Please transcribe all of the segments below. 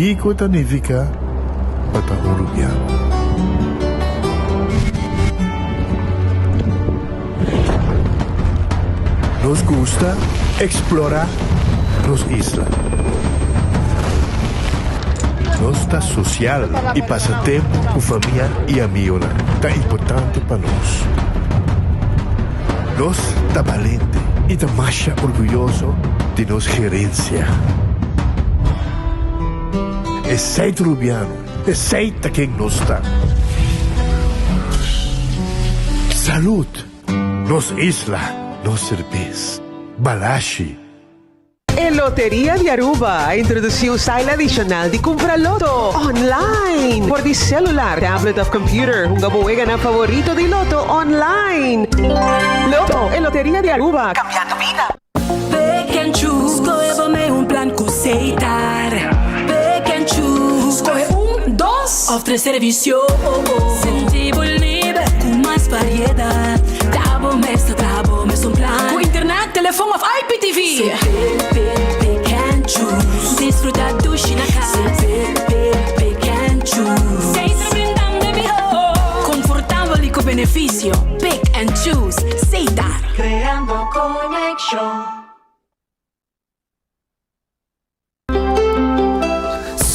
iko tanivika patahulubiano. Nos gusta explorar nos islas. Nossa social e passatempo com família e amigos tá importante para nós. Nós tá valente e tá mais orgulhoso de nossa gerência. É seito rubiano, é seita quem nós está. Saúde, nos isla, nos cerveza, balashi. A Loteria de Aruba introduziu o style adicional de comprar loto online por de celular, tablet of computer. Um gabuega na favorito de loto online. Loto, a Loteria de Aruba, cambiando vida. Pick and choose, escolhe um plano com aceitar. Pick and choose, escolhe dos ou três serviços. Sentivo livre com mais variedade. Trabo mesmo um plano. Com internet, telefone of IPTV. Pick and choose, desfrutar do China casa. Pick and choose, sempre brindando de viho. Confortável e com benefício. Pick and choose, aceitar. Creando conexão.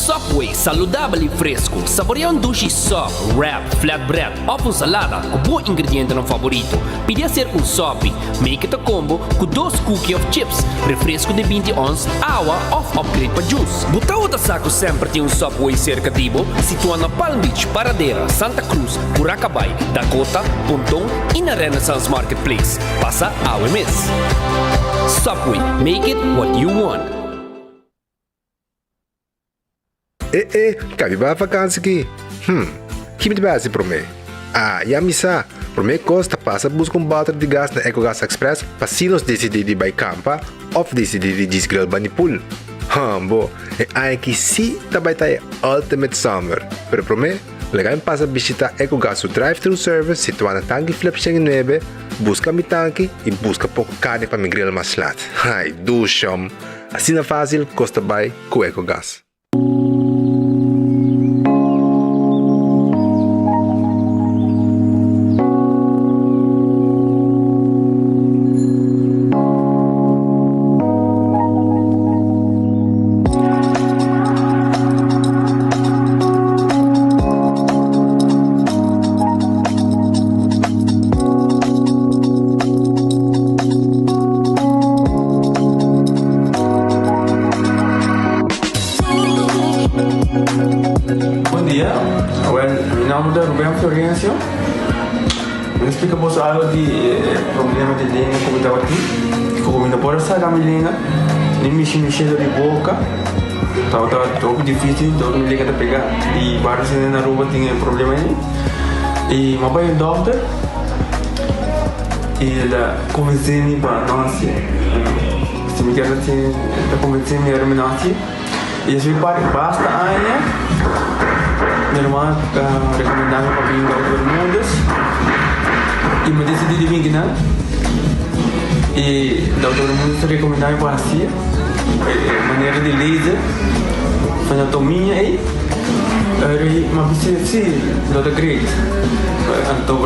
Subway, saudável e fresco. Saboreia um sushi soft, wrap, flatbread ou com salada com bom ingrediente no favorito. Podia ser um sopi, make it a combo com 2 cookies of chips, refresco de 20 ons, água ou upgrade para juice. Buta outra saco sempre tem um Subway cerca de Ibo, situado na Palm Beach, Paradera, Santa Cruz, Curacabai, Dakota, Pontão e na Renaissance Marketplace. Passa ao mês. Subway, make it what you want. Cabe ba vakansie aqui? Que me base para mim? E a missa, para mim costa passa buscar um balde de gás na EcoGas Express para se nós decidir de ir campa ou decidir de desgrill banipul. Bom, aqui sim também tá Ultimate Summer. Pero para mim, legal passa visitar EcoGas o drive-thru service situado na tanque flip 9, busca mi tanque e busca pouco carne para me grill mais lat. Ai, do chão. Assim é fácil, costa bem com EcoGas. Explicamos algo de problema de língua que eu estava aqui. Como não pode sair da minha língua, nem me cheiro de boca. Estava muito difícil, então me liga para pegar. E vários na rua tinham problema aí. E meu pai é doutor. E ele convenceu-me para nós. Se me quer assim, ele convenceu-me para nós. E assim basta aí. Minha irmã recomendava para vir para todo mundo. E me decidi de vir, né? E o Dr. Mundo se recomendava para assim, maneira de laser, anatomia e mas sim, Dr. Great. Então,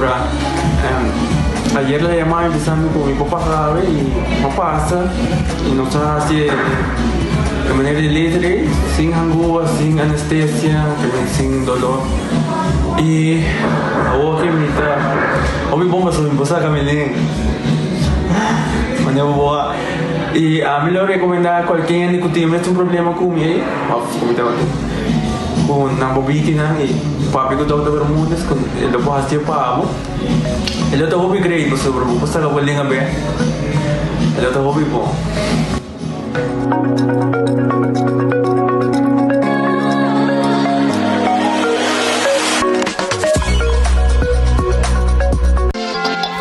ayer le llamaba empezando con mi papá sabe y me pasa y nos hace de maneira de laser, sin angúa, sin anestesia, sin dolor. E a outra que me está, o meu bom passou me passar camelinho, mas eu vou e a melhor recomendar qualquer que tenha um problema com ele, como estava com na bobitina e papi que estava todo mundo, ele pode fazer para ele está hobby great, você pode passar a bolinha bem, ele está hobby bom.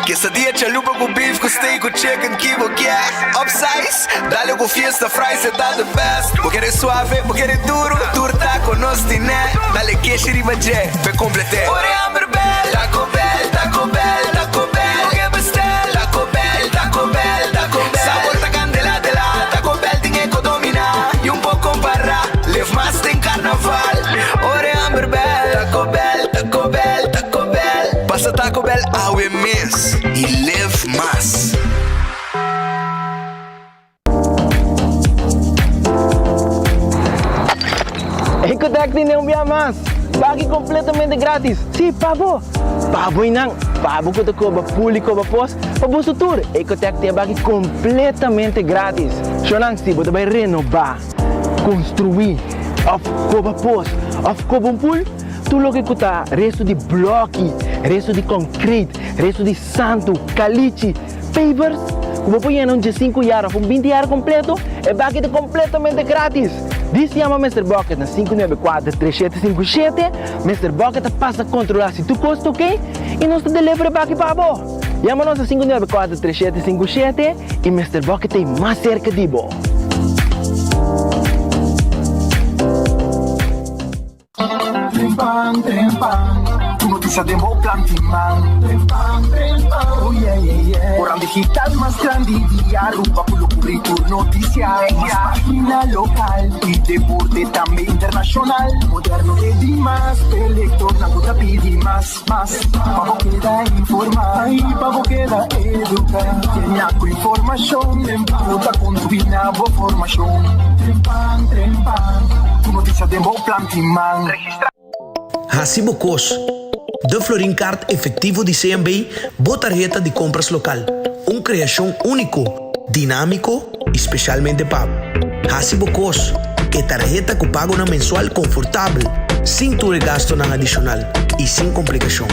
Quesadilla, chalupa com beef, com steak, com chicken, kibo, que é upsize. Dale com fiesta, fries, e tá the best. Vou querer suave, vou querer duro, turta com nós tiné. Dale queijo e bajé, be completé. Ore amber bell, Taco Bell, Taco Bell, Taco Bell. O que bestel, Taco Bell, Taco Bell, Taco Bell. Sabor ta candela de la, Taco Bell tinha que dominar. E pouco para, lev mais tem carnaval. Ecotec tiene un día más. Bagi completamente gratis. Sí, pabo. Pabo inang. Pabo ko ko ba público ba pos. Pabo su tour. Ecotec tiene bagi completamente gratis. Shonang si bota bay renovar, construir, of ko ba pos, of ko bom pool. Tu lo que kuta resto de bloque, resto de concrete, resto de santo, caliche, pavers. Como põe um de 5 horas, um 20 horas completo, é bagi completamente grátis. Diz chama Mr. Bucket na 594-3757. Mr. Bucket passa a controlar se tu custa ok e nós te delivery bagi para bo. Chama-nos a 594-3757 e Mr. Bucket é mais cerca de bo. Trempang, noticia de Moplan Timang. Trempang, oh yeah, yeah, yeah. Orang digital más grande día, Aruba por lo currículo noticias. Más página local y deporte también internacional. Moderno de Dimas, electrónico te pide más. Pavo queda informar, pavo queda educar. Tiene con información, emputa con tu binabo formación. Trempang, noticia de Moplan Timang. Hacibocos, de Florincard efectivo de CMB, botarjeta de compras local. Uma criação único, dinâmico e especialmente pago. Hacibocos, que tarjeta que pago na mensual confortável, sem ter gasto na adicional e sem complicação.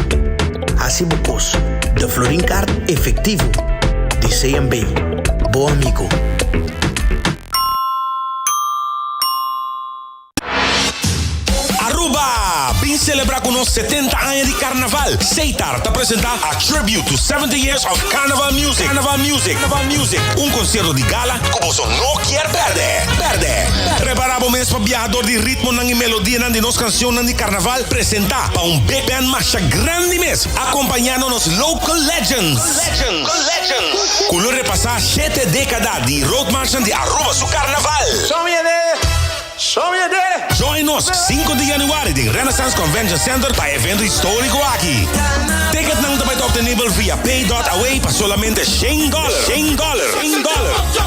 Hacibocos, de Florincard efectivo de CMB. Bom amigo. Vem celebrar com nós 70 anos de carnaval. Seitar te apresenta a Tribute to 70 Years of Carnival Music. Um concerto de gala que você não quer perder. Preparamos mesmo para viajador de ritmo e melodia de nossa canção de carnaval. Apresentar para big band marcha grande mesmo. Acompanhando nos local legends. Color repassar 7 décadas de road marcha de Aruba su carnaval. Join nos 5 de januari de Renaissance Convention Center para evento histórico aqui. Ticket não também está disponível via pay.away para solamente $100.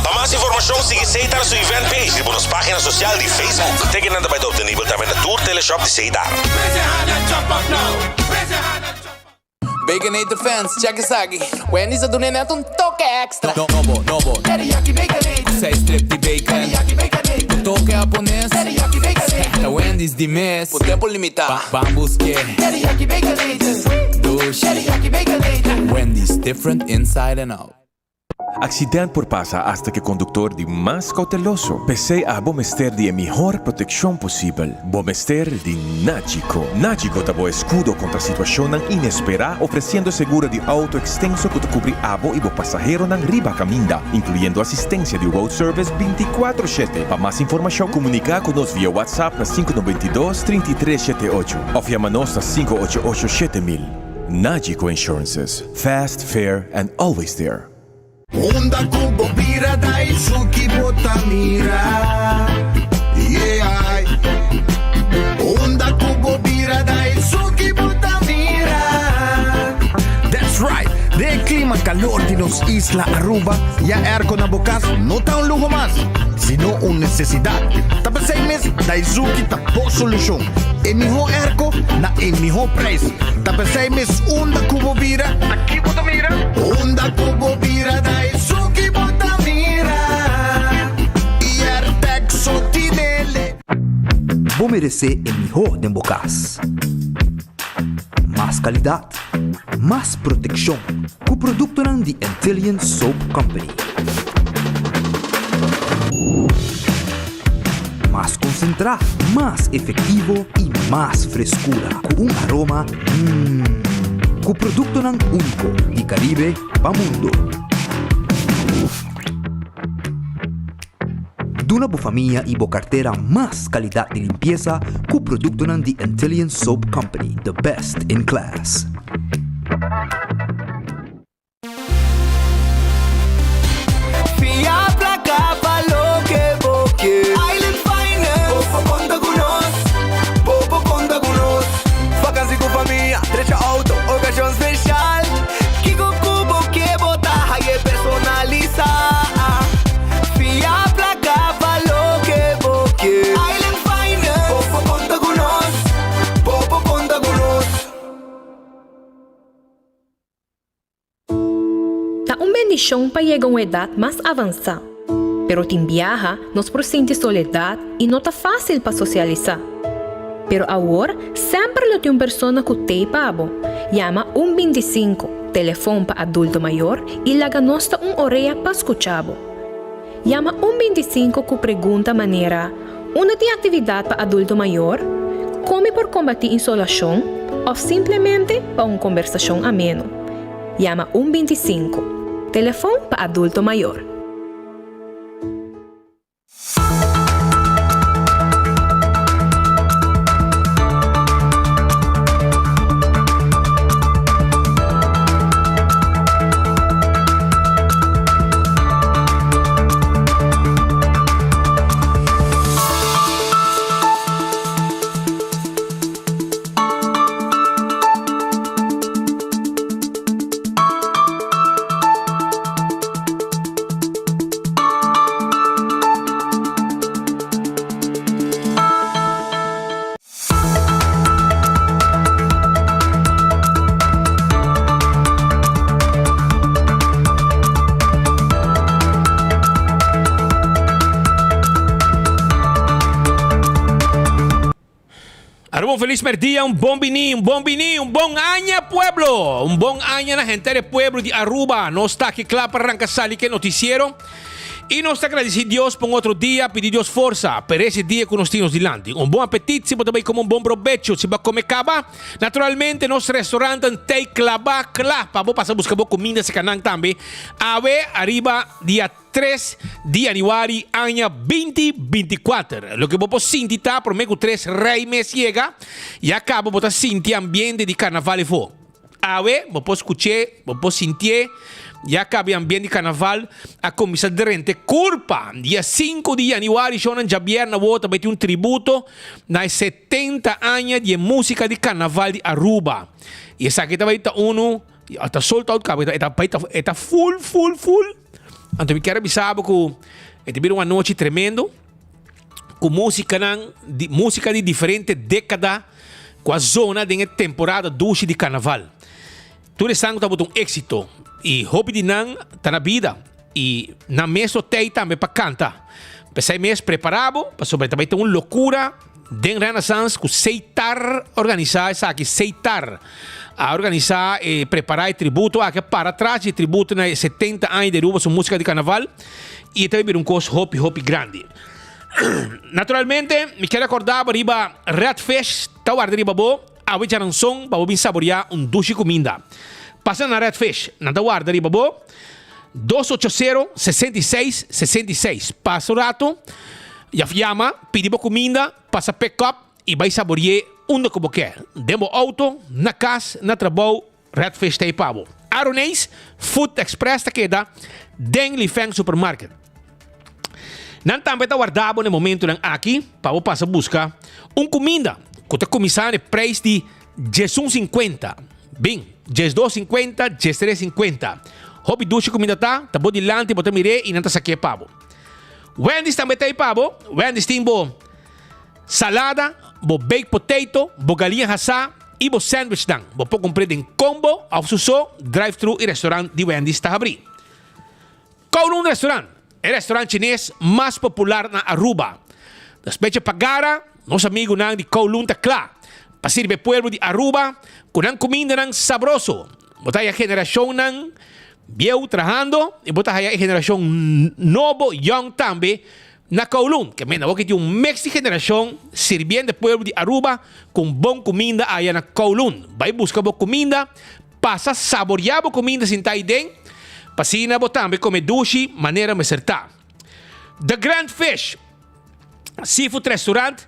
Para mais informação, siga Seitar su event page por nossa página social de Facebook. Ticket não também está disponível também na Tour Teleshop de Seitar. Baconator fans, check isso aqui. Wendy's a Duneneto toque extra. Novo. Teriyaki Baconator. 6 strip de bacon. Um toque japonês. Teriyaki Baconator. Da Wendy's de mês. Por tempo limitado. Vamos que. Teriyaki Baconator. Dush. Teriyaki Baconator. Wendy's different inside and out. Accidente por pasa hasta que conductor de más cauteloso. Pese a Bomester de mejor protección posible. Bomester de Nagico. Nagico te escudo contra situación inesperada, ofreciendo seguro de auto extenso que te cubre abo y pasajero nan riba caminda, incluyendo asistencia de road service 24/7. Para más información, comunica con nos vía WhatsApp na 592-3378 o llámanos a 588-7000. Nagico Insurances. Fast, fair, and always there. Honda Kubo Bira Daisuki Botamira. Yeah. Honda Kubo Bira Daisuki Botamira. That's right. De clima calor de nos Isla Aruba, ya airco na bocas no está un lujo más, sino una necesidad. Tapos 6 meses, Daisuki tapo solución. El mejor airco na el mejor precio. Tapos 6 meses, Honda Kubo Bira. Aquí Botamira. Honda Kubo Bira Daisuki Botamira. E Airtec Sotinele. Vou merecer o melhor de bocas. Mais qualidade, mais proteção. Com o produto de Intelligent Soap Company. Mais concentrado, mais efetivo e mais frescura. Com aroma com o produto único de Caribe para o mundo. Duna boa família e boa carteira mais qualidade de limpeza com o produto de Intelligent Soap Company, the best in class. Island Finance. Popo conta con nos. Vacanze com família, trecha auto, ocasião especial. Kiko Kubo que botar aí personaliza. Fia placa, valor que boque. Island Finance. decisión para llegar a una edad más avanzada. Pero te viaja, nos presenta soledad y no está fácil para socializar. Pero ahora, siempre lo tiene una persona que te pavo. Llama 125, teléfono para adulto mayor, y la ganosta una orella para escucharlo. Llama 125 que pregunta manera, una de actividad para adulto mayor, come por combatir insolación, o simplemente para una conversación ameno. Llama 125, teléfono para adulto mayor. Un feliz día, un bom año pueblo, un bom año la gente del pueblo de Aruba. No está aquí claro para arrancar salir que noticiero. Y nos agradece Dios por otro día, pedir Dios fuerza para ese día que nos tenemos delante. Un buen apetito, si también como un buen provecho, si va a comer caba. Naturalmente, nuestro restaurante tem clava, para vos pasar a buscar comida ese canal también. A ver, arriba, día 3 de januari, año 2024. Lo que vos sentir, por meio 3 meses llega, y acá vos sentir ambiente de carnaval. A ver, vos escuchar, vos sentir. Ya acaba ambiente de carnaval a começar de rente culpa. Dia 5 de januari, Jonan Javier na volta vai ter tributo nas 70 anos de música de carnaval de Aruba. E essa aqui vai estar está solto out cabo, está full. Então eu quero avisar que teve uma noite tremendo com música de diferente década com a zona de temporada duche de carnaval. Tudo isso está um êxito. E hope de não tá na vida e na mesa tem também para cantar. Pensei mesmo preparado para sobre também ter uma loucura de Renaissance com Seitar organizar essa aqui Seitar a organizar e preparar o tributo aqui para trás de tributo na 70 anos de Aruba com música de carnaval e também um costo hope grande. Naturalmente me quero acordar para riba Red Fish tá guarda riba bo a ver já não som para vir saborear duche comida. Passando na Redfish, na guarda riba bo, 280-66-66. Passa o rato, já chama, pede comida, passa pick-up e vai saborear onde que você quer. Demo auto, na casa, na trabalho, Redfish tem pavo. Aronês, Food Express tá queda, Deng Lifeng Supermarket. Não também está guardado no momento aqui, para você passar a buscar comida, que está começando o preço de $1.50. Bem, $2.50, $3.50. Hobby duche comida tá bom de lante, bota mire e não tá saque pavo. Wendy's também tem pavo. Wendy's tem salada, baked potato, galinha assada e sandwich dan. Pode comprar em combo, ao suso, drive-thru e restaurante de Wendy's está abrir. Kowloon Restaurant, é o restaurante chinês mais popular na Aruba. Despecha pagara, nosso amigo de Kowloon tá claro. Para servir o pueblo de Aruba com comida sabroso. Botar a geração viu trabajando e botar a geração novo, young também na Kowloon. Que mena, porque tem mix de geração servindo o pueblo de Aruba com boa comida aí na Kowloon. Vai buscar boa comida, passa a saborear boa comida sem estar aí dentro. Passina botar também comer duche, maneira de acertar. The Grand Fish Seafood Restaurant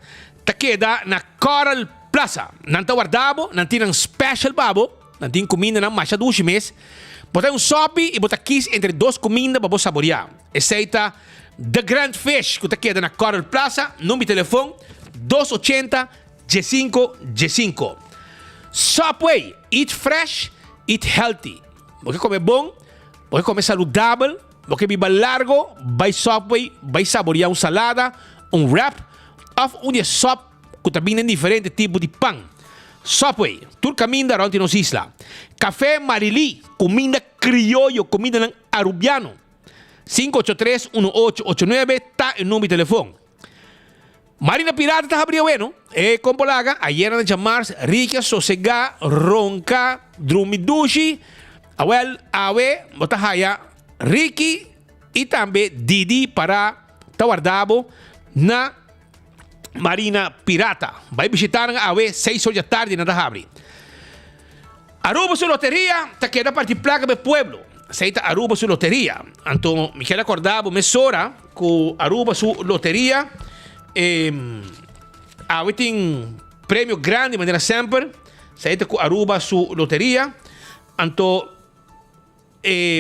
tá queda na Coral Plaza. Não está guardado, não tem special babo, não tem comida na marcha duche mês. Botar sope e botar quis entre duas comidas para você saborear. Aceita The Grand Fish, que está queda na Coral Plaza, número de telefone 280-G5. Subway, eat fresh, eat healthy. Você comer bom, você comer saudável, você vive largo, vai Subway, vai saborear salada, wrap, ou sopa que também tem diferentes tipos de pão. Subway, tu caminho da onde nos isla. Café Marili, comida criollo, comida Arubiano. 583-1889 tá o número de telefone. Marina Pirata tá abrindo bueno. Com polaga, ayer na chamar rica, sossega, ronca, drumidushi, awel, awe, botahaya, Ricky e também Didi para Tawardabo na Marina Pirata. Vai visitar a 6 horas da tarde na Tahabri. Aruba su loteria, tá queda partir placa do pueblo. Aceita Aruba su loteria. Então, me quero acordar, mesora, com Aruba su loteria. Tem prêmio grande, maneira sempre. Aceita com Aruba su loteria. Então,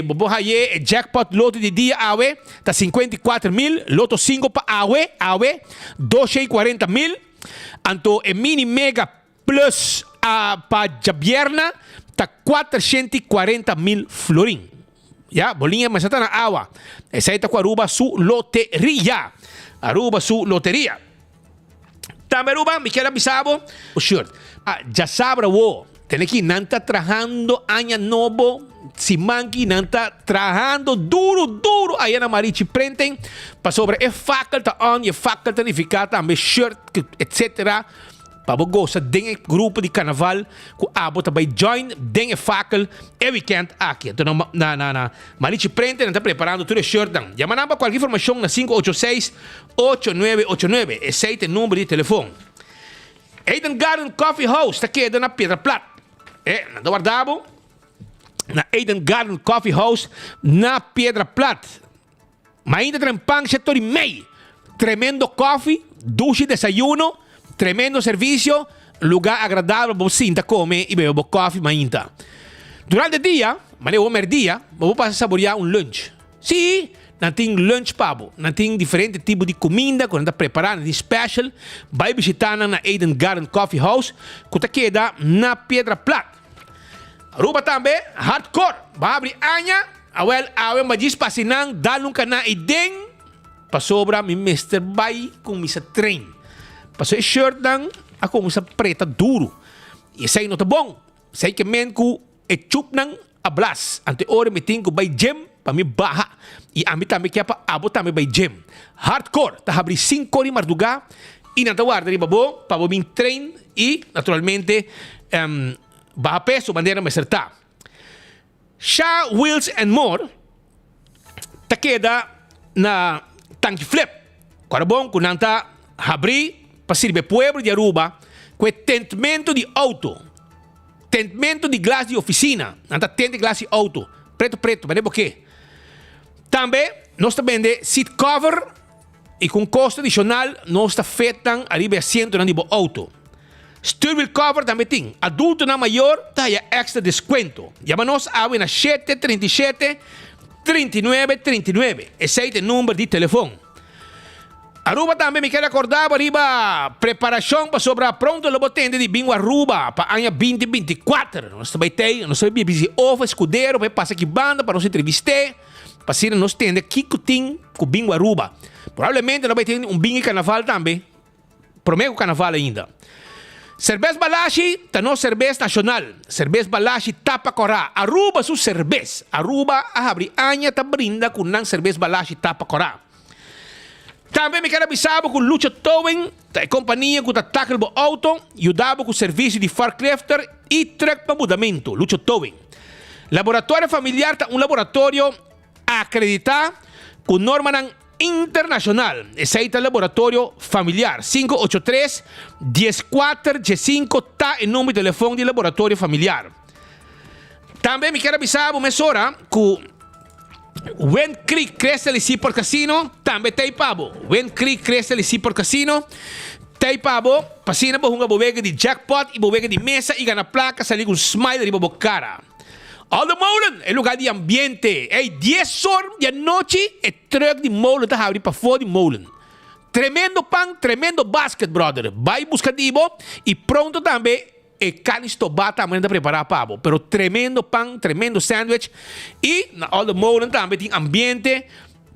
bobo haye jackpot loto de dia awe tá 54 mil, loto 5 para awe 240 mil. Então, mini mega plus para Jabierna tá 440 mil florin. Ya, bolinha, mas está na água. Essa aí tá com Aruba su loteria. Aruba su loteria. Também Aruba, me quero avisar, o shirt. Já sabe, tem que não tá trabajando año novo, si manqui não tá trabajando duro aí na Marichi prenden para sobre e faculta on e faculta unificada também shirt etc. para gostar de grupo de carnaval que abo também join de facul e weekend aqui. Então na Marichi prenden está preparando tudo shirt dan. Llama para qualquer informação na 586-8989 esse é o número de telefone. Eden Garden Coffee House está aqui na Pedra Plata. Na Guardabo, na Eden Garden Coffee House, na Pedra Plata. Mas ainda tem pão setor e meio. Tremendo coffee, duche, desayuno, tremendo serviço, lugar agradável para você comer e beber coffee ainda. Durante o dia, mas eu vou dia, vou passar a saborear lunch. Sim, não tem lunch pabo, não tem diferente tipo de comida, quando está preparando de special, vai visitar na Eden Garden Coffee House, que está queda na Pedra Plata. Aruba também, hardcore, vai abrir anha, awel magis pasinang, dalung ka na ideng, pasobra mi Mr. Bay kung misa train. Paso e shirt lang, ako misa preta duro. E say no tabong, say que men ku e chup nang ablas, ante ore meeting ko bay gym, pa mi baha. E ami também kaya pa abo também bay gym. Hardcore, ta abrir 5 de madrugada, e natawarda riba bo, pa bo min train, e naturalmente, baja peso, bandeira me acertar. Shaw Wheels and More ta queda na tanque flip. Agora bom, quando nanta abrir para servir pueblo de Aruba com tentamento de auto, tentamento de glass de oficina, nanta tente glass de auto, preto, mas por quê? Também nós está vendendo seat cover e com custo adicional nós está feito arriba assento na nível auto. Steering wheel cover também tem. Adulto na maior, tá aí extra desconto. Chama-nos na 737-3939. Esse é o número de telefone. Aruba também me quer acordar para preparação para sobrar pronto o botende de bingo Aruba para ano 2024. Nós também temos, nós também busy off, escudeiro, vai passar aqui banda para nos entrevistar, para ser nos tende aqui que tem com bingo Aruba. Provavelmente nós vai ter bingo carnaval também. Prometo carnaval ainda. Cerveza Balashi, tá no cerveza nacional. Cerveza Balashi tapa corá. Aruba su cerveza. Aruba a abrir anha ta brinda com nan cerveza Balashi tapa corá. Também me quero avisar com Lucha Towing, a companhia que tackle o auto, ajudava com o serviço de forklifter e truck para mudamento. Lucha Towing. Laboratório familiar tá laboratório acreditado com norma internacional. Esse é o laboratório familiar. 583-14-5 está o número de telefone de laboratório familiar. Também me quero avisar uma mesora que Wen Creek Crystal e Seaport Casino também tem pabo. Wen Creek Crystal e Seaport Casino tem pabo. Pasina po hunga bobega de jackpot e bobega de mesa e gana placa salir com smile de bobocara. All the Molen, el lugar de ambiente. 10 horas de noche, el truck de Molen está abrindo para fora de Molen. Tremendo pan, tremendo basket, brother. Vai buscativo e pronto também el canistoba também está preparado para. Pero tremendo pan, tremendo sándwich. E na All the Molen também tem ambiente.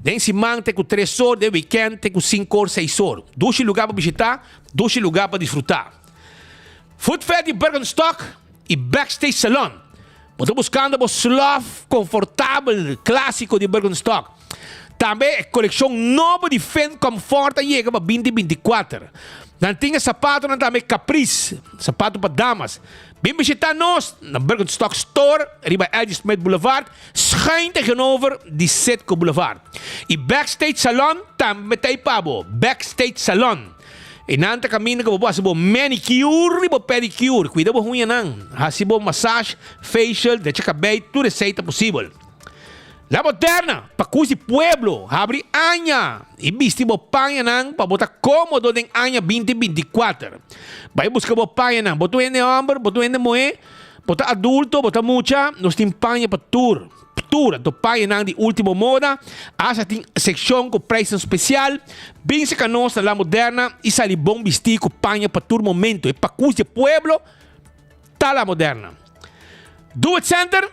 Tem semana, tem com 3 horas, de weekend, tem com 5 horas, 6 horas. 2 lugares para visitar, 2 lugares para desfrutar. Food Fair de Bergenstock e Backstage Salon. Estou buscando o sloth confortável clássico de Birkenstock. Também a coleção nova de Fendt Comfort chega para 2024. Não tinha sapato, não também Caprice, sapato para damas. Vem visitar nós na Birkenstock Store, riba Edge Smith Boulevard, schuin tegenover die Setco Boulevard. E Backstage Salon também tem pabo, Backstage Salon. E nanta caminho que você pode manicure e pedicure, cuida bo ruim não. Hasibo massage, facial, de cabelo, tudo receita possível. La Moderna, para cusi pueblo, abre aña e viste bo panha nang para botar cómodo den aña 2024. Vai buscar bo panha nang, boto ende homem, boto ende moe, botar adulto, botar mucha, nos tem panha para tour. Do panha nang de última moda, asa tem seção com preço especial, bem se canos La Moderna e sali bom vestir com panha para tour momento, e para cusi pueblo, tá La Moderna. Do It Center,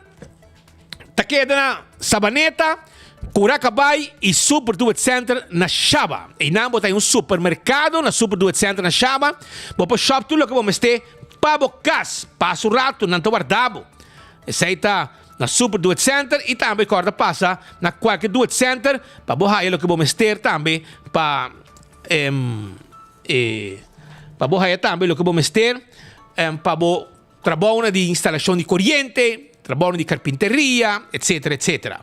tá queda na Sabaneta, Curacabay e Super Do It Center na Shaba. E não tem supermercado na Super Do It Center na Shaba. Vou shop tudo que vamos ter para cas, passo rato, não estou guardado. Esse aí tá na Super Do It Center e também corda passa na qualquer Do It Center para borrar o que vamos ter também para borrar também o que vamos ter para trabalho de instalação de corrente, trabalho de carpinteria, etc, etc.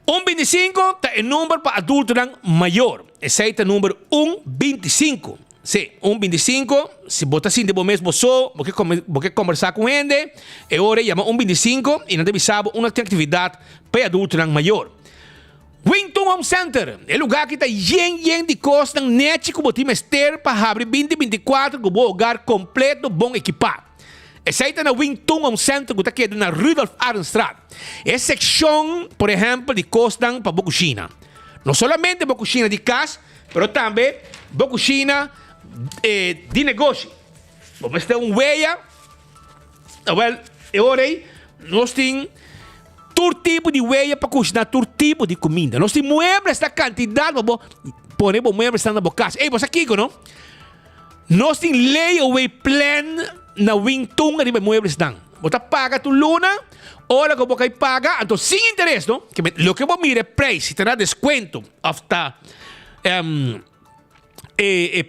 125 é o número para adulto maior. Esse é o número 125. Sim, 125. Se botar assim de bom mesmo, você conversar com ele, é hora de chamar 125 e não deve saber uma atividade para adulto maior. Wington Home Center é o lugar que está cheio de coisas net que você tem ter para abrir 2024 com um lugar completo, bom equipado. Esse aí está na Wington Home Center, que está aqui na Rudolf Ahrenstraat. É seção, por exemplo, de coisas para a cozinha. Não somente a cozinha de casa, mas também a cozinha de negócio. Vamos ter weia. Agora, nós temos todo tipo de weia para cozinhar todo tipo de comida. Nós temos muebles da quantidade para pôr muebles na casa. Ei, você aqui, não? Nós temos layaway plan na Wington arriba muebles dan. Você paga tu luna, hora que você paga, então sem interesse, não? Que lo que você mira é preço, se terá desconto of the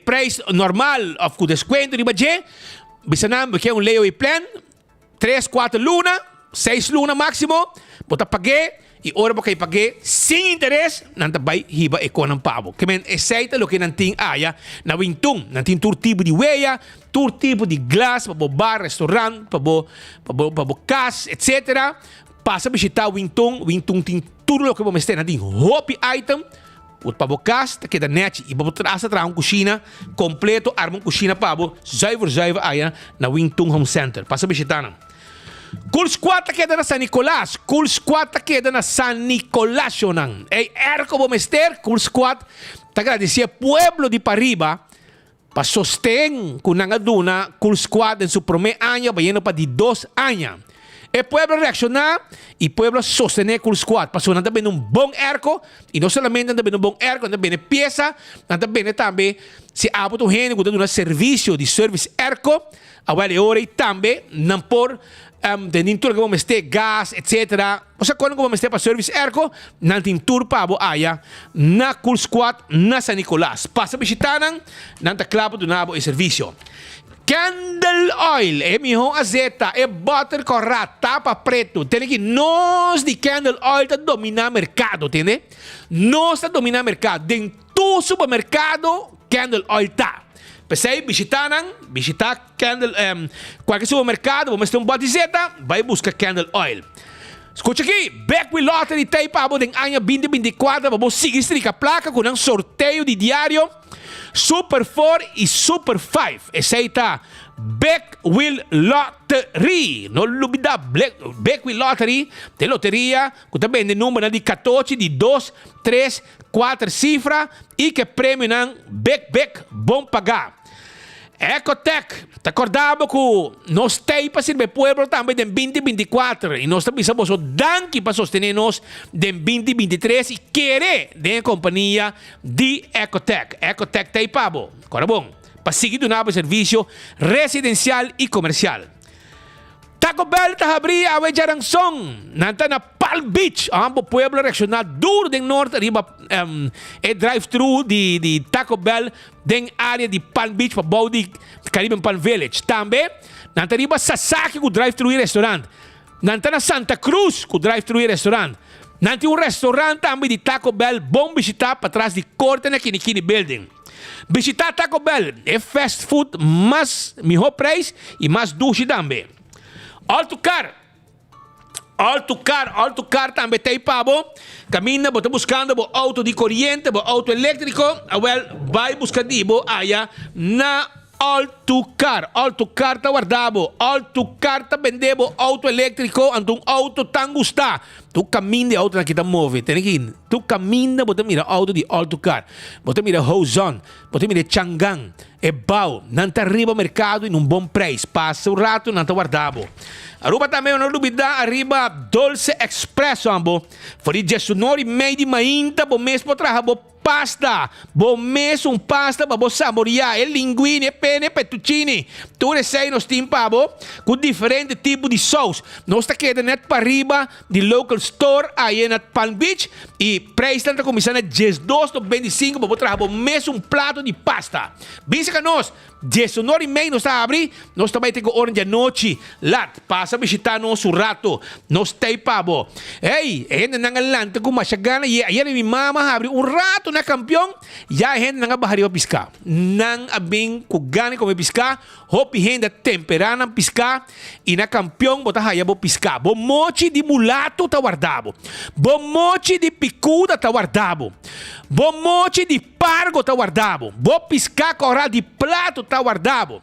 preço normal of com desconto arriba je, bisa na porque um layaway plan, 3, 4 luna, 6 luna máximo, você paga e hora você paga sem interesse, não vai hiba econom pavo. Que men aceita lo que não tem aya na Wington, não tem todo tipo de weia, todo tipo de glass para bar, restaurante, para casa, etc. Passa a visitar Wington tem tudo o que vamos ter, não tem hobby item, para casa, que da net e para trás atrás uma cozinha completo, arma uma cozinha para zuiver aya na Wington Home Center. Passa a visitar. Cool Squad queda na San Nicolás. Cool Squad queda na San Nicolás. E erco bomester, Cool Squad te agradecia pueblo de Pariba para sostener con una duna Cool Squad en su primer año, vayendo para de 2 años. El pueblo reaccionar y pueblo sostener Cool Squad. Pasó también un buen erco y no solamente también un buen erco, también pieza, también se abre tu gente con un servicio de service erco. Agora hora e também não por dentro que vamos ter gas, etc. Você quando vamos ter para service erco, não tem tour para aya na Cool Squad na San Nicolás. Passa visitanan, não tá claro do nabo e serviço. Candle Oil é melhor azeta, é butter corrata, tapa preto. Tem que nós de Candle Oil tá dominar mercado, entende? Nós tá dominar mercado. Dentro do supermercado, Candle Oil tá. Pensei, visitar Candle, qualquer supermercado, vamos ter bote zeta, vai buscar Candle Oil. Escuta aqui, Beckwith Lottery tem para o ano 2024, vamos seguir a placa com um sorteio de diário, Super 4 e Super 5. Esse aí tá Beckwith Lottery. Não olvida, Beckwith Lottery, de loteria, que também tem número de 14, de 2, 3, 4 cifras e que prêmio não bom pagar. Ecotec, te acordamos que nós temos para servir pueblo também em 2024 e nós também somos o danque para sostener-nos em 2023 e querer de companhia de Ecotec. Ecotec tem pabo, agora bom, para seguir do novo serviço residencial e comercial. Taco Bell ta abri awe Jarangsong. Nanta na Palm Beach. Ang pueblo regional duro den norte riba drive-thru di Taco Bell den área di Palm Beach pa bau di Caribbean Palm Village. Tambe nanta riba Sasaki ku drive-thru restaurant. Nanta na Santa Cruz ku drive-thru restaurant. Nanti un restaurant tambe di Taco Bell bom visitar para trás di corte na Kinikini Building. Visitar Taco Bell é fast food mais melhor preço e mais dulce também. Autocar também tem pabo. Camina, bota buscando bo auto de corrente, bo auto elétrico. Vai buscar dibo aya na Autocar tá guardado. Autocar tá vendendo auto elétrico, então auto tão gusta. Tu caminha de auto na kita move, tem que tu caminha, bota mira auto de Autocar. Bota mira Hozon, bota mira Changang, é bom, não tá arriba mercado e num bom preço. Passa o rato, não tá guardado. Aruba também não duvida, arriba Dolce Expresso ambo. Foi de sonori meio de mainta, bom mês para trabalhar pasta, bom mês pasta para você saborear, linguine, pene, fettuccine, tudo isso aí nós temos pabo, com diferentes tipos de sauce. Nós está querendo net para arriba de local store aí na Palm Beach e preço está começando a 12 to 25 para trabalhar bom mês prato de pasta. Bisa que nós, 19 e meio nós está abrir, nós também temos hora de noite, lat, passa a visitar nosso rato, nós tem pabo. Ei, ainda não galante com uma chagana e aí minha mama abre rato na campeão, já a gente não vai piscar. Não abing com gana como piscar, hopi gente temperar na piscar e na campeão botar aí bo piscar. Bo mochi de mulato tá guardado. Bo mochi de picuda tá guardado. Bo mochi de pargo tá guardado. Bo piscar coral de plato tá guardado.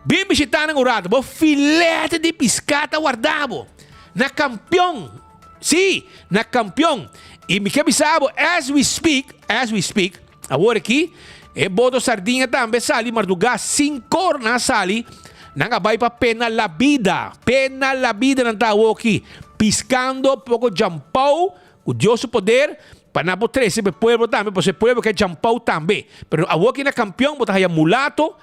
Bem visitando no rato, bo filete de piscar tá guardado. Na campeão. Sim, na campeão. E me quer sabe, as we speak, agora aqui, é boto sardinha também, sali, marduga, 5 na sali, nanga vai para pena la vida não tá aqui, piscando, pouco jampau, o Deus poder, para não botar esse pueblo também, porque o pueblo que é jampau também, pero agora aqui na campeão, botar aí mulato,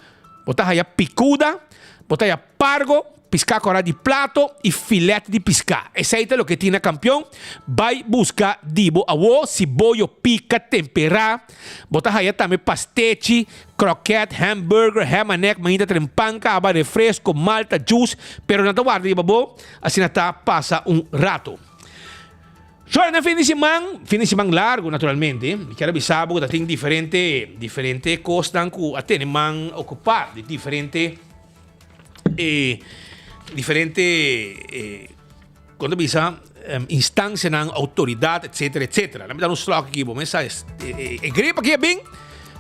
botar aí picuda, botar aí pargo, piscar coral de plato e filete de piscar. Esse aí é o que tem na campeão. Vai buscar dibo, awo, cibollo, pica, temperar. Botar aí também pastete, croquete, hambúrguer, ham and neck, ainda trempanca, aba refresco, malta, juice. Pero não tá guarda, dibo, assim tá passa rato. So, no fin de semana largo, naturalmente. Quero avisar que tem diferente coisas que a ter man ocupar, de diferente quando bisa instância na autoridade, etc. Lá me dá um slogan aqui, bom, mensagem. Gripe aqui é bem,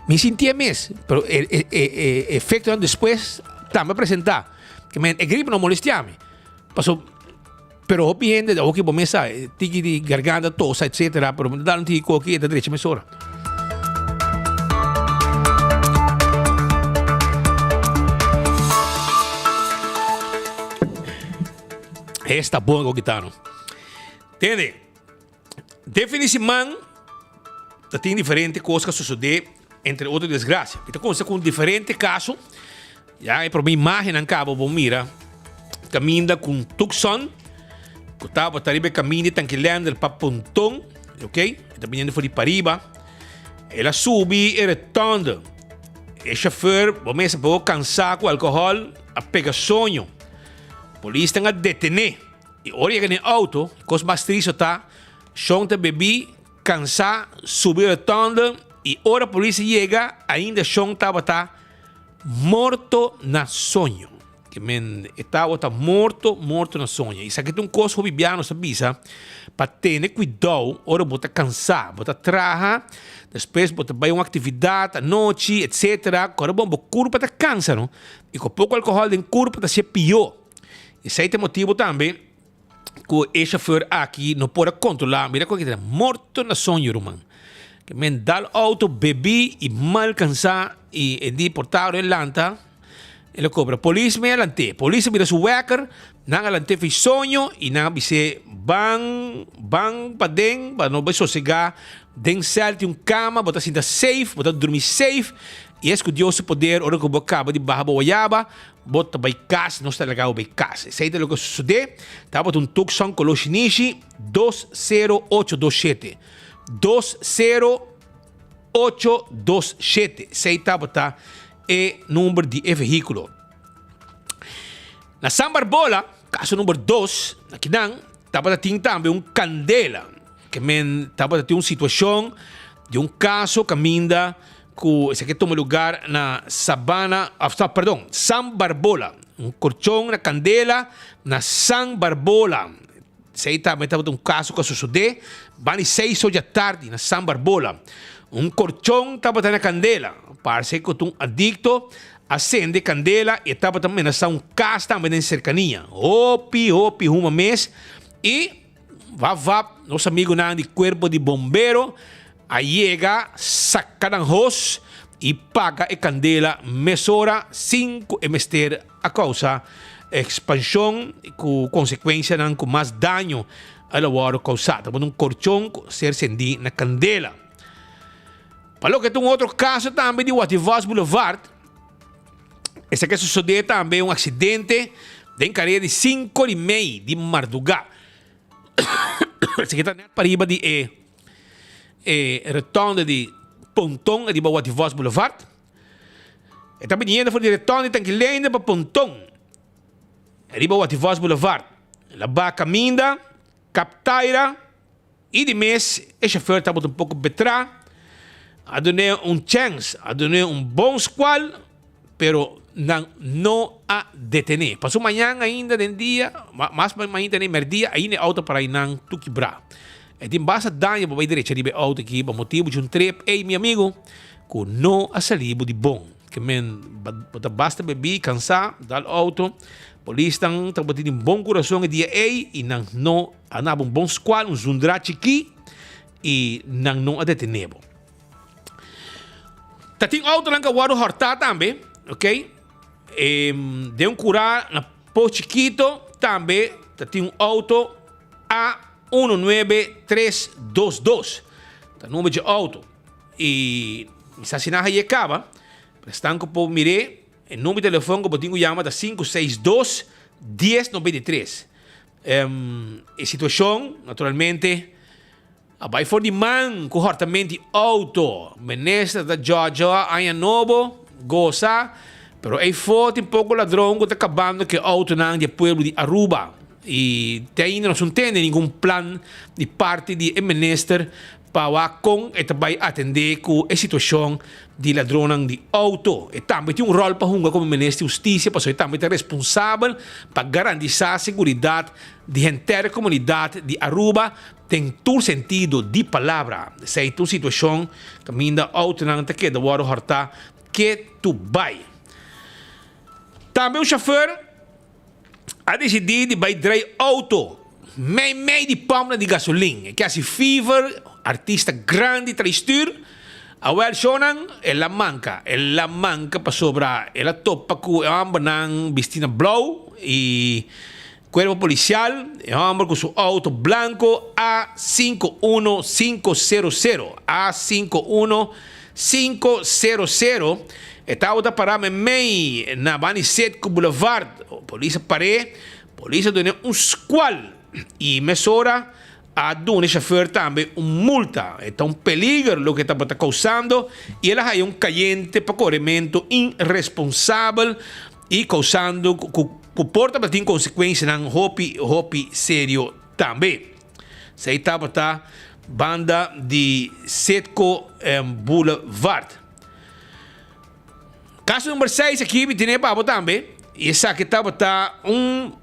me sentia mesmo, mas efeito depois também apresentar. Que gripe não molestia-me. Passou, pero obviamente, aqui bom, mensagem, tique de garganta, tosse, etc. Pero me dá um tico aqui, da direita, mesora. Esta boa que está, não? Entende? Definitivamente, tem diferentes coisas que sucedem, entre outras desgraças. Então, com diferentes casos, já é para uma imagem em cabo, bom, mira, caminha com Tucson, que estava a caminho, tranquilando para Pontão, ok? Está vindo fora de Pariba, ela sube e retorna. O chauffeur, começa a cansar com álcool, a pegar sonho. Polícia tem a detener. E olha que no auto, coisa mais triste está, chão te bebi, cansar, subir a tenda, e hora a polícia chega, ainda chão estava morto na sonho. Que estava morto na sonho. Isso aqui é uma coisa que o bibiano sabe, para ter cuidado, hora bota cansar, bota traja, depois bota vai uma atividade à noite, etc. Quando o corpo está cansa, não? E com pouco álcool no corpo está se pior. Esse é o motivo também que o chauffeur aqui não pode controlar. Mira como ele está morto na sonho, irmão. Que me dá o auto, bebi e mal cansar e de portar em lanta. Ele cobra. Polícia me alante. Polícia mira su wecker. Nang alante fez sonho e nang bise bang pa den, para não vai sossegar. Den cel tem cama, bota cinta safe, bota dormir safe. E é que Deus poder, ora que eu acaba de barra boiaba, bota by casa, não está legal by casa. Sei de lo que sucede, estava um Tucson Colosinishi 20827. 20827. Sei estava é número de veículo. Na San Barbola, caso número 2, aqui não, estava também um candela, que estava uma situação de um caso que minda que esse aqui toma lugar na Sabana, San Barbola, um colchão na candela na San Barbola. Sei também estava um caso que sucedeu, van 6 horas da tarde na San Barbola. Um colchão estava na candela, parece que um adicto acende candela e estava também na um caso também em cercania. Opi, uma mês. E nosso amigo na de corpo de bombeiro, aí chega, saca ng hose e paga a candela mesura 5 mester a causa expansão com consequência com mais dano ao lugar causado. Um colchão ser acendido na candela. Falou que tem um outro caso também de Wativas Boulevard. Esse aqui sucedeu também um acidente em careia de 5h30 de madrugada. Esse aqui está para riba de retorno de Pontão de Wativas Boulevard. E está vindo para o retorno de Tanquilene para Pontão. Riba Wativas Boulevard. La ba caminda, captaira e de mês, o chauffeur está um pouco betra. A donar chance, a donar bom squal, pero não a detener. Passou manhã ainda de dia, mas ainda nem merdia, ainda auto para não tu quebrar. E tem bastante dano para a direita de auto aqui, por motivo de um trip. Ei, meu amigo, que não a salibo de bom. Que basta beber, cansar, dar auto. Polícia está botando um bom coração e dia ei, e não a um bom squal, um zundrate aqui, e não a detener. Tem auto lang kawaro horta também, ok? De um curar na Pochiquito também tem auto A19322. Tá número de auto. E se assinar aí acaba, prestan ko po mire, o número de telefone que eu tenho chama da 562-1093. A situação, naturalmente, vai for de man corretamente auto, ministra da Georgia, Aya Novo, goza, pero é forte um pouco ladrão que está acabando que auto não de pueblo de Aruba. E ainda não se entende nenhum plano de parte de ministra para com e também atender com a situação de ladrão de auto. E também tem rol para jungar como ministro de justiça, para ser também responsável para garantizar a segurança de inteira comunidade de Aruba. Tem todo sentido de palavra. Se é uma situação que ainda auto não te queda o horta que tu vai. Também o chauffeur a decidido de vai drive auto meio de palma de gasolina. Que assim Fever, artista grande tristur, a wel shonan ela manca para sobrar. Ela topa com a ambanang vestina blow e cuerpo policial, hombre con su auto blanco A51500. A51500. Estava parado meio na Banisset Boulevard. Polícia parou, polícia deu squal e mesura a do chauffeur também multa. Então, peligro o que estava causando e ela hay caliente para corrimento irresponsável e causando comporta para ter consequências não hopi sério também. Se estava banda de Setco Boulevard. Caso número 6 aqui, me tinha para também. E essa que estava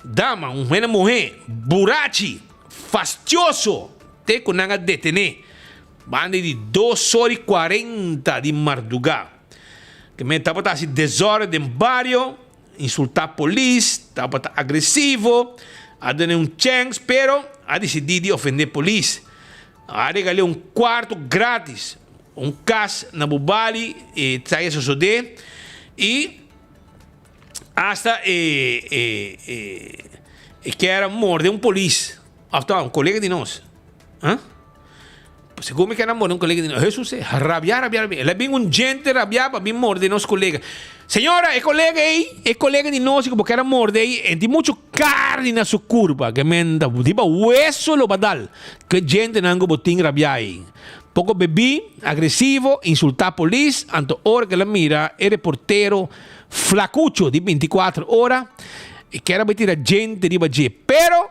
dama, uma mulher, burachi, fastioso, te com nada detener. Banda de 2h40 de madrugada. Que me estava assim, desordem no barrio, insultar a polícia, estava agressivo, a dar chance, pero a decidido ofender a polícia. A regalei quarto grátis, caso na Bubali, e sai suceder. E hasta que era morder polícia. Um colega de nós. segundo que namorou um colega de nós, Jesus, rabiar. Ela vem um gente rabiar para vir morder nosso colega. Senhora, é colega de nós, porque era morder aí, e tem muito carne na sua curva, que menda, tipo, hueso lo badal, que gente não botin rabiar aí. Pouco bebi, agressivo, insultar a polícia, anto hora que ela mira, é reportero flacucho de 24 horas, e que era meter a gente riba de, pero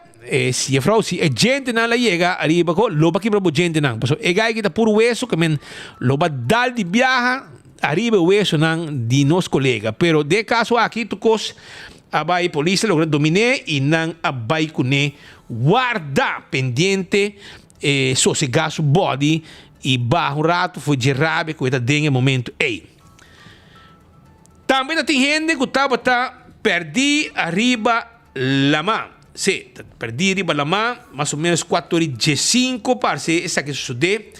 se a frau si a gente não la chega arriba ko loba que para gente não, porque é gai que tá puro hueso que men loba dal de viaja arriba hueso não de nos colega, pero de caso aqui tu cos abai polícia logra dominar e não abai cune guarda pendiente sossegar su body e barro rato foi de rabe com esta dengue momento ei. Também tem gente que tá perdi arriba la mão. Sim, perdi arriba la mão, mais ou menos 4:05, parce, essa que sucedeu.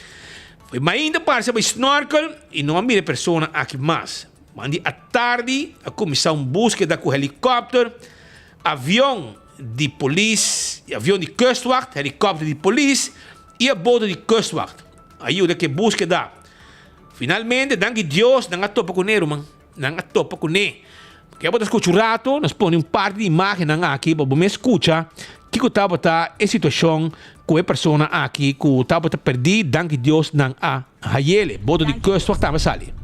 Foi mais ainda, parce, para snorkel e não há mira pessoa aqui mais. Mandi à tarde, a comissão búsqueda com helicóptero, avião de polícia, avião de kustwacht, helicóptero de polícia e a boot de kustwacht. Ajuda que búsqueda. Finalmente, danke Deus, não há topa com ele, man. Não há topa com ele. Porque eu escuto um rato, nós põe parte de imagem aqui para você escutar que eu estava a situação com a pessoa aqui que eu estava a perder, danke Deus, não há ele. Boto de custo, estava sali.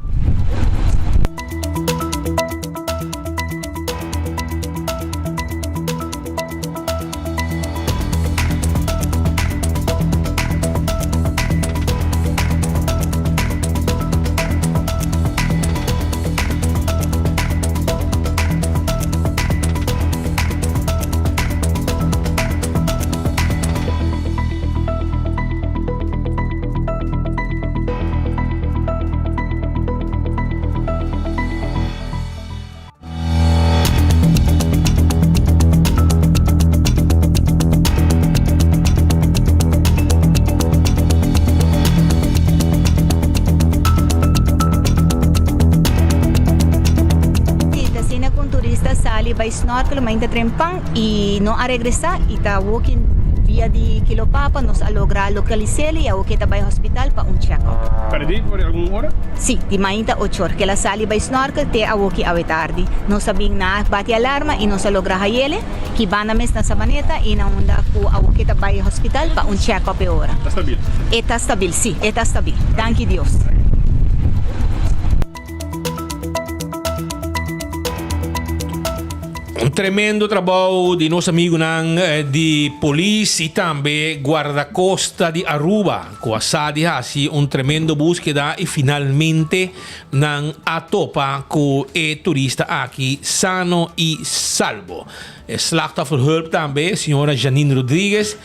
Vai snorkel, mainda trempang e não a regressar e tá walking via de Quilopapa, nos a localizar e a o que tá vai hospital para check-up. Perdi por alguma hora? Sim, de mainda 8 horas que ela sali vai snorkel te a walking a tarde. Não sabing na bate alarma e não se logra ele que vai na mes na sabaneta e na onda ko a o que tá vai hospital para check-up e hora. Está stabil? Está stabil, sim, está stabil. Danke Deus. Um tremendo trabalho de nosso amigo de polícia e também guarda-costa de Aruba, com a Sadi Hassi, tremendo búsqueda e finalmente não atopa com o turista aqui sano e salvo. Slachtofferhulp também, senhora Janine Rodrigues,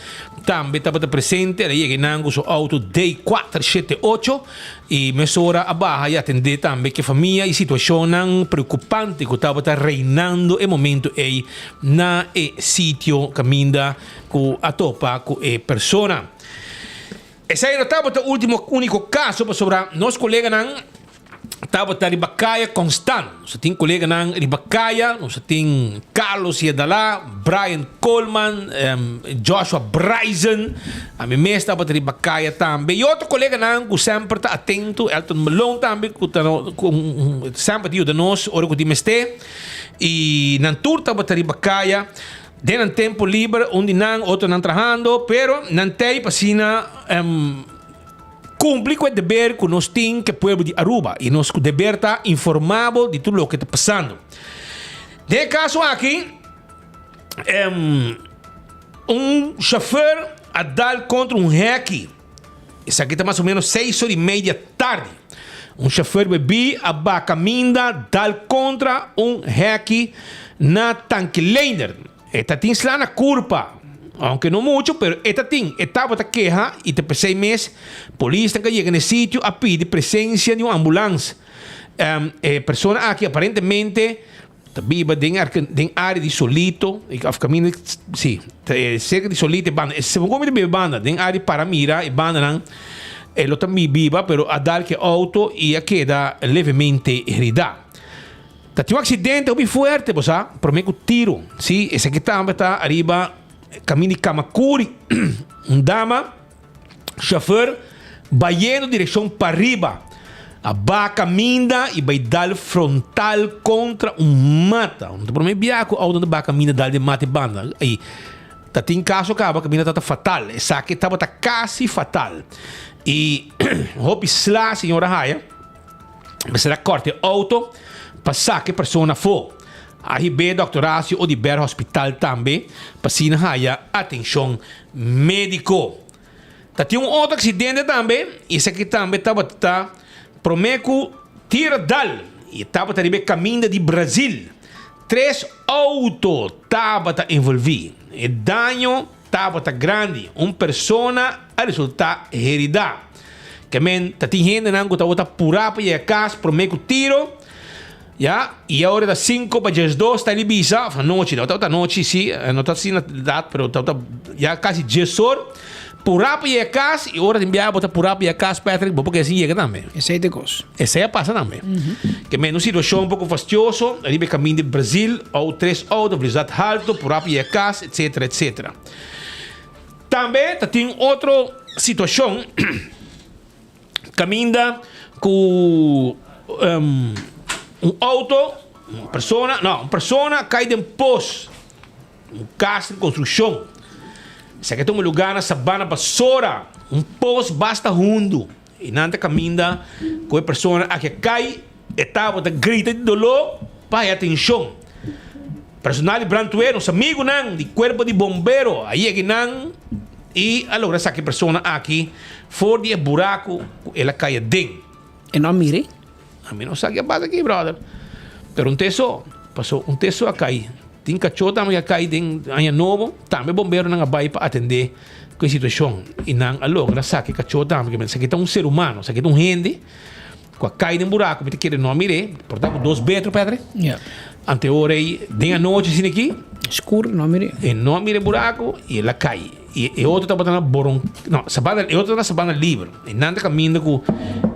também estava presente, ela chega com seu auto D478 e mesura a barra e atender também que a família e situação preocupante que estava reinando no momento aí na sítio caminda com a topa com a persona. Esse aí estava o único caso sobre nosso colega estava de Ribacaia constant. Nós tem colega de Ribacaia, nós tem Carlos Yedala, Brian Coleman, Joshua Bryson, a mim mesmo estava de Ribacaia também. E outro colega que sempre está atento, Elton Malone também, que sempre ajuda nós, hora que temos e na tour estava de Ribacaia. Den um tempo livre, onde outro não trabalhando, pero não tem pasina cumprir com o dever que nós temos que o povo de Aruba e nós o dever está informado de tudo o que está passando. De caso aqui, chofer a dar contra hack. Isso aqui está mais ou menos 6:30 da tarde. Chofer bebi a caminda dar contra hack na Tanquelainer. Esta tem lá na curva. Aunque não muito, pero esta tem etapa da queja e te pensei mês, polícia que chega no sítio a pedir presença de uma ambulância. Pessoa aqui aparentemente viva em área de Solito, a caminho, sim, cerca de Solito e banda. Se você me banda, em área para mirar e banda não, ela também viva, pero a dar que auto e a queda levemente herida. Tinha um acidente muito forte, você sabe? Por mim que tiro, sim, esse aqui está arriba caminho de Kamakuri, dama, chofer, Bayendo direção para riba. A vaca minda e vai dar frontal contra mata. Não promete biaco ao onde a vaca minda dá de mata e banda. Aí, tá tem caso que a vaca minda tá fatal. Essa aqui tá quase fatal. E hope slá, senhora Raia, será corte auto, passar que persona for. Aí be Dr. Horácio Odiber Hospital também, passina Raia, atenção médico. Tá tem outro acidente também, esse aqui também tá promeco tira dal e tava também caminho de Brasil. 3 autos tava envolvido. E dano tava grande. Uma persona a resultar heredar. Que men tá tem gente não tava pura para a casa promeco tiro. Ja, e a hora das 5 para as 2 está ali bisa, a noite, não tá noite sim, não tá assim na data, pero tá já quase 10 horas. Pura para a casa e hora de enviar botar pura para a casa Patrick, porque assim chega também. Esse é de coisa. Esse aí passa também. Que men uma situação um pouco fastidioso, ali be caminho de Brasil, ou 3 autos, velocidade alta, pura para a casa, etc, etc. Também tem outra situação, caminha com auto, uma persona cai de poço, casa de construção. Se aqui tem um lugar na sabana basura, poço basta hundo. E nada caminha com a persona que cai, estava de grita de dolor, pai atenção. Personal de brantueiro, nosso amigo não, de corpo de bombeiro, aí é que não, e a logra essa persona aqui, fora de buraco, ela cai dentro. E não mire? A mim não sabe o que passa aqui, brother. Pero passou um teso a cair. Tem cachorro também a cair dentro de novo, também bombeiro não vai para atender com a situação. E não a logra sabe que cachorro também, que aqui está um ser humano, aqui está um gente, com a cair dentro buraco, porque quer não mire, portanto 2 metros, Pedro. Yeah. Ante hora aí, de a noite assim aqui, escuro, não mire. E não mire buraco e ela cai. E outro está botando boron, não, sabana, e outro na sabana livre. E nada caminha com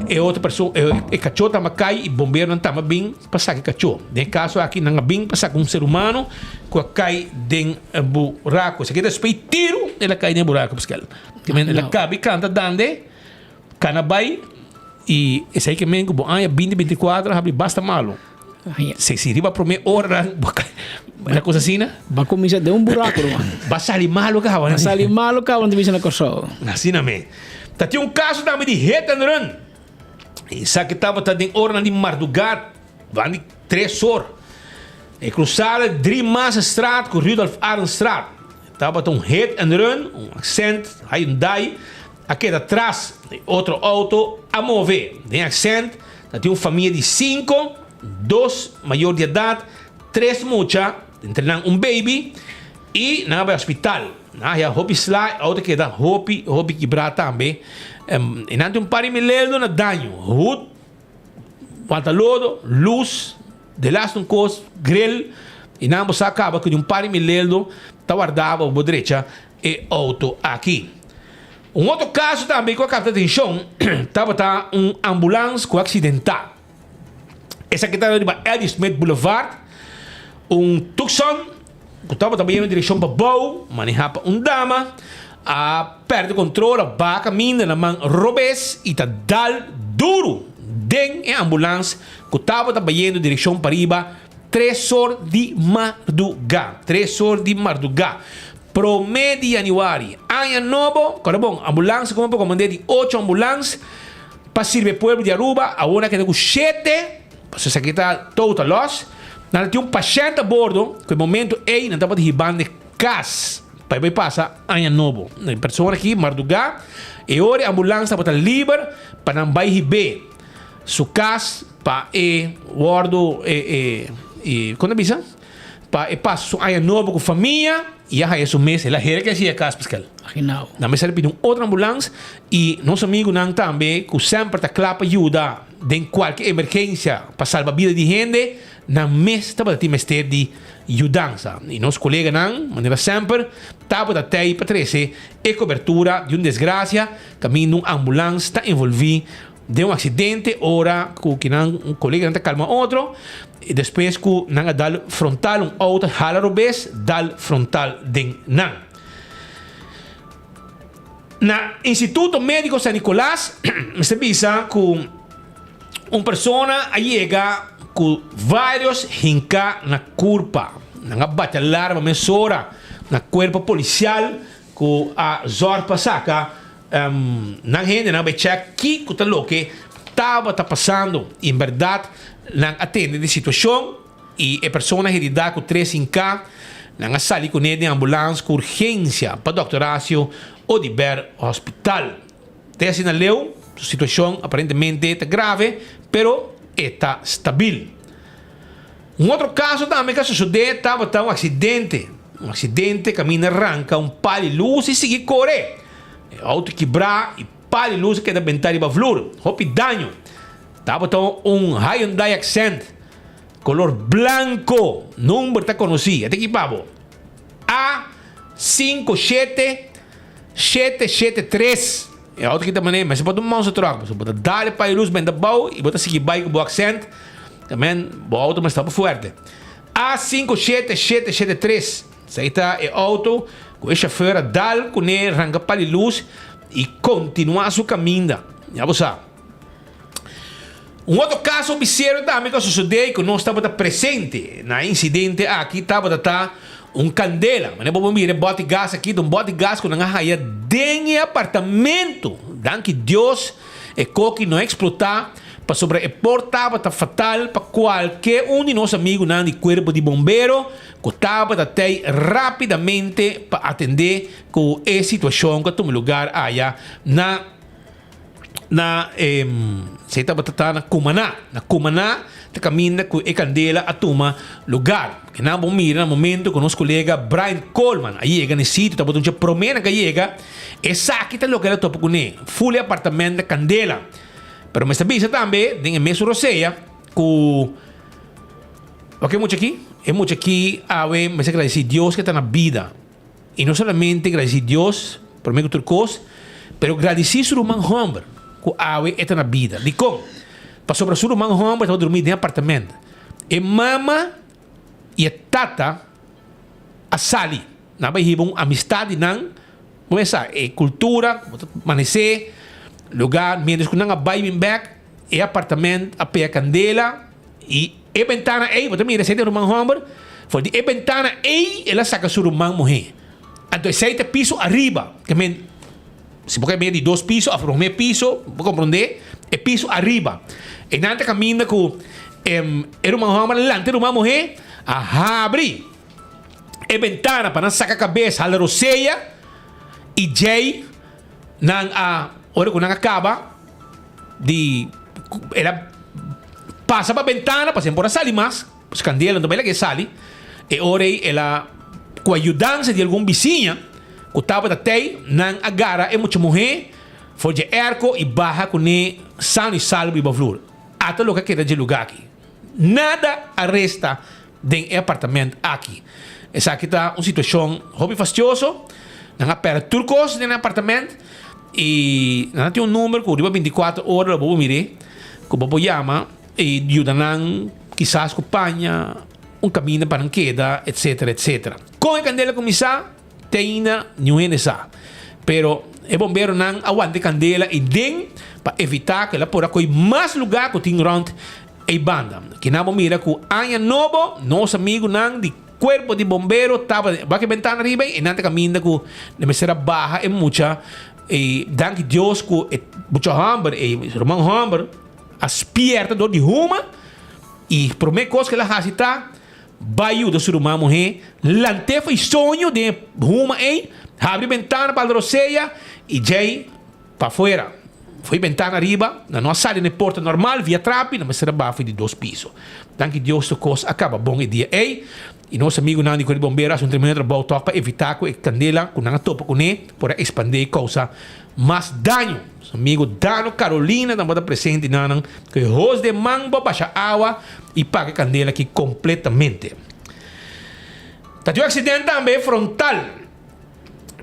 e outra pessoa, e cachorro tá cai e bombeiro não tá bem passar que cachorro. Nesse caso aqui não bem passar com um ser humano que cai dentro buraco. Se aqui despeito tiro, ela cai dentro buraco, porque ela cabe canta dande, canabai e esse aí que men que bom, 2024 abre basta malo. Se riba para mim hora na coisa assim, né? Vai começar de buraco, mano. Vai sair malo, cara. Vai sair malo, cara, onde vem na coisa. Assim, né? Tá tem um caso também de hit and run. Isso aqui estava em hora de madrugada, van de 3 horas. E cruzaram Drimas Straat com Rudolf Arnstraat. Estava um hit and run, um accent, Hyundai. Aqui atrás, outro auto a mover. Tem accent, tem uma família de 5, 2 maior de idade, 3 mucha, entrenando um baby e na hospital. Na Hopi Slide, outra que dá Hopi quebrar também. E não tem um par de milhões de dano. Hood, pantalodo, luz, de last um coisa, grill. E não você acaba com um par de milhões está guardado à direita e auto aqui. Um outro caso também com a capta atenção, estava um ambulância com acidental. Essa aqui está no Eddie Smith Boulevard, um Tucson, que estava também em direção para Bow, manejava dama, a perde o controle, a vaca minda na mão robes e está dal duro dentro da ambulância, que estava também em direção para riba, 3 horas de madrugada. 3 horas de madrugada. Promedio de januário. Ano novo, cara bom, ambulância, como eu comandei de 8 ambulâncias, para servir pueblo de Aruba, a uma que tem 7, se aqui está total loss. Nós temos um paciente a bordo, que no momento ele não estava derribando de casa. Para passar ano novo. A pessoa aqui, madrugada, e agora a ambulância está livre para não vai receber sua casa, para guardo, quando é isso? Para passar ano novo com a família, e aí esse mês, ela quer que assim a casa, pessoal. Não. Na mesa ele pediu outra ambulância, e nosso amigo não também, que sempre está claro para ajudar em qualquer emergência, para salvar a vida de gente, na mesa estava de mestre de ajudança. E nosso colega não, maneira sempre, estava até para trazer a cobertura de uma desgraça, caminho de uma ambulância, está envolvido de um acidente, ora, que um colega não calma outro, e depois que não dá frontal, auto jala robes, dá frontal de não. Na Instituto Médico San Nicolás, me visa que uma persona llega com vários hinca na curva, na bate alarma mesora, na corpo policial, que a zorpa saca, na gente na becheck que tá lo que estava passando, em verdade, na atende de situação e a pessoa que dá com 3 hinca, na sali com ele ambulância com urgência para doctorácio ou de ber hospital. Tem assim na leu, a situação aparentemente está grave, pero está stabil. Outro caso também que sucedeu, estava um acidente. Um acidente, caminho arranca, palo de luz e sigue correr. Auto quebrar e palo de luz que é da ventana para flor. Houve dano. Estava Hyundai Accent, color branco, número está conhecido. Até aqui, pavo. A57773. É auto que também, mas você pode tomar um troco. Você pode dar para a luz bem da boa e pode seguir bike com o accent. Também, o auto mas está forte. A57773. Isso aí está o auto com o chauffeur dá com ele, arranca para a luz e continua seu caminho. Já você sabe. Outro caso observo também que sucedeu que nós estávamos presente na incidente aqui estava candela, mas vamos ver bote de gás aqui, bote de gás com uma raia dentro do apartamento. Danke Deus, e que não explotar para sobrepor estava fatal para qualquer de nossos amigos na corpo de bombeiro que estava até rapidamente para atender com a situação que toma lugar allá se estava na Cumaná. Na Cumaná, te caminha com a candela a toma lugar. Que não vamos mirar no momento com nosso colega Brian Coleman. Aí chega nesse sítio, estava dando promena que chega. E sabe que lugar topo com ele. Full apartamento da candela. Pero me sabia também, tem a mesma roceia, com... O que é muito aqui? É muito aqui, mas agradecer a Deus que está na vida. E não somente agradecer a Deus, por meio de turcos, pero agradecer o humano homem. Que a está na vida. De como? Para sobre o humano homem, estava dormindo em apartamento. E mama e a tata, a sali. Não vai ter uma amizade, não. Não é essa. É cultura, manecer, lugar, menos que não vai vir back, é apartamento, a pé a candela, e a ventana aí, você mira, se tem humano homem, foi de a ventana aí, ela saca o humano morrer. Então, esse piso arriba, que se porque meio de 2 pisos, a primeiro piso, vou compreender, é piso arriba. E nada caminha com era uma homem delante, era uma mulher, abre a ventana para não sacar a cabeça, a roceia, e Jay, hora que não acaba, ela passa para a ventana, passa por a sala mais, os candelas, não vai que sale, e hora ela, com a ajudança de algum vizinho, que estava até não agarra é muita mulher foi de erco e barra com ele sano e salvo e bavlur até o que queda de lugar aqui nada arresta dentro do apartamento aqui essa aqui está uma situação hobby fastidioso não há para turcos dentro do apartamento e não tem número que 24 horas vou mirar que vou chamar e ajudar quizás acompanha caminho para não queda etc etc com a candela começar teina nenhuma essa, pero o bombeiro não aguenta candela e den para evitar que ela possa coger mais lugar que tem rond e banda. Que não mira que ano novo nosso amigo não de corpo de bombeiro estava vai que ventana arriba e não caminha que deve ser barra é muita e danke Deus que muito hambre e Roman hambre aspierta do de ruma e primeira coisa que ela faz está Bayu do ser humano morrer, lante foi sonho de ruma aí, abre ventana para a roceia e Jay para fora. Foi ventana arriba, na nossa sala na porta normal, via trape, na mesma bafo de 2 pisos. Danke Deus que coisa acaba bom e dia aí. E nosso amigo Nandi com bombeiro um tremendo trabalho para evitar que a candela, com a topa com ele, para expandir causa mais dano. Nosso amigo Dano Carolina também está presente na que arroz de mango baixa água e paga a candela aqui completamente. Tá um acidente também frontal.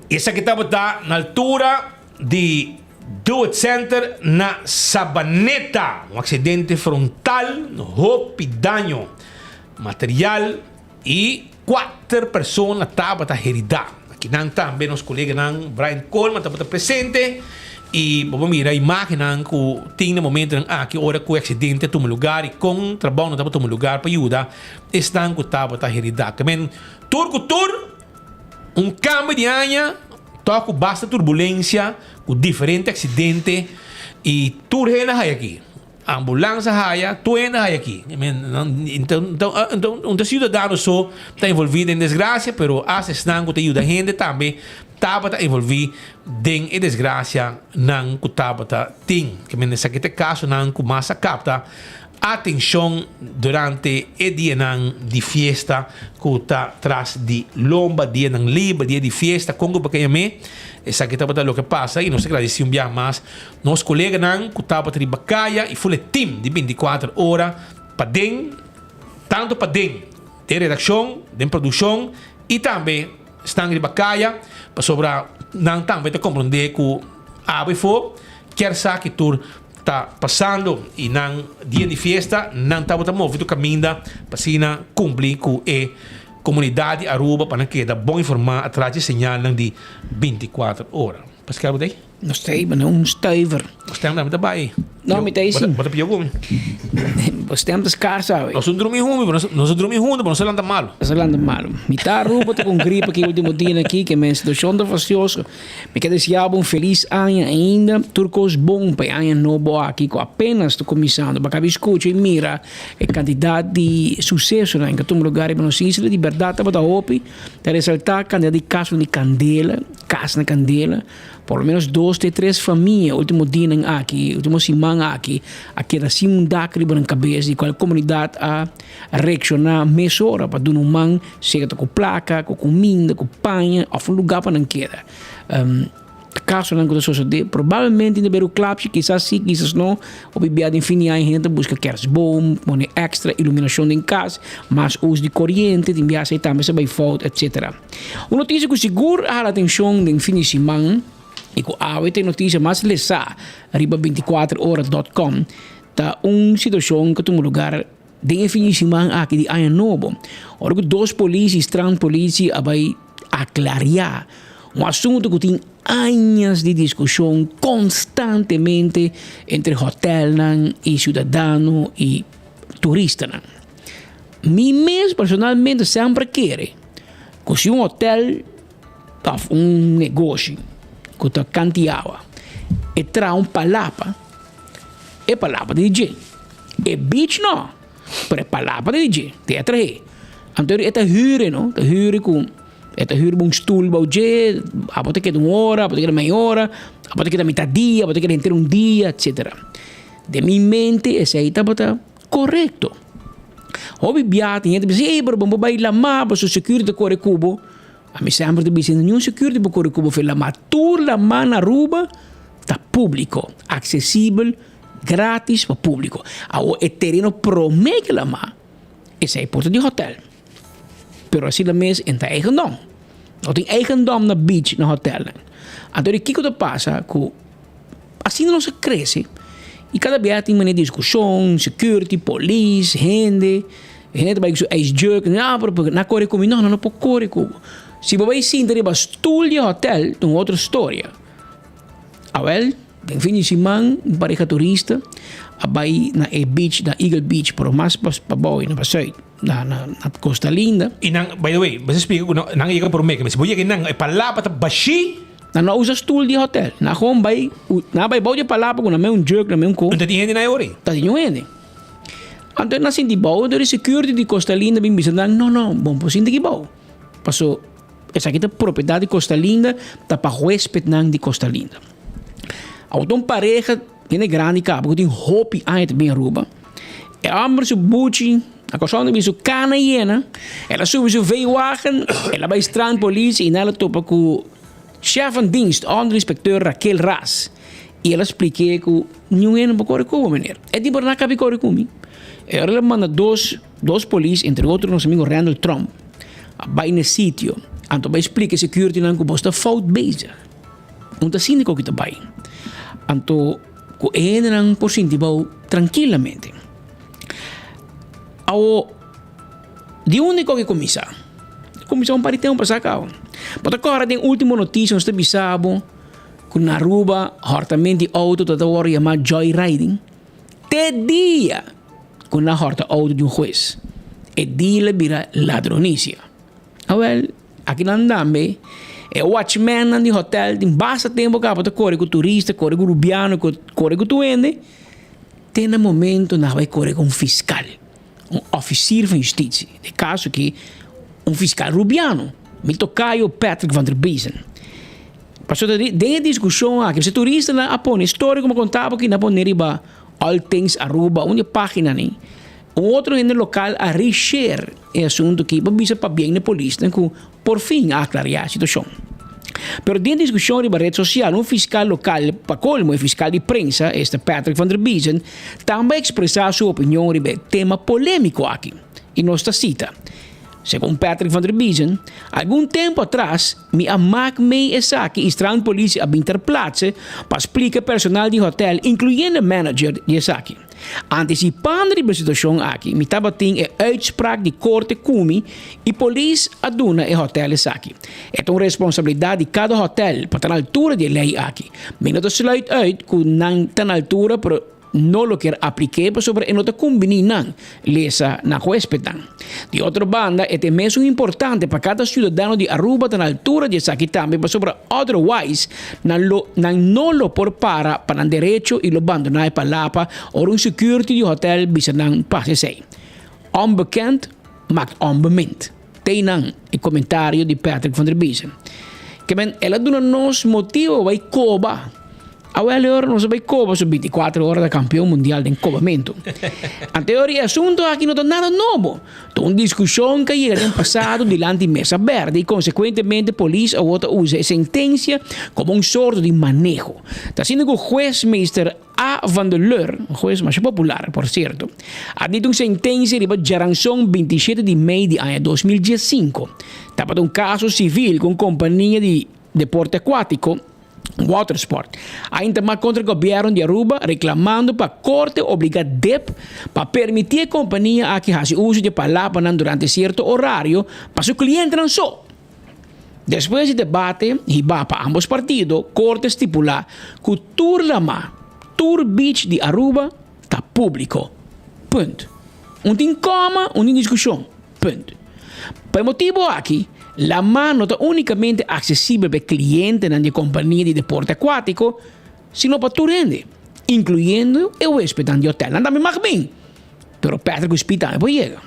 Esse aqui estava na altura de Do It Center na Sabaneta. Um acidente frontal, roupa e dano material e 4 pessoas estavam heridas. que não também nos colegas não Brian Coleman está presente e vamos mirar a imagem que tem no momento que hora que o acidente toma lugar e com trabalho não toma lugar para ajudar estão que estava a realidade também tur câmbio de ano toca basta turbulência com diferente acidente e tudo é aqui a ambulância raia, tu ainda raia aqui. Então, cidadão só está envolvido em desgraça, pero as estão que ajuda a gente também estava envolvido em desgraça não que estava tem. Que nesse caso não que mais capta atenção durante o dia de festa que está atrás de lomba, dia não livre, dia de festa, como porque me essa que estava o que passa e não se agradece dia mais nos colegas não que estava de bacaia e foi o time de 24 horas para dentro tanto para dentro de redação, de produção e também estão de bacaia para sobrar não também te compreender que a for quer saber que tu está passando e não dia de festa não estava movido caminho para cumprir com comunidade Aruba para que dá bom informar atrás de sinal de 24 horas. Pascal, daí? Não sei, mas não estiver. Você tem nada bem. Não, me tem sim. Bota pior Você tem das caras, sabe? Nós dormimos juntos, mas não anda mal. Não anda mal. Me está Aruba, tô com gripe aqui último dia aqui, que minha situação está faciosa. Me quer desejar um feliz ano ainda. Turcos bom para ano novo aqui, que apenas estou começando. Para que escute e mira a quantidade de sucesso em que todo lugar para nós isla, de verdade, para OPI, para ressaltar a quantidade de casos de candela, casa na candela, por menos 2 de 3 famílias, último dia aqui, último semana aqui da segunda criba na cabeça e qual comunidade a reaccionar mês hora para dar um man, seja com placa, com comida, com panha, ou um lugar para não queda. Caso não aconteceu suceder, provavelmente ainda ver o club, quizás sim, quizás não, o bebê em fim de ano, a gente busca queres bom, põe extra iluminação em casa, mais uso de corrente, de enviar também se vai falta, etc. Uma notícia que seguro a atenção em fim de semana, e com a tem notícia mais lesa, arriba 24horas.com, tá situação que tem um lugar de fim de semana aqui de ano novo. Ora que 2 polícias, 3 polícias, vai aclarar um assunto que tem anos de discussão constantemente entre hotel e cidadão e turista. Me mesmo personalmente sempre quero que se um hotel um negócio que está canteado e traz palapa, é palapa de DJ. É beach não, mas é palapa de DJ. Te trazer. Então é hyre, não? É hyre com um stoel para o dia, pode ter 1 hora, pode ter meia hora, pode ter metade dia, pode ter inteiro dia, etc. De minha mente, esse aí está correto. Houve biata, tem gente que diz, ei, bro, vamos bailar mais, para o security corre cubo. A mim sempre te dizem, nenhum security para corre cubo, foi lá, mas tudo lá na Aruba está público, acessível, grátis para público. O terreno promete lá mais, esse é porta de hotel. Pero assim da mês em eigendom. Não tem eigendom na beach, na hotel. Então, o que passa? Assim não se cresce. E cada vez tem uma discussão, security, police, gente vai dizer, ex-jerk, não corre comigo, não pode correr comigo. Se você vai sim, tem stool de hotel, tem outra história. Awel, tem fim de semana, pareja turista, vai na beach, na Eagle Beach, por mais para boy, na passeio. Na Costa Linda. E by the way, você explica que não chega por mim, mas se você é para lá para baixi, não usa stool de hotel. Na home vai boa para lá para não um jerk, não um co. Não tem gente na hora. Tá tem gente. Então na sim de boa, do security de Costa Linda bem bisando, não, bom por sim de boa. Passou essa aqui é propriedade de Costa Linda, tá para hóspede de Costa Linda. Então pareja, é grande cabo, que tem hopi aí bem Aruba. É amor se buchi. A coisa de bicho cana hiena, ela sube seu veewagen, ela vai estranho polícia e ela topa com o chefe de dienst, onder-inspecteur Raquel Ras. E ela explica que ninguém não pode correr com o menino. É tipo não cabe correr comigo. Ela manda dois polícias, entre outros nosso amigo Randall Trump, vai no sítio. Então vai explicar que security não gosta fault base. Não está síndico que está vai. Então, que ele não por sentir tranquilamente. De único que começar um paritão para sacar. Mas agora tem última notícia, nós sabemos que na Aruba, hortamento de auto, toda hora chamado joyriding, te dia que na horta auto de um juiz. E dia vira ladronícia. Well, aqui na Ndambe, é watchman de hotel, tem bastante tempo cá para correr com turista, correr com rubiano, correr com tuende. Tem no momento na vai correr com um fiscal, um oficial de justiça. De caso que um fiscal rubiano, me tocaio Patrick Van der Biesen. Passou de discussão aqui, se turista na apone história como contava que na pone riba All Things Aruba, uma página nem. Um outro no local a reshare é assunto que bisa para bem na polícia, que por fim aclarar a situação. Pero dentro da discussão da rede social, um fiscal local, para colmo, o fiscal de prensa, este Patrick Van der Biesen, também expressou sua opinião sobre tema polêmico aqui. E nossa cita. Segundo Patrick Van der Biesen, algum tempo atrás, me amak me essa que estranho polícia a interplaatsen para explicar personal de hotel, incluindo o manager de essa. Antecipando a situação aqui, me estava tendo a uitspraak de corte Kumi e polícia aduna e hotel essa. É uma responsabilidade de cada hotel para estar na altura de lei aqui. Me não sluit uit que não está na altura para não lo quer aplicar sobre e não está combinando lesa na respetan. De outra banda, é mesmo importante para cada cidadão de Aruba estar na altura de essa aqui também, para sobre otherwise não lo por para o direito e lo abandonar para lá ou um security de hotel bisa não passe sei. Onbekend maakt onbemind. Tem não o comentário de Patrick Van der Biesen. Que men ela dona nos motivo vai coba. A hora não sabe como são 24 horas da campeão mundial de encobamento. A teoria assunto aqui não tem nada novo. Tem uma discussão que chega no passado diante de mesa verde e consequentemente a polícia a outra usa a sentença como um sorto de manejo. Está sendo que o juiz Mr. A. Van der Leur, um juiz mais popular, por certo, ha dito uma sentença de geração 27 de maio de ano 2015. Estava de um caso civil com companhia de deporte aquático Watersport. Ainda mais contra o governo de Aruba reclamando para a corte obrigar DEP para permitir a companhia a que faça uso de palavras durante certo horário para seu cliente não só. Depois do debate, e para ambos partidos, a corte estipula que o Tour Beach de Aruba está público. Ponto. Não tem coma, não tem discussão. Ponto. Por motivo aqui, la mar não é unicamente acessível para clientes na companhia de deporte aquático, sino para turende, incluindo o hóspede de hotel. Não mais bem, pero Patrick Hospital não chega.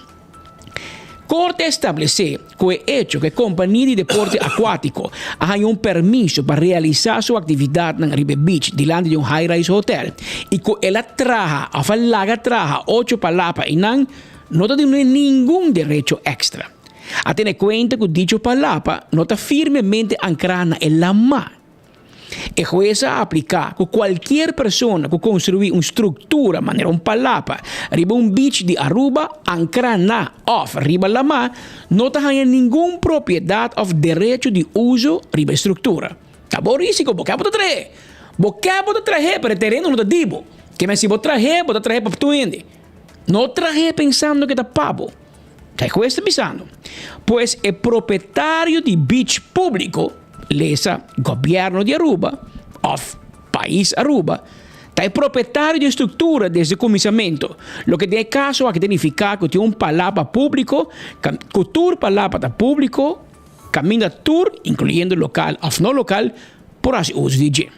Corte estabelece que o hecho que a companhia de deporte aquático tenha um permisso para realizar sua atividade na Ribe Beach diante de um high-rise hotel e que ela traga, a falaga traga 8 palavras e não tem nenhum direito extra. A tener cuenta que dicho palapa no está firmemente ancrada en la mar. El juez aplica que cualquier persona que construye una estructura, manera un palapa, arriba un beach de Aruba, ancrada off arriba la mar, no tiene ninguna propiedad o derecho de uso arriba la estructura. Está borísimo, porque vos traes. Vos traes para el terreno no te digo. Que me si vos traes para tu ende. No traes pensando que está pavo. ¿Qué está pensando? Pues el propietario de beach público, lesa gobierno de Aruba, of país Aruba, está el propietario de estructura desde el comienzamiento. Lo que tiene caso es que significa que tiene un palapa público, que tour palapa está público, camina tour, incluyendo local o no local, por así uso de G.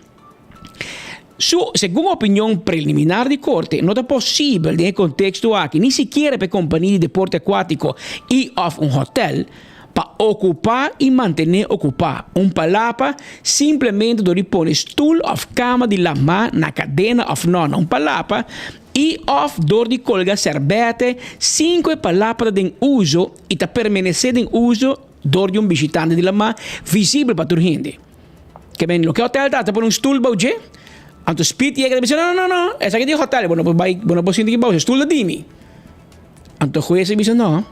Según opinión preliminar de corte, no es posible en el contexto aquí, ni siquiera para compañía de deporte acuático y of un hotel, para ocupar y mantener ocupar un palapa simplemente donde pone stool of cama de la mar na cadena of non un palapa y of door de colga serbete 5 palapa de uso y ta permanecer en uso door de un visitante de la mar visible para tu gente. Que ven lo que hotel está por un stool bauje. Anto speed llega y dice, no, esa que dijo hotel, bueno, pues siente que vamos, tú le dimi. Anto juez dice, no.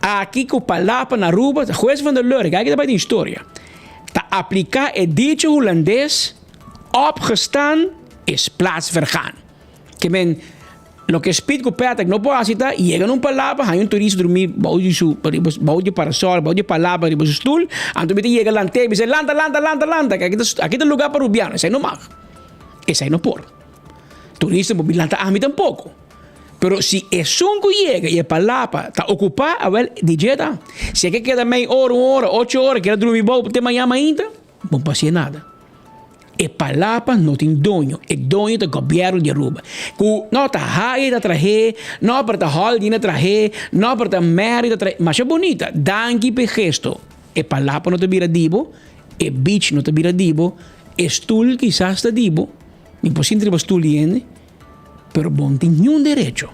Aquí con palapa na Aruba, juez Van der Leur, kijk daarbij de historia. Ta aplica el dicho holandés, opgestaan is plaatsvergaan. Que men Lo que speed com Patrick no pode aceitar, chega num palavra, há turista dormir, balde para sol, balde palavra, riba stoel, anto bita chega lá, diz landa, aqui é lugar para rubiano, esse aí não mag. Esse aí não por. Turista não lanta a mim tampouco. Pero se é sunco chega e a palavra está ocupada, a ver, DJ tá. Se é que queda meia hora, 1 hora, 8 horas, quer dormir bom, até amanhã ainda, não passa nada. E palavra não tem dono, é dono do governo de Aruba. Não está raia da traje, não para holding da traje, não para mérito da traje, mas é bonita. Danke per gesto. E palavra não te vira dibo, e beach não te vira dibo, e stool quizás está dibo, impossível para stool yende, pero bom tem nenhum direito.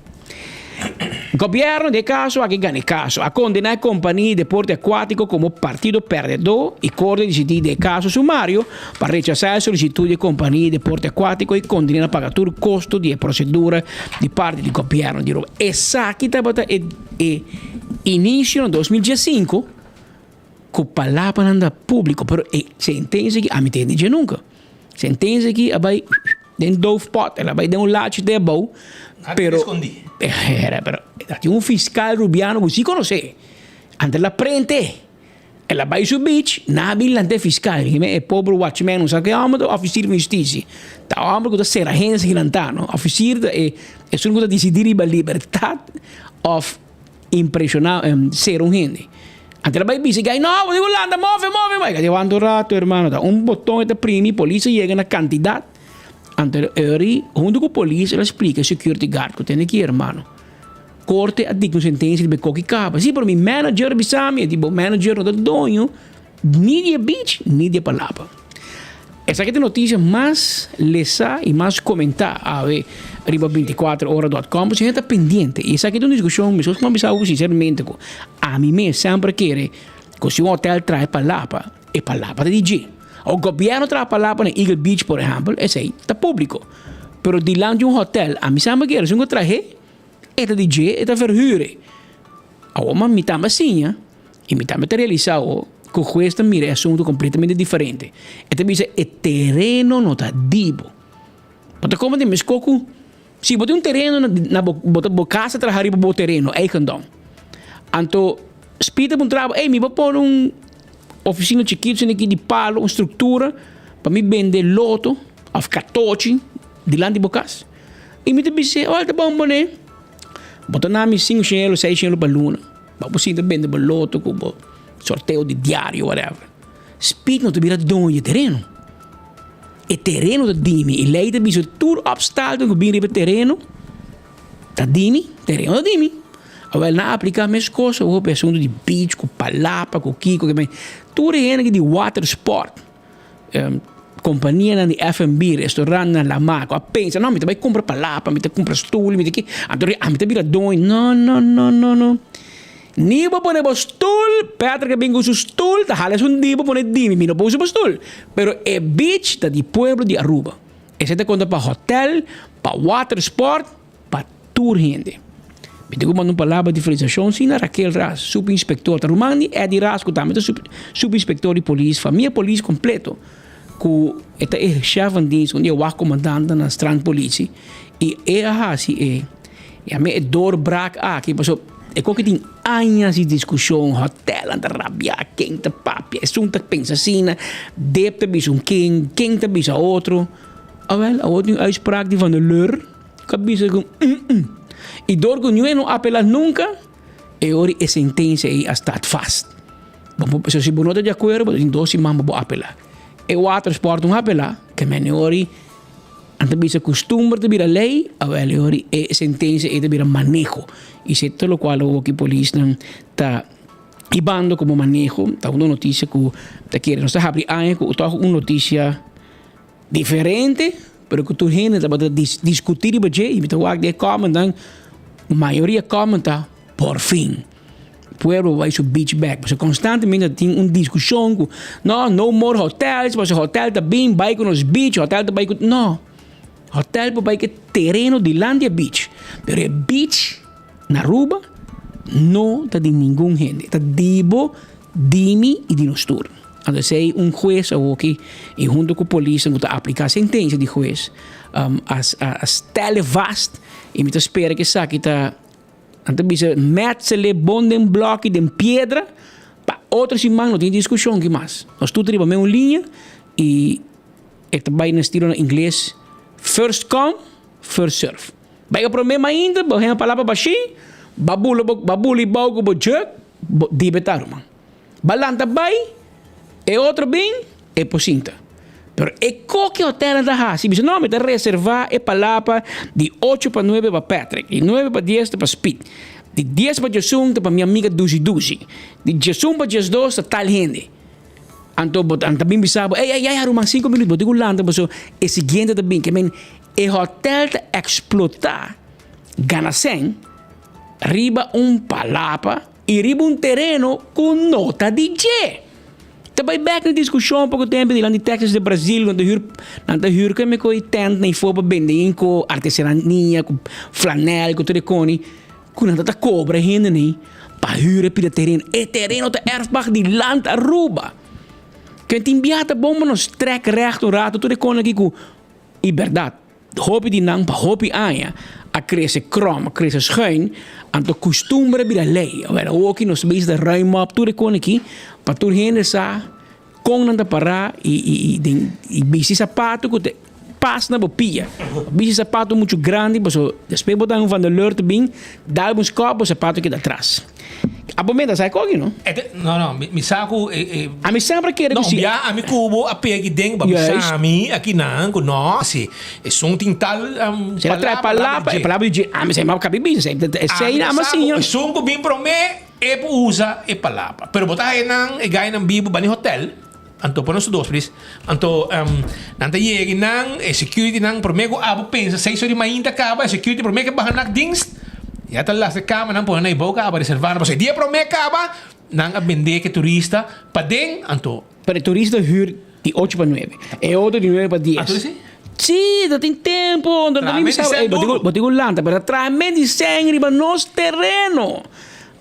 Governo de caso, aqui ganha caso, a condenar a companhia de deporte aquático como partido perdedor e corte decidir de caso sumário para rechazar a solicitude de companhia de deporte aquático e condenar a pagar o custo de procedura de parte do governo de Aruba. Essa aqui é início em 2015 com palavra anda público, pero sentença que a mim tem de nunca. Sentença que vai dentro do pot, ela vai dar latte de bom. Pero tinha fiscal rubiano que se conhece. Antes la prende, ela vai su beach, na bilante fiscal, que é pobre watchman, não sabe que é o oficial de justiça. Tá homem que ser agência que não tá, não. Oficial é só que decidir a liberdade of impressionar ser gente. Antes ela vai bici, não, vou lá, move, vai. Que levando rato, hermano, botão de primi, polícia chega na quantidade. Ante junto com a polícia, ela explica security guard que tem aqui, irmão. Corte a dica sentença de coque capa. Sim, para mim, manager bisami, tipo manager não dá dono, nem de beach, nem de palavra. Essa aqui é a notícia mais lesa e mais comentada a ver riba 24horas.com, você está pendente. E essa aqui é uma discussão, mas como eu sinceramente, a mim mesmo sempre quero que se um hotel traz palavra, é palavra de DJ. O governo traz a palavra na Eagle Beach, por exemplo, esse aí está público. Pero diante de um hotel, a mim sempre quero, se eu trazer, é da DJ, é da verhuren. Agora, me está assim, e me está materializado, que o juez mira é assunto completamente diferente. Então, diz, o terreno não está dibo. Porque como de mescoco, se botar um terreno na casa, trazer para o terreno, é eigendom. Então, spita para um trabalho, me vou pôr oficina chiquita aqui de palo, uma estrutura para me vender loto, of 14, diante de casa. E me disse, olha, tá bom, né? Bota na minha 5 chinelo, 6 chinelo para luna. Para você vender loto, com sorteio de diário, whatever. Speed não te vira dono de terreno. E terreno da dimi. E lei da bicho, tudo obstáculo que vem para terreno, da dimi, terreno da dimi. Agora, na aplicar a mesma coisa, o assunto de beach, com palapa, com kiko, que tudo é de water sport. Companhia de F&B, restaurante na Lamaco, pensa, não, me também compra palapa, me também compra stool, me também vira dono. Não. Nem vou pôr o stool, Petra que vem com o stool, tá halas um dia, vou pôr dimi, me não pôs o stool. Pero é beach da de pueblo de Aruba. Esse é conta para hotel, para water sport, para tour gente. Me digo uma palavra de diferenciação, sim, Raquel Ras, subinspector da Rumani, Eddie Ras, que também é subinspector de polícia, família polícia completo, que é chefe de dienst, onde eu comandante na Strand Polícia, e assim, a minha dor braca aqui, passou, é que tem anos de discussão, hotel, anda rabia, quem tá papi, é assunto que pensa assim, deve ter visto quem tá visto outro, a outra uitspraak die van de leur, que bisa com e dor que não apela nunca, e ora a sentença aí está fast. Se você não está de acordo, em 12 semanas vou apelar. E o outro esporte não apelar, que me ori, ante bisa costume de vir a lei, a ori a sentença é de vir a manejo. E se todo o qual o que polícia está ibando como manejo, está uma notícia que está querendo, está abrindo anos, que está uma notícia diferente, pero que tu gente está para discutir e me está de comentar, a maioria comenta, por fim, o povo vai subir beach back, porque constantemente tem uma discussão, no more hotels, porque o hotel está bem, vai com os beach, o hotel está bem com... Não, o hotel vai com terreno de Landia Beach, pero o beach na Aruba não está de nenhum gente, está dibo, dimi e dinostur. Então, sei juez aqui, e junto com a polícia, vou aplicar a sentença de juez. As televast, e me espera que saque tá. Então, bisa metsele bonden bloco de pedra, para outros irmãos não tem discussão que mais. Nós tudo temos a mesma linha, e também no estilo inglês, first come, first serve. Vai para o mesmo ainda, vou a palavra baixinho, babuli baugo bojek, dibetar, man. Balanta vai, é outro bem, é pocinta. Pero é qualquer hotel da ha, se você não me dá reservar é palavra de 8 para 9 para Patrick, de 9 para 10 para Speed, de 10 para Jason para minha amiga Duzi, de Jason para Jas2 para tal gente. Anto bem bisabo, arrumar 5 minutos, digo lá, então é seguinte também, que é hotel de explotar, gana 100, riba palavra e riba terreno com nota de G. Também back na discussão pouco tempo de lá de Texas de Brasil, quando hur que me coi tent nem for para vender com artesanaria, com flanel, com telecone, com nada cobra ainda nem para hur para terreno, é terreno da erfbach de land Aruba. Que tem biata bom para nos trek recht rato telecone aqui com e verdade. Hoop die nang pa hoop anja a cresce krom, a cresce schuin, aan de costumbre bij de lei. We hebben ook nog bezig de ruim op toe de koniki, pa toe heen sa, kon nan de para e bisi sapato que pas na bopia. Bisi sapato muito grande, so después botan van de leur te bing, dá uns copo sapato que da atrás. A momento sai cogi, no? No, mi saco a mi sempre quer no, via a mi cubo a pegi deng ba mi aqui não, no, si é som tintal se atrai palavra de a mi sempre cabe bem, sei na masinho. É som que bem pro me é usa é palavra. Pero botar e gai nan bibo bani hotel. Anto ponos dos please. Anto nanta yegi nang security nang pro me go abo pensa sei so di mainda acaba security pro me que bahanak dienst. Ja, dan laat de kamer dan ponen boca para reservar. Mas dia pro me acaba nang abende que turista pa ding anto. Para turista huur die 8 para 9. E outro de 9 para 10. Ah, tu dici? Sì, dat in tempo, dat non mi sa, dico l'anta, per trarre di sangue per nostro terreno.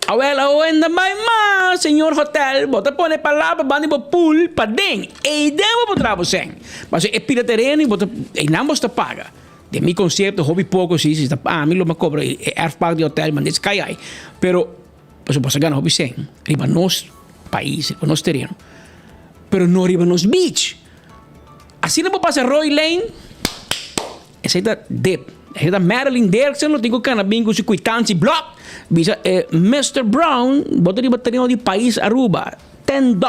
Awela o enda mai ma, signor hotel, bota pone palavra bandi bo pool pa ding. E demo po trabo sang. Mas e pila terreno, bota e nambos ta paga. De mi concepto, hobby pouco si sta mi lo ma cobra e erfpark di hotel, man dis kai. Pero posso posso ganhar hobby sang. Riba nos país, con nos terreno. Pero no riba nos beach. Assim não passa Roy Lane. Essa aí da dip. Essa aí da Marilyn Derksen, não tem que canabingo se cuitanci block. Bisa Mr. Brown, bota riba terreno di país Aruba. $10,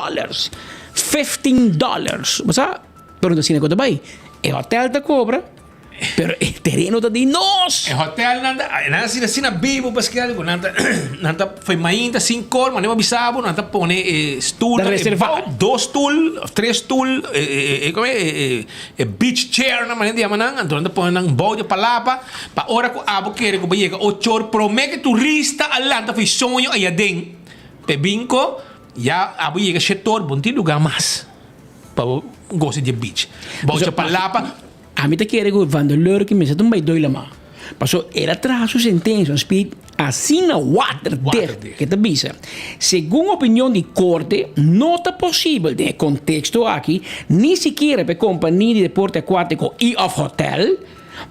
$15. Basta? Pero não sina ko tabay. E hotel da cobra. Pero el terreno da di nos. El hotel nanda sina bibo pascal ko nanda foi mainda 5 cor, mas não bisabo, nanda pone stool, 2 stool, 3 stool, como beach chair na maneira de amanang, nanda pone nang bowl de palapa, pa ora ko abo quer ko bayega 8 promete turista alanta foi sonho aí dentro. Pe binko, ya abo chega setor bom tem lugar mais. Pa gosto de beach. Bowl de palapa. A mí te quiere que van de leur que me se tumba y doy la mano. Pasó, era tras su sentencia, speed, así na water que te avisa. Según opinión de corte, no está posible de contexto aquí, ni siquiera para compañía de deporte acuático y of hotel,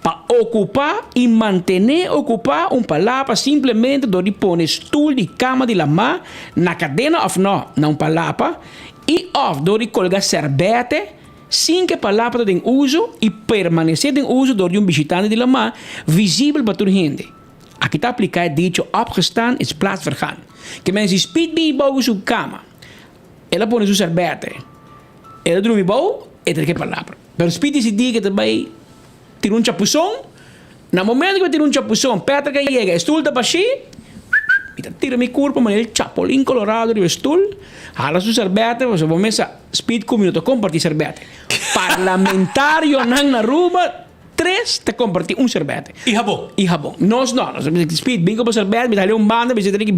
para ocupar y mantener ocupar un palapa simplemente donde pone stool y cama de la mano, na cadena of no, na un palapa, y of donde colga serbete, sin que palavra tenha uso e permanecer em uso door um visitante de lama visível para toda gente. Aqui está aplicado dicho opgestaan is plaatsvergaan. Que mensen speed bij boven zijn kamer. Ela põe zijn serbete. Ela dorme boven e tem que palavra. Pero speed is die que também tira um chapuzão. Na momento que tira um chapuzão, Petra que chega, stoel da baixi. Tira mi corpo, ma il chapolin colorado di stoel. Hala su serbete, você vou messa speed com minuto compartir serbete. Parlamentario nang na Aruba 3 te compartir un serbete. E jabón. Nós não, speed bingo para serbete, me dá um banda, me tem que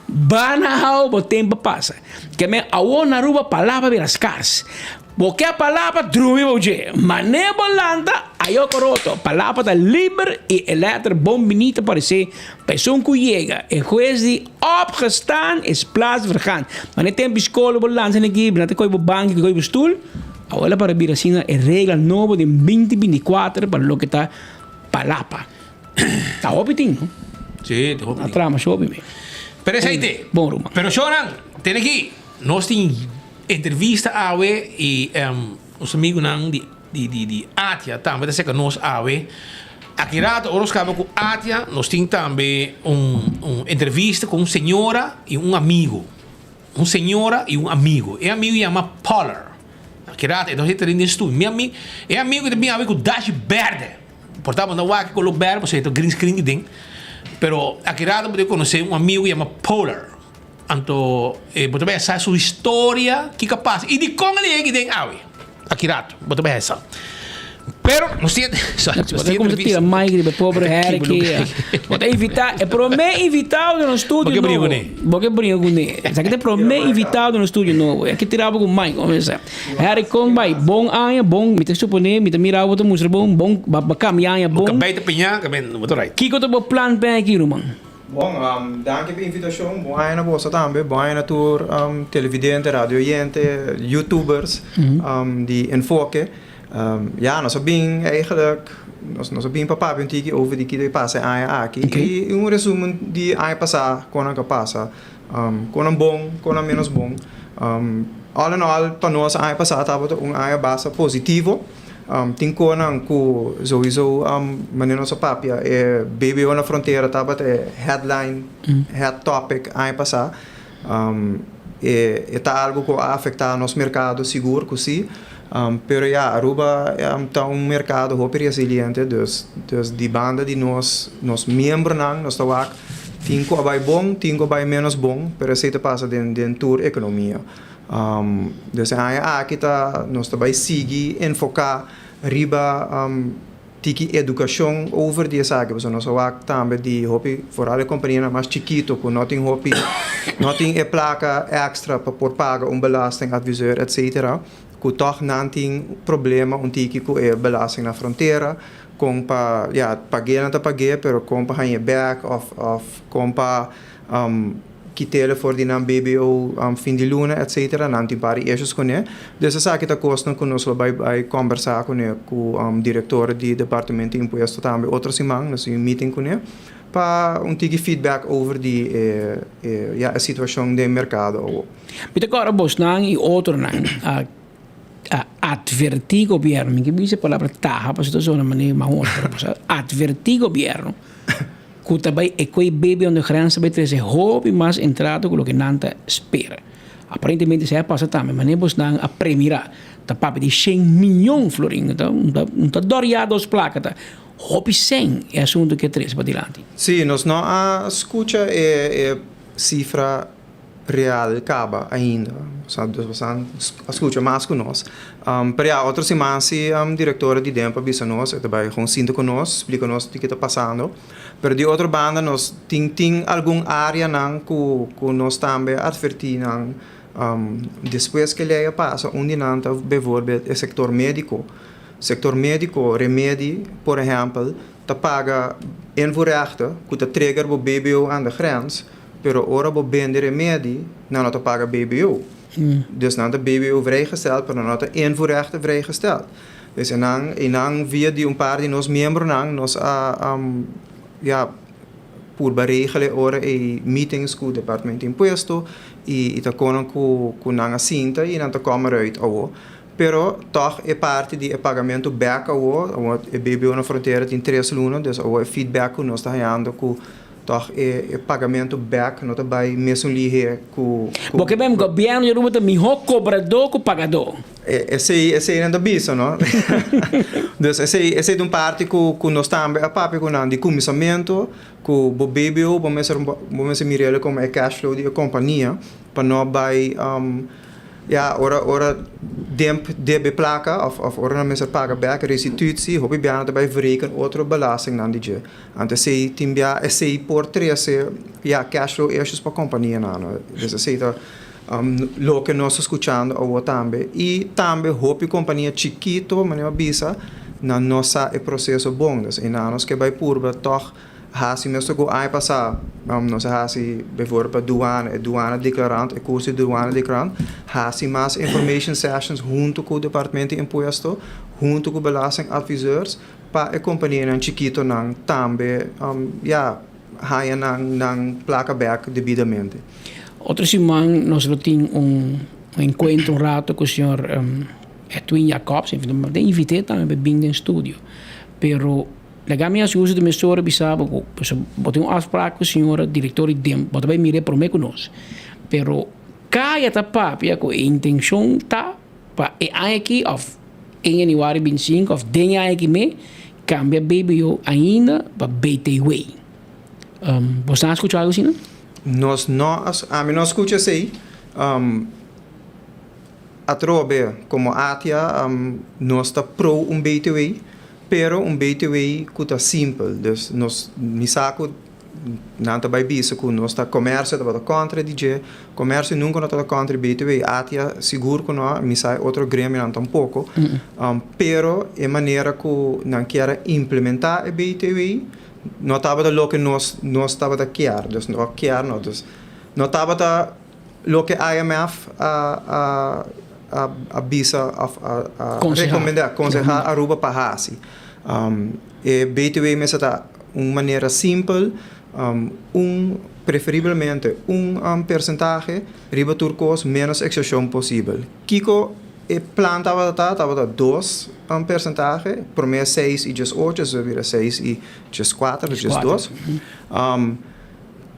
banao, o tempo passa. Que me awo na Aruba palavra viras cars. Porque a palavra drumi boje, mané bolanda Ayo coroto, palapa da liber e letter bom benita para ser persoon que chega. E questi opgestaan is plaats vergaan. Maar net tempo school op land en ik ben coi bank, coi stoel. Agora para Birasina é regra nova de 2024 para lo que está palapa. Tá opiting, no? Sí, te A trama, show me. Pero esa idea. Bom, Ruma. Pero Shonan, tiene aquí, nos tem entrevista a we e os amigos nang di Atia também da seca nos a we. Aqui rato horos cabo com Atia, nos tem também entrevista com uma senhora e um amigo. Uma senhora e um amigo. E amigo chama Polar. Aqui rato, então você tem nisso tudo. Meu amigo, é amigo que também a ver com Dash Verde. Portanto, não vai com o verde, você tem green screen que tem. Pero aqui rato eu conheci um amigo chama Polar. Então, você vai saber sua história, que capaz. E de como ele é que tem awe. Aqui rato, você vai saber. Pero, nós temos... Você como se tira mais de pobre Harry que... Você invitar... É para mim invitado no estúdio novo. Porque brinco com ele. Isso aqui é para mim invitado no estúdio novo. Aqui tirava com Mike, começa. Harry com vai, bom anha, bom, me te suponer, me te mirar outra música bom, bacam anha, bom. Acabei de pinhar, acabei de botar aí. Que eu tô plan bem aqui, Roman? Bom, danke pela invitação. Bom aí na bolsa também, bom aí na tour, televidente, radioyente, youtubers, die Enfoque. Ja, nós sabemos eigenlijk, nós sabemos papá bem over die que passa aí aqui. E resumo de aí passar, quando que passa, quando bom, quando menos bom. All in all, para nós aí passar tava aí base positivo. Tem coisa que sowieso, mas nossa papia é baby na fronteira tava headline, head topic aí passar. Tá algo que afeta nosso mercado seguro, que sim. Pero Aruba é mercado super resiliente, dus die banda de nós membros nós estamos tinko vai bom, tinko vai menos bom, pero se passa dentro tour economia. Dus aqui tá nós também seguir enfocar riba tiki educação over die zaken. Dus nós também de hopi vooral de companhia mais chiquito, com não tem hopi, não tem placa extra para por pagar belasting adviseur, etc. Que toch não tem problema tiki com belasting na fronteira, com pa pagar não tá pagar, pero com pa ganhar back of com pa kitele voor die naam BBO fim de luna, etc. Não tem pari issues com ele. Dessa saque tá costando com nós vai conversar com ele, com diretor do departamento de imposto também outra semana, nós meeting com ele, para tiki feedback over die a situação do mercado. Mas agora vos não e outro não. Advertir governo, que dice a palavra taha, para situação de maneira mais advertir governo, que também é que bebe onde grande vai ter esse hobby mais entrado com o que nanta espera. Aparentemente se passa também, mas nem vos não a premirar, tá papo de 100 milhões florinhos, tá doriado as placas, tá hobby 100 é assunto que traz para diante. Sim, nós não a escuta é cifra real acaba ainda, sabe, escuta mais com nós. Para a outra semana, se diretora de tempo avisa nós, também consinta com nós, explica nós o que está passando. Pero de outra banda, nós tem alguma área que nós também advertimos, depois que ele passa, onde não está, bijvoorbeeld, o setor médico. Sector médico, remédio, por exemplo, te paga invoerrechten, que te trigger bij BBO aan de grens. Pero ora bo bende remédio, não te paga BBO. Dus não te BBO vrijgesteld, pero não te invoerrechten vrijgesteld. Dus en via die paar de nós membros nós por beregelen ora e meetings com o departamento de imposto e tá com nanga cinta e não te kommer uit ao. Pero toch é parte de pagamento back ao e BBO na fronteira tem 3 lunas, dus o feedback que nós está ganhando com toch é pagamento back não tá vai mesmo lihe com porque bem governo de Aruba também cobrador com pagador. Esse ainda biso, não? Dus esse é parte que nós também a papi com de comissamento que o BBO vamos mirar como é cash flow de companhia para não vai ora DB placa of ora não mesmo paga back restituição, hobby bem daarbij verrekenen outra belasting dan die. Ante sei timbia sei por 13 cash flow issues para companhia não. Dus sei tá lo que nós escuchando ou também e também hobby companhia chiquito, mas não bisa na nossa é processo bom, dus in anos que vai purba toch hasi mesmo que ai passar, nós hasi bijvoorbeeld douane declarant, curso de douane declarant, hasi mais information sessions junto com o departamento de imposto, junto com belastingadviseurs, para a companhia nan chiquito nan também haya nan placa back devidamente. Outra semana nós temos encontro rato com o senhor Edwin Jacobs, eu invitei também para vir no estúdio, pero legal minha uso de mesura bisaba, botei afspraak com o senhor diretor de DEM, botei mire por me conosco, pero caia tá papi com intenção tá para aqui of em januari 25 of denha aqui me cambia BBO ainda para BTW. Você não escutou algo assim, não? Nós não escuta assim. A trobe como atia nós está pro BTW, pero BTW que está simples, dus nós misaco não está bem visto que nós está comércio está contra DJ, comércio nunca não está contra BTW, atia seguro que não misai outro grêmio não tampouco, pero é maneira que não quer implementar a BTW, não estava da lo que nós estava da quer, dus não quer não, dus não estava da lo que IMF a bisa recomendar aconselhar Aruba para hasi. E BTW me está uma maneira simples, preferivelmente percentagem riba turcos menos exceção possível. Kiko e plan estava 2 percentagem, por mim 6 e 8, so vira 6 e 4, 2.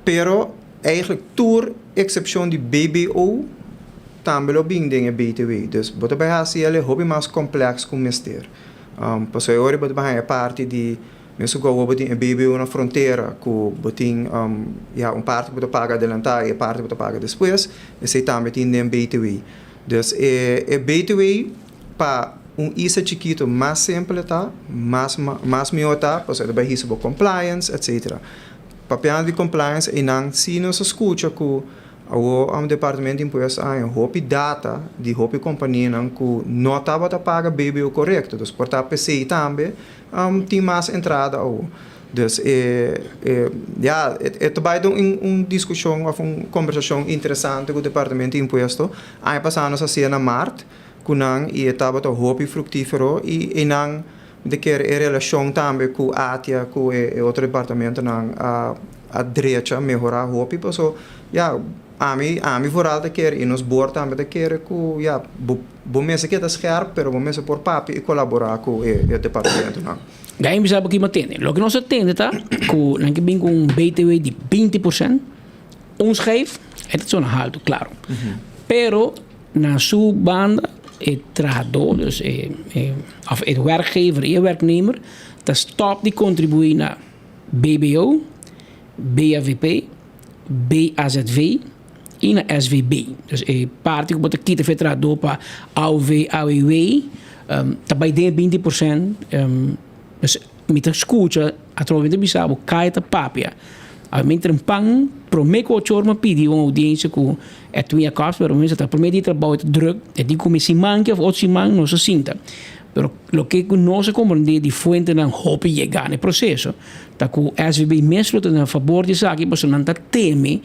Pero eigenlijk tour excepção de BBO também lo bem dingen BTW. Dus bota bij HCL hobby mais complexo com mister. Passou agora bota bij a parte de mesmo que o botin BBO na fronteira com botin parte que bota paga adelantar e parte que bota paga depois, e sei também tem BTW. Dus BTW para isa chiquito mais simples tá, mais melhor tá, passou de baixo sobre compliance, etc. Papel de compliance e não se nos escuta que o departamento de impostos tem hopi data de hopi companhia que não estava a pagar BBO correto, então por estar PC também tem mais entrada ao. Então vai dar uma discussão, uma conversação interessante com o departamento de impostos. Aí passamos a ser na março, que não e estava a hopi fructífero e não de que a relação também com a ATIA, com o outro departamento não a direita melhorar hopi, então a mim vooral de keer in ons boord também de keer que bom mensen que está scherp, pero bom mensen por papi e colaborar com o departamento não. Ganhei me sabe que mantém. Lo que nós atende tá, com não que bem com BTW de 20%, ons geef, het is zo'n halto, claro. Pero na sua banda het trajector, dus of het werkgever en werknemer, dat stop die contributie naar BBO, BAVP, BAZV e na SVB. Dus parte que bota aqui te federador para AUV, AUW, também tem 20%. Dus met de escuta, através de bisabo, cai ta papia. A mim trampang, prometo o chorma pedi uma audiência com a tua casa, pero mesmo tá prometo trabalho druk, e digo como se manque ou outro se manque não se sinta. Pero lo que nós compreender de fuente não hope chegar no processo, tá com SVB mesmo a favor de aqui, mas não tá teme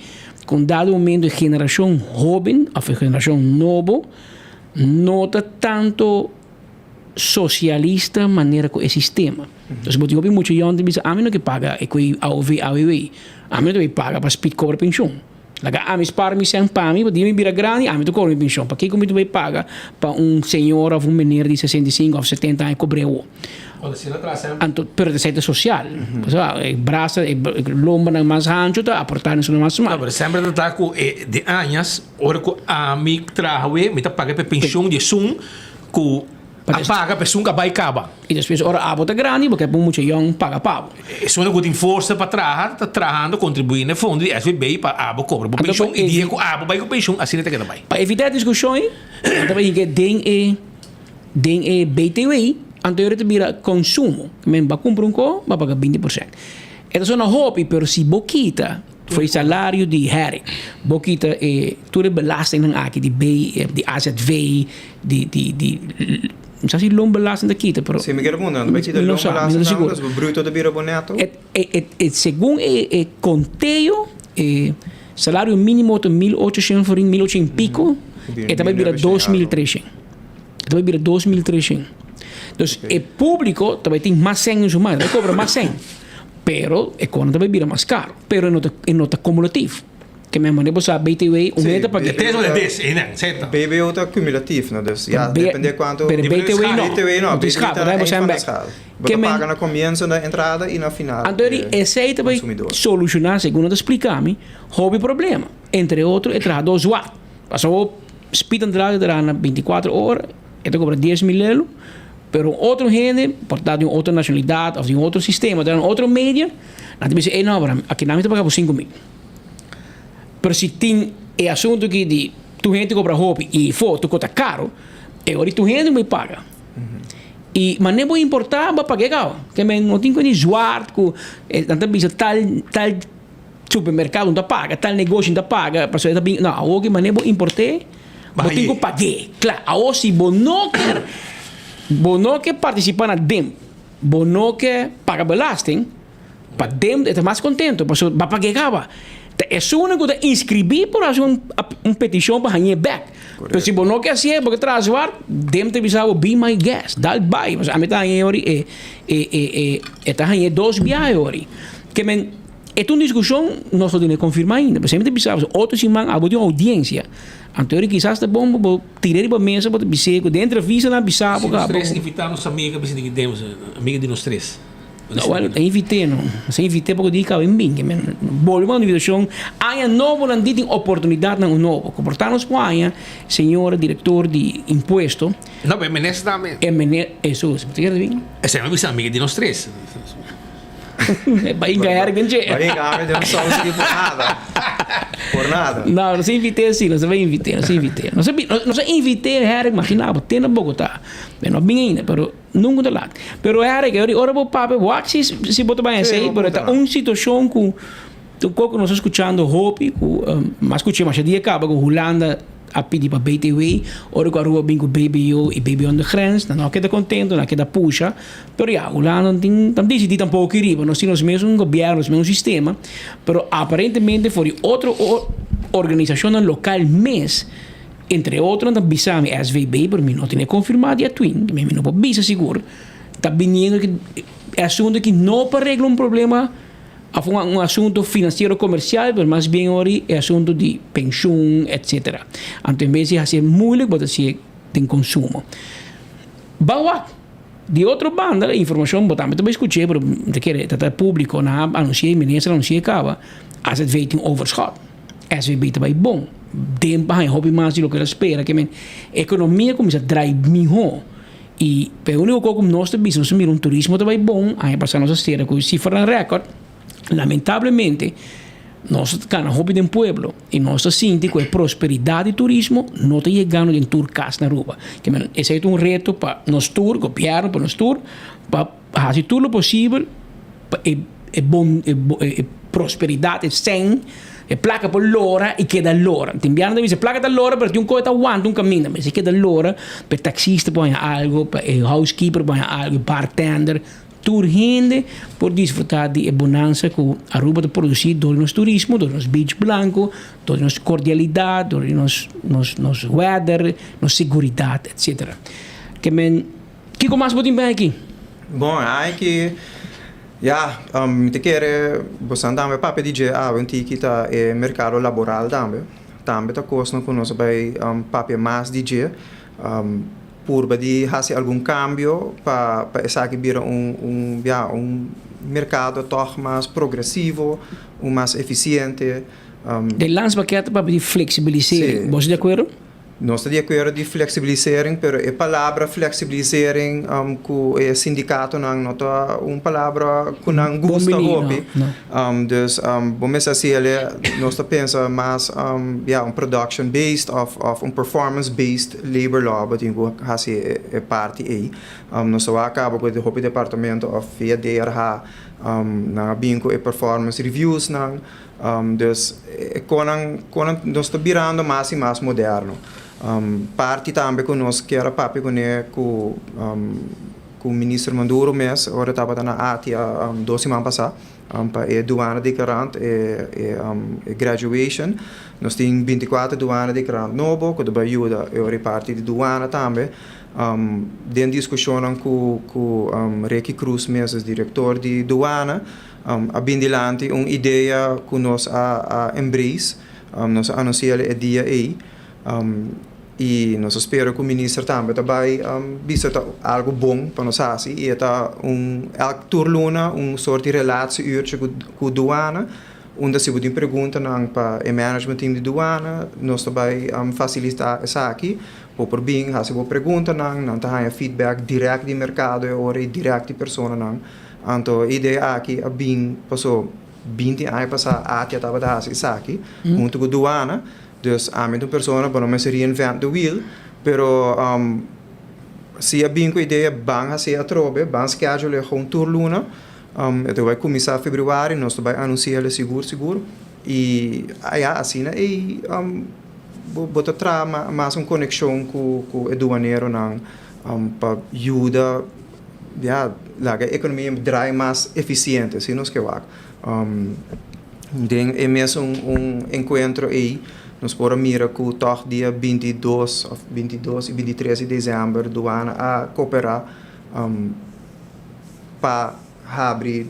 com dado momento de geração jovem, a geração nova, não tá tanto socialista maneira com o sistema. Então, se você tem muito gente que diz, a mim não que paga é que AOV, AOV, a mim não que paga para speed cover pensão. Laga, a mim para mim sem para mim, porque me vira grande, a mim não cobre pensão. Para que como tu vai pagar para senhor ou menino de 65 ou 70 anos cobrir o? Pero de sede social. Braça, lomba na mais rancho, tá aportar nisso na mais mal. Mas sempre tá com de anos, ora que a mim trabalha, me tá paga para pensão de sum com paga pessoa que vai acabar. E depois ora a bota grande porque por muito young paga pago. Isso é o que força para trabalhar, tá trabalhando, contribuindo no fundo de SVB para abo cobra por pensão e dia com abo vai com pensão assim até que vai. Para evitar discussões, também que den BTW anterior de vira consumo, men ba compra co, ba paga 20%. Essa é uma hobby, pero se boquita foi salário de Harry. Boquita toda belasting aqui de AZV, de não sei se lomba lá ainda quita, pero sim, me quero perguntar, não vai te dar lomba lá ainda o bruto de bira boneto? Segundo o conteio, salário mínimo de 1.800 forinhos, 1.800 pico, e também vira 2.300. Também vira 2.300. Então, o público também tem mais 100 em mais, vai cobrar mais 100. Pero, a conta também vira mais caro. Pero, é nota cumulativo. Que mesmo maneira você BTW um mês para 3 ou 10, certo? BTW está cumulativo, não das? Já depende quanto. Pero BTW não. BTW escapa, não é você você paga na começo, na entrada e na final. Então, esse aí também solucionar, segundo explicar-me, houve problema. Entre outros, é trabalhar 2 watts. Passou speed entrada na 24 horas, ele cobra 10 mil euros. Pero outro gente, portado de outra nacionalidade ou de outro sistema, de outra mídia, nós dizemos, não, aqui não me paga por 5 mil. Pero se tem o assunto que de tu gente compra roupa e foto custa caro, e agora tu gente me paga. E mas nem vou importar para pagar, que não tem que zoar com tal supermercado não paga, tal negócio não paga, para ser bem, não, hoje mas nem vou importar, não tem que pagar. Claro, agora se não quer participar na DEM, não quer pagar belasting, para DEM está mais contente, porque vai pagar. É só uma coisa inscrever por fazer uma petição para ganhar back. Então, se não quer ser, porque traz o ar, DEM te avisava, be my guest, dá vai. Mas a metade é hora está ganhando 2 viagens. Que é uma discussão, nós não podemos confirmar ainda. Mas sempre pensava, outros irmãos, há uma audiência. Então, quizás é bom tirar para a mesa, para dizer que dentro da visa, não pensava. Se nós três invitamos amiga, que temos amiga de nós três. Não, eu invitei, não. Eu invitei porque eu disse que eu vim. Volvemos à invitação. Há novo, não tem oportunidade não novo. Comportar-nos com a senhora diretor de imposto. Não, mas Menezes também. Isso, você quer vir? Essa é uma amiga de nós três. Vai enganar, gente. Vai enganar, não só por nada. Por nada. Não, não se invitei assim, não se vai invitar, não se invitei. Não se invitei, Harry, imaginava, tem na Bogotá. Não bem ainda, mas nunca de lá. Mas Harry, que agora vou para o Waxi, se botar bem assim, mas está uma situação com o que nós escutando Hopi, mas escutamos a dia acaba com Holanda a pedir para BTW, ora com a rua bem com BBO e BBO on the grens, não queda contente, não queda puxa, mas já, Holanda não decidi tampouco ir, nós temos mesmo governo, mesmo sistema, mas aparentemente foi outra organização local mês, entre outras, não bisamos SVB, mas não tem confirmado a Twin, que não pode bisa seguro, está vindo que é assunto que não para arreglar problema. Há um assunto financeiro comercial, mas mais bem hoje é assunto de pensão, etc. Então, em vez de ser muito, pode ser de consumo. Bawa, de outra banda, a informação, eu também escutei, mas está público, anunciei, ministro anunciei, acaba, a SVB tem overschot. A SVB também é bom. Tempo, hobby mais do que ela espera, que a economia começa a drive melhor. E, pelo único que nós temos, um turismo também bom, aí passar nossa esteira, com cifra recorde. Lamentavelmente, nós estamos hobby de pueblo e nós sentimos que a prosperidade e turismo não está chegando em turcas na rua. Esse é um reto para nós tour, copiar para nós tour, para fazer tudo o possível para prosperidade sem placa por l'ora e queda l'ora. Tembiano deve ser placa da l'ora per un coisa aguanta un cammino, mas se queda l'ora per taxista põe algo, per housekeeper põe algo, bartender, gente por desfrutar de bonança que Aruba de produzir do nosso turismo, do nosso beach blanco, da nossa cordialidade, do nosso weather, nossa segurança, etc. Que mais podem ver aqui? Bom, aqui te quero você também para pedir a que está é mercado laboral também tá coisa que nós vai para mais DJ por fazer algum cambio para essa que vira mercado toch mais progressivo, mais eficiente. De landspaquete para pedir flexibilizar, você de acordo? Nós estamos de acordo de flexibilizering, pero a palavra flexibilizering com o sindicato não é uma palavra que não gosta hobby. Dus vamos assim, nós pensamos mais production based of performance based labor law, but ingo hasi parte aí. Nós só acaba com o hobby departamento of VDRH na bingo e performance reviews dus nós estamos virando mais e mais moderno. Parte também conosco que era papi com o ministro Maduro mesmo, ora estava na ATIA 2 semanas passadas, para a douana declarante e graduation. Nós temos 24 douanas declarantes novos, que deve ajudar a repartir de douana também. Dentro discussão com Ricky Cruz mesmo, diretor de douana, abindilante uma ideia que nós embrace, nós anunciamos o dia aí. E nós esperamos que o ministro também vai visitar algo bom para nós fazer. E está elke turluna soort de relatie-uurtje com a douana, onde se pode perguntar para o management team de douana, nós também facilitar isso aqui. Por bem, se você pergunta, não tem feedback direto do mercado ou direto de pessoa. Então, a ideia aqui é bem, passou 20 anos passar a estava a fazer isso aqui, junto com a douana. Dus met een persoon para não se reinvent the wheel, pero se a bem com a ideia bang a se a trobe, bang schedule com turluna, então vai começar em fevereiro, nós vai anunciar ele seguro e aí assim e botar tra mais uma conexão com o aduaneiro não para ajudar a economia drive mais eficiente, se nós que vai é mesmo encontro aí. Nós podemos mirar que toch dia 22 e 23 de dezembro a douana a cooperar para abrir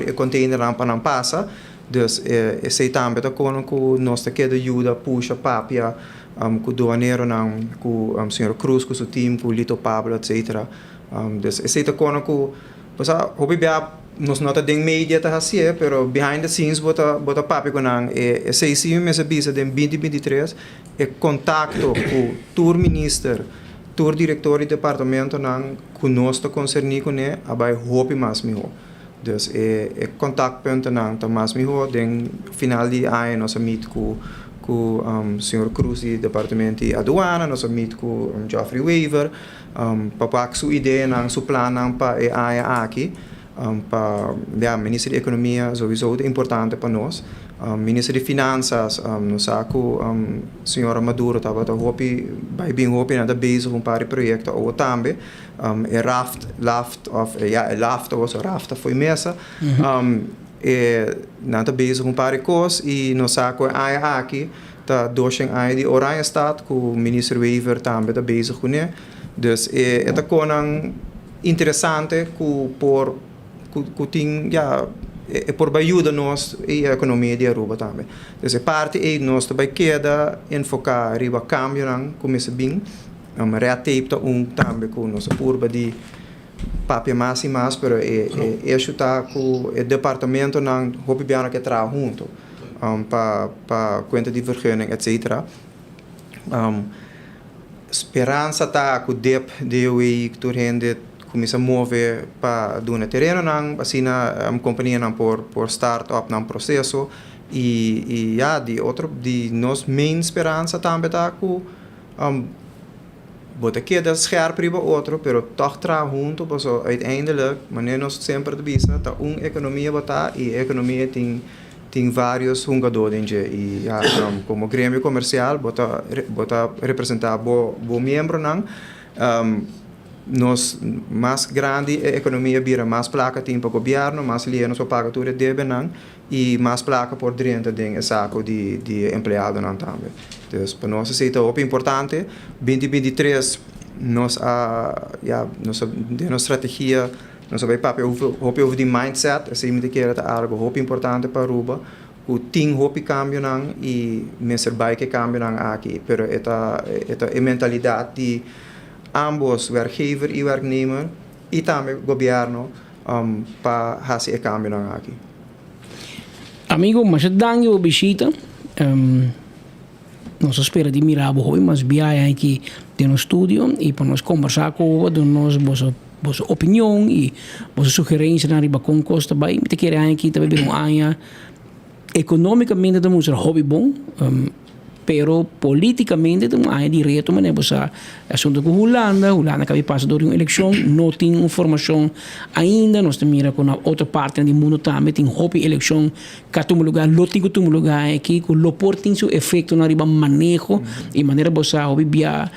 o container para não passar. Dus esse também está com nós que ajuda puxa papia com o douaneiro com o senhor Cruz com o seu time com o Lito Pablo etc. Dus esse está com nós não temos mídia tá assim, pero behind the scenes bota papi com e sei sim me sabia de 2023 e contato com tour minister, tour diretor do departamento conosco concerni com ele, abai hope mais melhor. Dus contato ponto tá mais melhor, den final de ano nós meet com o senhor Cruz do departamento de aduana, nós meet com Geoffrey Weaver, para sua ideia seu plano para a aqui. Para o Ministro da Economia, sowieso é importante para nós. Ministro de Finanças, nós sabemos a senhora Maduro estava bem na base com um par de projetos, ou também, Raft foi mesa, na base com um par de coisas, e nós sabemos que aqui, está dois anos de Oranha Estado, que o Ministro Weaver também está base com ele. Então, é interessante que por ajuda nós e a economia de Aruba também. Então, parte aí nós também queda enfocar riba câmbio começa bem, reateip também com nossa curva de papel mais e mais, pero está com o departamento não hope bem que trabalha junto para conta de vergunning etc. Esperança tá com o DEP de que tu rende começa a mover para do terreno assim a companhia por start-up processo e de nós main esperança também tá com bota que das scherp para outro, pero toch tra junto, porque uiteindelijk, wanneer nós sempre de vista, tá economia botar e a economia tem vários jogadores e como grêmio comercial bota representar bo membro nós mais grande a economia vira mais placa tem para o governo, mais linha sua pagatura deve e mais placa por dentro de saco de empregado também. Então, para nós isso é importante. 2023 nossa estratégia, nossa papel de mindset, assim que é algo importante para Aruba. O tem cambio e mesmo vai que cambio aqui, pero é mentalidade de ambos werkgever e werknemer e também governo para fazer o cambio aqui. Amigo, mas danke a visita. Nós espera de mirar hoje, mas viaja aqui no estúdio e para nós conversar com o vossa opinião e vossa sugerência na riba com costa bem. Me querer aqui também um ano economicamente temos um hobby bom. pero politicamente não há direito, mas é assunto com Holanda que passa por uma eleição, não tem informação ainda, nós mira com a outra parte do mundo também, tem hobby eleição, que tem lugar, lotigo tem lugar aqui, que o por tem seu efeito na riba manejo, e maneira você hobby via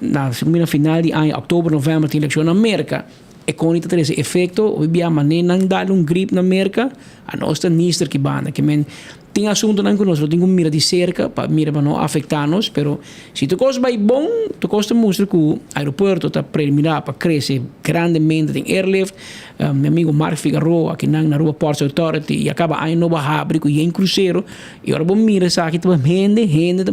na segunda final de outubro, novembro, tem eleição na América. E com esse efeito, hobby maneira não dar grip na América, a nossa ministra que banda, que tem assunto não conosco, tem que mirar de cerca para mirar para não afetar-nos, pero se tu coisa vai bom, tu costa mostra que o aeroporto está preliminar para crescer grandemente, tem airlift, meu amigo Mark Figueroa, aqui na rua Ports Authority, e acaba aí nova abre com em cruzeiro, e agora vamos mirar isso aqui, rende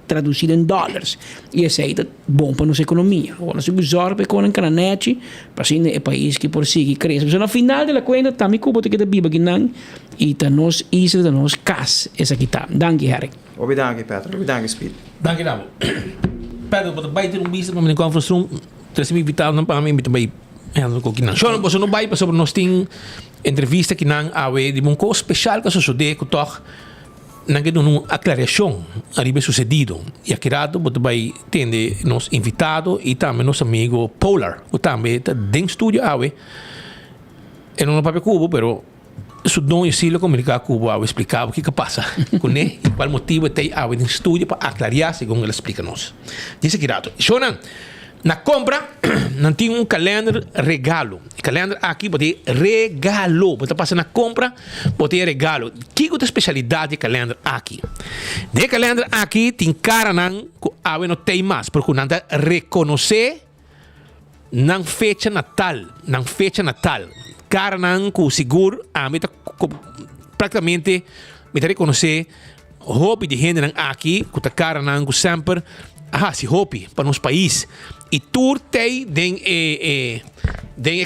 traduzido em dólares, e isso aí é bom para nossa economia. Agora, se usar para com a cananete, para ser o país que por si que cresce. Mas no final da conta, também como tem que biba que não, e tá nos isla, tá nos cas, essa aqui tá. Danke, Harry. Obrigado, Peter. Obrigado, Speed. Danke, Nabo. Pedro, para baita num bicho, para me conferência, terus me invitar não para mim, me também não com que não. Só não posso não vai para sobre nós tem entrevista que não há de um coisa especial que sucede que toque não que uma aclaração arriba sucedido e aqui rato você vai ter nos invitado e também nosso amigo Polar que também está dentro do estúdio awe é não papel cubo pero su don e silo comunicar cubo awe explicar o que passa com ele e qual motivo tem awe dentro do estúdio para aclarar segundo ele explica nos diz aqui rato Shonan na compra não tem calendário regalo. O calendário aqui pode ter regalo. Você passa na compra, pode ter regalo. Que é a especialidade do calendário aqui? De calendário aqui tem cara não não tem mais, porque não dá reconhecer na fecha natal, Cara não com seguro, praticamente me reconhecer hobby de gente aqui, que tá cara não com sempre se hobby para nosso país. E tu tem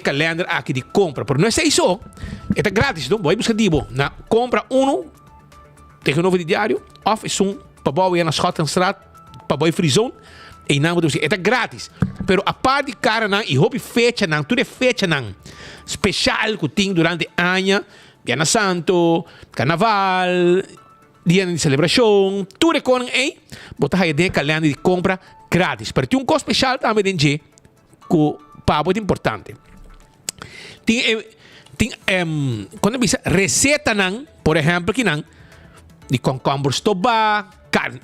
calendário aqui de compra. Mas não é isso. É grátis, não? Vai buscar dibo. Na compra tem um novo diário. Of é para boa na Schottenstraat, para boa Frison. E não vou dizer, é grátis. Pero a parte de cara não, e hobby fecha não, tudo é fecha não. Especial que tem durante o ano, Viana Santo, Carnaval, dia de celebração, tudo é com botar aí de calendário de compra grátis. Para ter um custo especial também tem que é muito importante. Quando você receita não, por exemplo, que não de concombre stobá,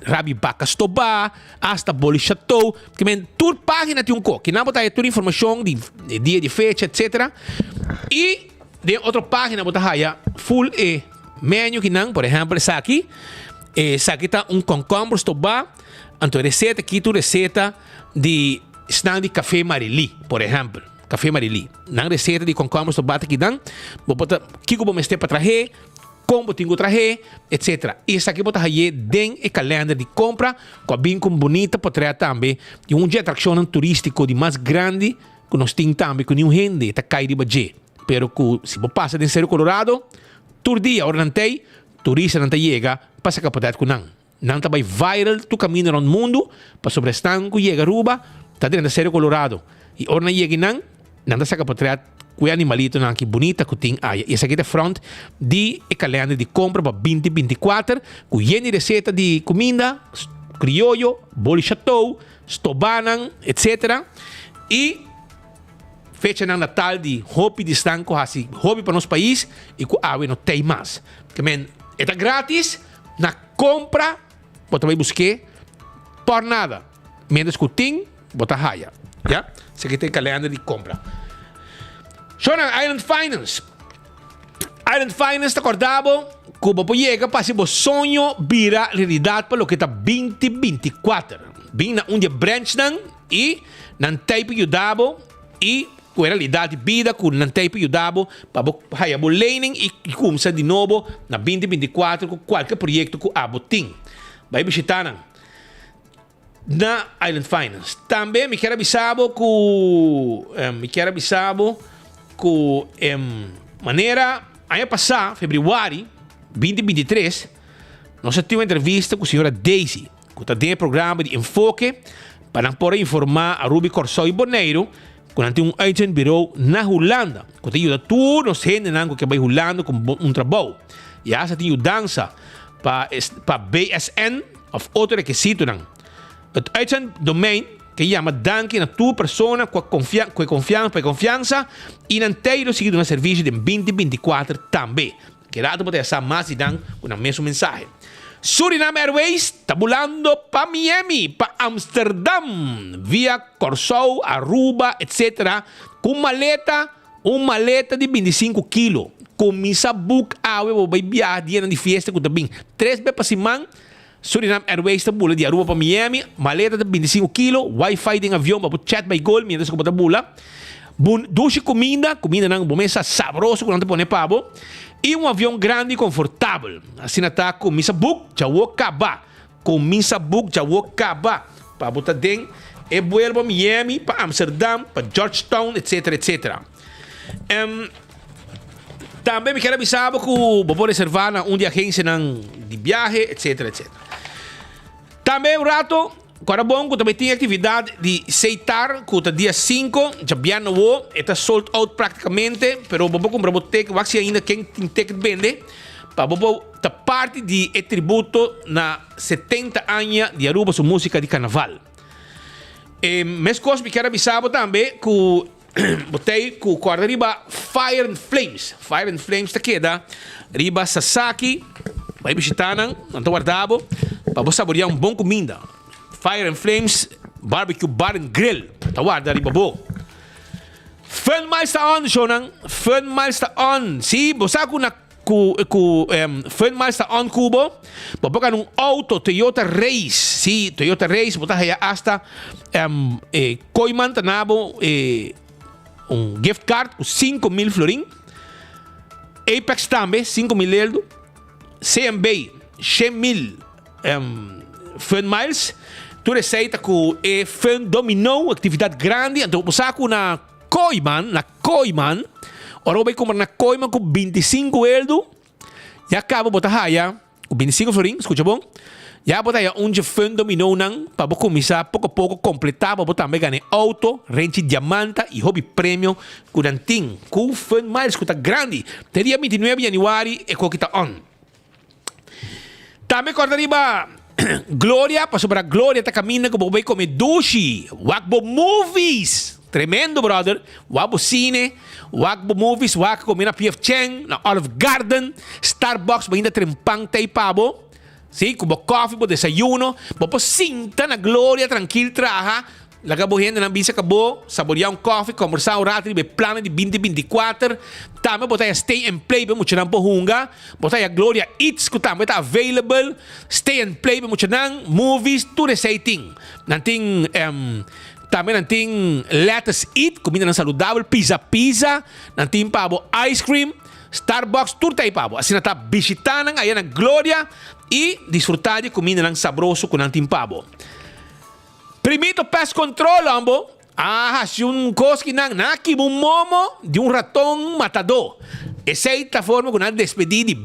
rabi vaca stobá, hasta boli chateau, que toda página tem que não botar aí toda informação de dia de fecha, etc. E de outra página botar aí full menu que não, por exemplo, essa aqui está concombre stobá. Então, receita aqui, tu receita de stand de café Marili, por exemplo. Café Marili. Não receita de concombre to bata que dan. Bota que eu vou mexer para trazer, como tenho trazer, etc. E isso aqui bota aí dentro do calendário de compra, com a bem com bonita para trazer também. E dia atração turístico de mais grande que nós temos também, que nenhum gente está caindo de budget. Pero que se você passa de Cerro Colorado, todo dia, hora não tem, turista não chega, passa capacidade com não. Não está viral, tu caminha no mundo, para sobre estanco, chega Aruba, está dentro do Cerro Colorado. E ora não chega não está saca para trás, com o animalito que bonita que tem aí. E essa aqui é a front de calendário de compra para 2024, com de receita de comida, criollo, boli chateau, stobanan, etc. E fecha na Natal de hobby de estanco, assim, hobby para nosso país, e com a não tem mais. Que é grátis, na compra, você vai buscar por nada. Menos que tem, você raia. Já? Isso aqui tem calendário de compra. Shona, Island Finance. Island Finance, acordado, que você chega para seu sonho virar realidade para o que está 2024. Vem na onde branch não, e não tem para ajudar, e com a realidade de vida, com não tem para ajudar, para você o learning e começar de novo na 2024 com qualquer projeto que você tem. Vai visitar na Island Finance. Também me quero avisar que maneira ano passado, fevereiro 2023, nós tivemos uma entrevista com a senhora Daisy, que está dentro do programa de enfoque para poder informar a Ruby Corsó e Boneiro que tem agent bureau na Holanda, que te ajuda todos os gente que vai Holanda com trabalho. E essa tem dança para BSN, of outro requisito não. Het uitzenddomein que chama danke na tua persona com confiança e não tem seguido um serviço de 2024 também. Que rato pode ser mais de dan com a mesma mensagem. Suriname Airways está volando para Miami, para Amsterdam, via Curaçao, Aruba, etc. Com uma maleta de 25 quilos. Começa a book awe, vai viajar dia de festa com também 3 vezes para semana. Suriname Airways está volando de Aruba para Miami, maleta de 25 quilos, Wi-Fi de avião para chat by gold, mientras que está volando. Doce comida não bomesa sabroso quando põe pavo. E avião grande e confortável. Assim está começa book, já vou acabar. Começa book, já vou acabar. Para botar dentro, e vuelvo a Miami, para Amsterdam, para Georgetown, etc. Também me quero avisar que vou reservar de agência de viagem, etc. Também rato, agora bom, que também tem atividade de aceitar, que o dia 5, já bem não está sold out praticamente, mas vou comprar boteca, vai ser ainda quem tem que vender, para vou ta parte de tributo na 70 anos de Aruba, sua música de carnaval. Mas coisa me quero avisar também que botei com o quarto riba Fire and Flames. Fire and Flames está queda riba Sasaki, vai visitar não estou guardado, para você saborear bom comida. Fire and Flames Barbecue Bar and Grill. Tawad dari babo. Fun miles ta on shonan. Fun miles ta on. Si bosa ko na Fun miles ta on kubo. Babaga nung auto Toyota Race. Si Toyota Race bota haya hasta Koiman tanabo gift card com 5,000 florin. Apex também 5,000 eldo. CMB 100,000 Fun miles. Tu receita com Fun Dominó, atividade grande. Então, você com na Koiman, ora vai comprar na Koiman com 25 eldo. E acaba botar haya com 25 florin, escuta bom? Já botar haya Fun Dominó nang para começar pouco a pouco completar, para botar também ganhar auto, rente diamante e hobby prêmio com anting, com Fun miles que tá grande. Teria 29 de janeiro e com que tá on. Também corta riba Glória, passou para Glória, tá caminhando com o bebê come dushi, Wakbo Movies, tremendo brother, Wakbo Cine, Wakbo Movies, Wakbo come na PF Cheng, na Olive Garden, Starbucks, ainda trempang tay pabo, sim, com o coffee, o desayuno, o sinta na Glória, tranquilo, traha, lagabuhin na bisa kabo, saborear coffee, conversar rato, be plano de 2024, também botar stay and play, be muito não pohunga, botar a Glória Eats, que também está available, stay and play, be muito não, movies, tudo exciting, nanting também nanting lettuce eat, comida não saudável, pizza, nanting pabo ice cream, Starbucks, tudo aí pabo, assim está visitando aí na Glória e desfrutar de comida não sabroso com nanting pabo. Primeiro pest control, ambo. Se coisa que não momo de ratão matador. Essa é a forma que nós despedimos de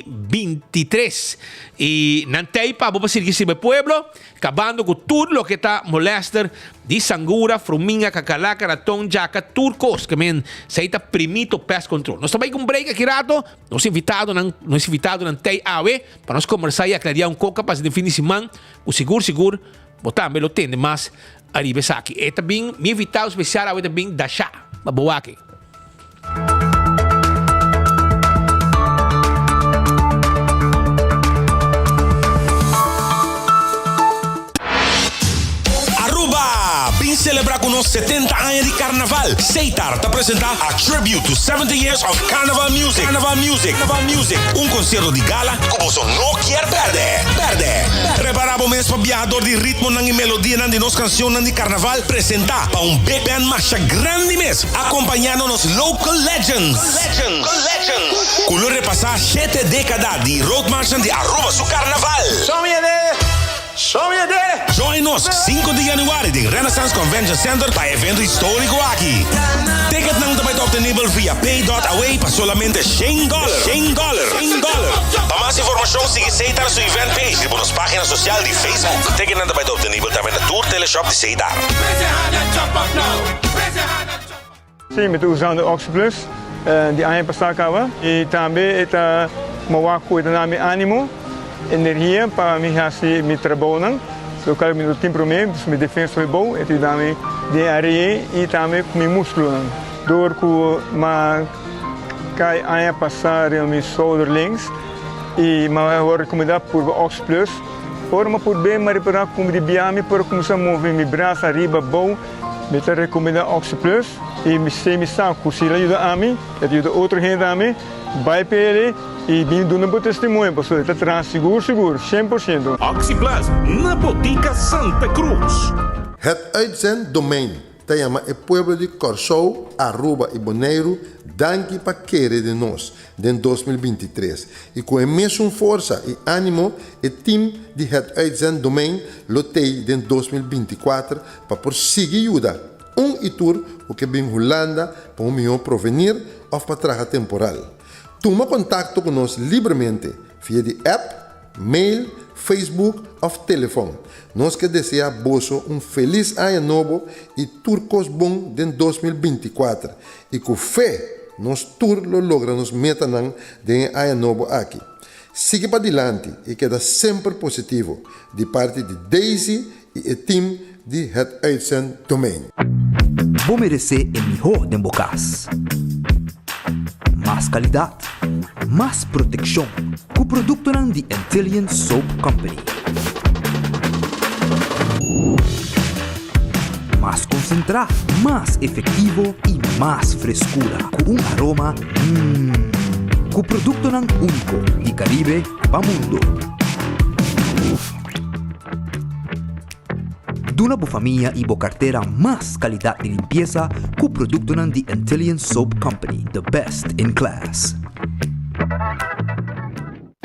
2023. E não tem para seguir esse pueblo, acabando com tudo o que está molester de sangura, fruminha, cacalaca, ratão, jaca, turcos, que essa é a primeiro pest control. Nós também com um break aqui rato, nós invitado não tem AWE, para nós conversar e aclarar pouco para de fim de semana, o seguro, botar me lo tende mas arriba aqui. E também me invitado especial a também da chá, baboake. Vem celebrar com nós 70 anos de carnaval. Seitar te apresentar a Tribute to 70 Years of Carnival Music. Concerto de gala que você não quer perder. Preparamos mesmo para viajador de ritmo e melodia de nossa canção de carnaval. Apresentar para big band marcha grande mesmo. Acompanhando nos local legends. Color repassar 7 décadas de road marcha de Aruba su carnaval. Join nos 5 de januari de Renaissance Convention Center para evento histórico aqui. Ticket não também está disponível via pay.away para solamente $100. Para mais informação, siga Seitar su event page por nossa página social de Facebook. Ticket não também está disponível também na Tour Teleshop de Seitar. Sim, eu estou usando o Oxplus de Anha Pasakawa e também está uma coisa na Animo. energia para mim fazer meu trabalho. So kalau meu tempo para mim, minha defesa foi boa, e também de areia e também com meu músculo. Door que ma cai a passar meu shoulder links e ma vou recomendar por Ox Plus. Por ma por bem mas para como de biame por começar a mover meu braço arriba bom, me te recomendar Ox Plus e me sei me saco se ele ajuda a mim, ajuda outro gente a mim, vai para ele e vim dando um testemunho, pessoal, está traz seguro, 100%. Oxy Plus, na Botica Santa Cruz. Het uitzenddomein chama o pueblo de Corsou, Aruba e Bonaire, danke para querer de nós, em 2023. E com a mesma força e ânimo, o time de het uitzenddomein lotei em 2024 para prosseguir ajuda. Itur, o que vem Holanda, para um melhor provenir ou para trabalho temporal. Toma contato conosco livremente via de app, mail, Facebook ou telefone. Nós que desejamos feliz ano novo e turcos bom de 2024. E com fé, nós tour lo logramos meta de ano novo aqui. Siga para adiante e queda sempre positivo de parte de Daisy e o time de Het Uitzenddomein. Vou merecer o melhor de Bocas. Mais qualidade, mais proteção. Com o produto de Intelligent Soap Company. Mais concentrado, mais efetivo e mais frescura. Com aroma com o produto único de Caribe para o mundo. Duna boa família e boa carteira mais qualidade de limpeza com o produto de Intelligent Soap Company, the best in class.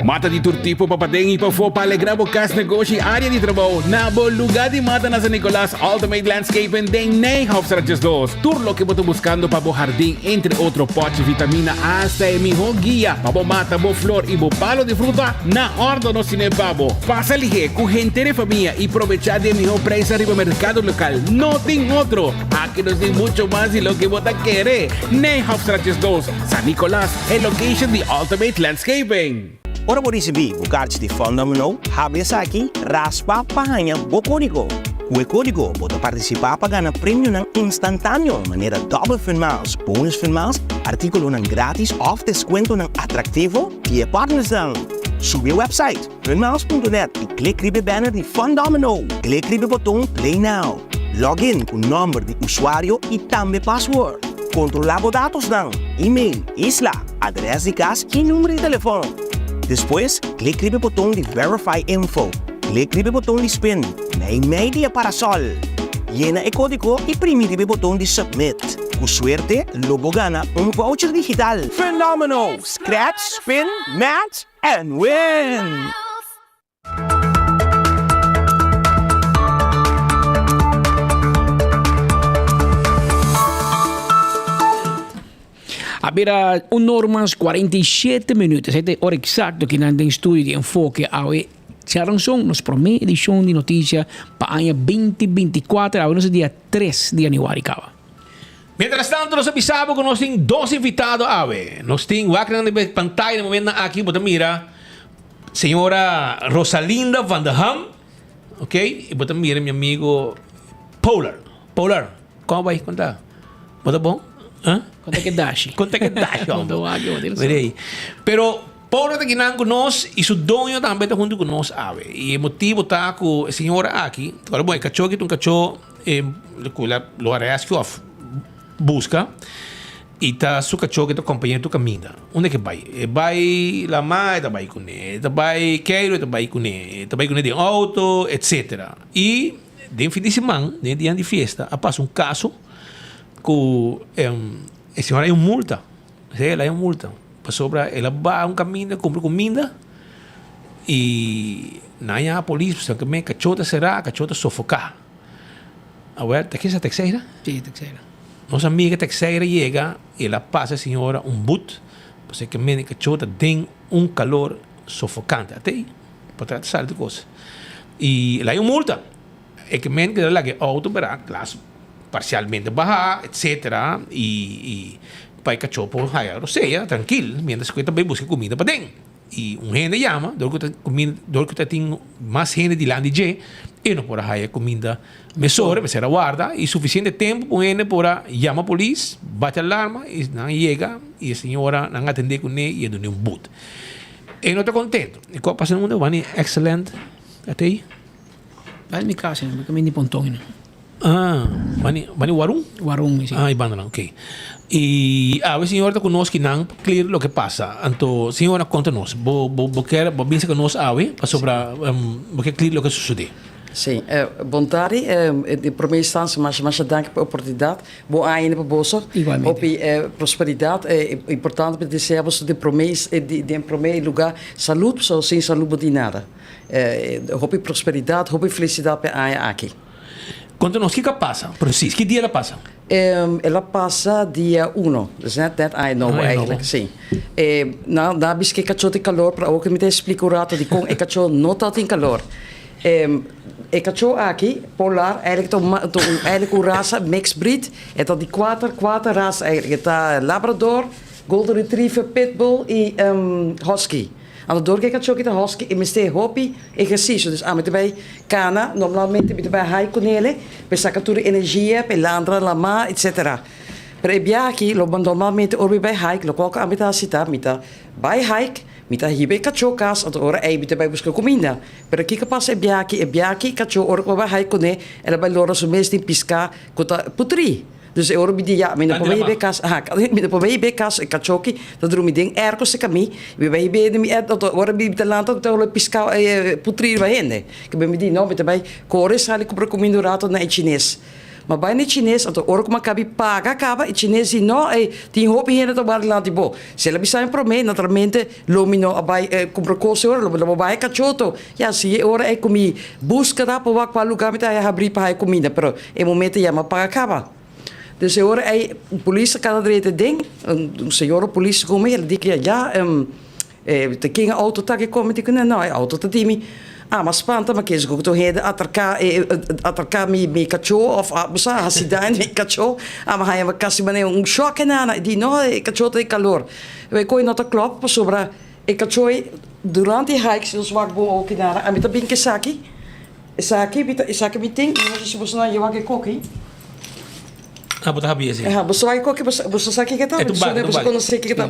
Mata di turtipo papadeng e pafo para alegrar o cas negócio e área de trabalho. Na bom lugar de mata na San Nicolás Ultimate Landscaping de Neyhofstrates 2. Tur lo que boto buscando para bo jardim, entre outro pote vitamina hasta e mijo guia para bo mata, bo flor e bo palo de fruta na ordo no cine babo. Pasa lige com gente de família e aprovechar de mijo preço arriba mercado local. No tem outro. Aquí nos tem mucho más de lo que bota querer. Neyhofstrates 2. San Nicolás, el location de Ultimate Landscaping. Ora por receber o card de fenômeno, habla aqui, raspa pahanha o código. O código pode participar para ganhar prêmio instantâneo, maneira double finals, bônus finals, artículo grátis ou desconto atrativo via partners. Sube o website finals.net e clique no banner de fenômeno. Clique no botão Play Now. Login com o número de usuário e também password. Controlar os dados e-mail, isla, adresse de casa e número de telefone. Depois, clique no botão de Verify Info. Clique no botão de Spin. Na media para sol. Llena o código e prime o botão de Submit. Com suerte, logo gana voucher digital. Phenomenal! Scratch, spin, match, and win! Abbiamo un'ora 47 minuti, siete ora esatto che nel studio di Enfoque Aue Charanson, nos promete edição de notícia para o ano 2024, a nosso dia 3 de januário. Mientras tanto, nós avisamos que nós temos dois invitados. Nós temos aqui na pantalla, no momento aqui, você mira, senhora Rosalinda Van der Ham, ok? E você mira, meu amigo Polar. Polar, como vai contar? Você bom? Conta que dashi. Conta que dashi. Pero Paulo está aqui com nós e seu dono também está junto conosco. E o motivo está com a senhora aqui. Agora, bom, o cachorro que um cachorro lo arrasca busca e está seu cachorro que está acompanhando tu caminho. Onde é que vai? Vai lá mais, vai com ele. Vai queiro, vai com ele. Vai com ele de auto, etc. E, de fim de semana, de dia de festa, passa caso que a senhora é uma multa. Ela é uma multa. Ela vai a um caminho, compra comida e não há a polícia, porque me cachorro será, cachorro sofocar. A ver, ¿te quieres a Texeira? Sí, Texeira. Nossa amiga Texeira chega e ela passa a senhora boot, porque me cachorro tem calor sofocante. Até aí, para tratar de coisas. E ela é uma multa. É que me que ela que auto verá, claro, parcialmente bajar, etc. E para o cachorro, ou seja, tranquilo, mientras que também busca comida para dentro. e gente llama, doordat dat tem mais gente de lá de je, e não por aí comida mesora, mesera guarda, e suficiente tempo com ele para chamar a polícia, bate alarma, e não chega, e a senhora não atende com ele e dá um boot. E não está contente. E qual passa no mundo? Vani excelente até aí? Vai me casa, me caminho de pontong. Vani warung? Warung, sim. Iba na lang, okay. E a senhora está conosco não clear o que passa. Então, senhora, conta-nos. Quer pensa que nós ave para sobre porque clear o que sucede. Sim, bom tarde. De primeira instância, mas dank pela oportunidade. Bom ano para bolso. Igualmente. Prosperidade é importante para dizermos de primeiro lugar saúde, só sem saúde não tem nada. Hope prosperidade, hope felicidade para a aqui. Conta-nos, o que passa? Preciso, que dia ela passa? Ela passa dia 1, dus net novo eigenlijk, sim. Na bisque cacho de calor, para o que me explica o rato de com e cacho não tá tem calor. E cacho aqui, polar, eigenlijk o raça mix breed, é tá de quatro raças eigenlijk, tá Labrador, Golden Retriever, Pitbull e Husky. Aan de doorkijk had je ook de husky, en met hobby, exercício. Dus aan met bij cana, normalmente met bij high conele, bij sacatura energia, bij landra, lama, etc. Per ebiaki, normalmente orbi bij hike, lo qualche abitacita, mita bij hike, mita hibe cachokas, at ora ei mita bij busca comida. Per kika pas ebiaki, cacho orbi bij hike cone, en bij loro su mes din pisca, kota putri. Dus eu orbi ja, mina po mei bekas, mina po mei bekas e kachoki, dat drumi ding erko se kami, we bij be mi et dat orbi de land dat ole pisca putri vai hende. Que be mi di no, met bij kores hali kupro comindo rato na chinês. Maar bij niet Chinees, dat ork maar kabi paga kaba, Chinees die no, die hoop hier dat waar laat die bo. Zelf is zijn probleem, naturalmente lomino bij comprocose hoor, lomino bij cachoto. Ja, zie je ora comi busca da po wak lugar met hij habri pa hij comida, pero in momento ja maar paga kaba. Dus hoor hij politie kan dat reden ding, een senhora politie komen hier, die ja, de kinga auto tak ik kom met die kunnen nou auto te dimi. Mas spanta, mas que go to head atarcar mi cachorro of basa hasidan mi cachorro. Mas hai kasi mane choque na di no cachorro tem calor. We coi nota klop pa sobra cachorro durante hike se swak bo ook na a mita bin saki. Saki biting, no se busna je wak koki. Bota habia assim. Buswai koki saki que tá. Você conhece que tá.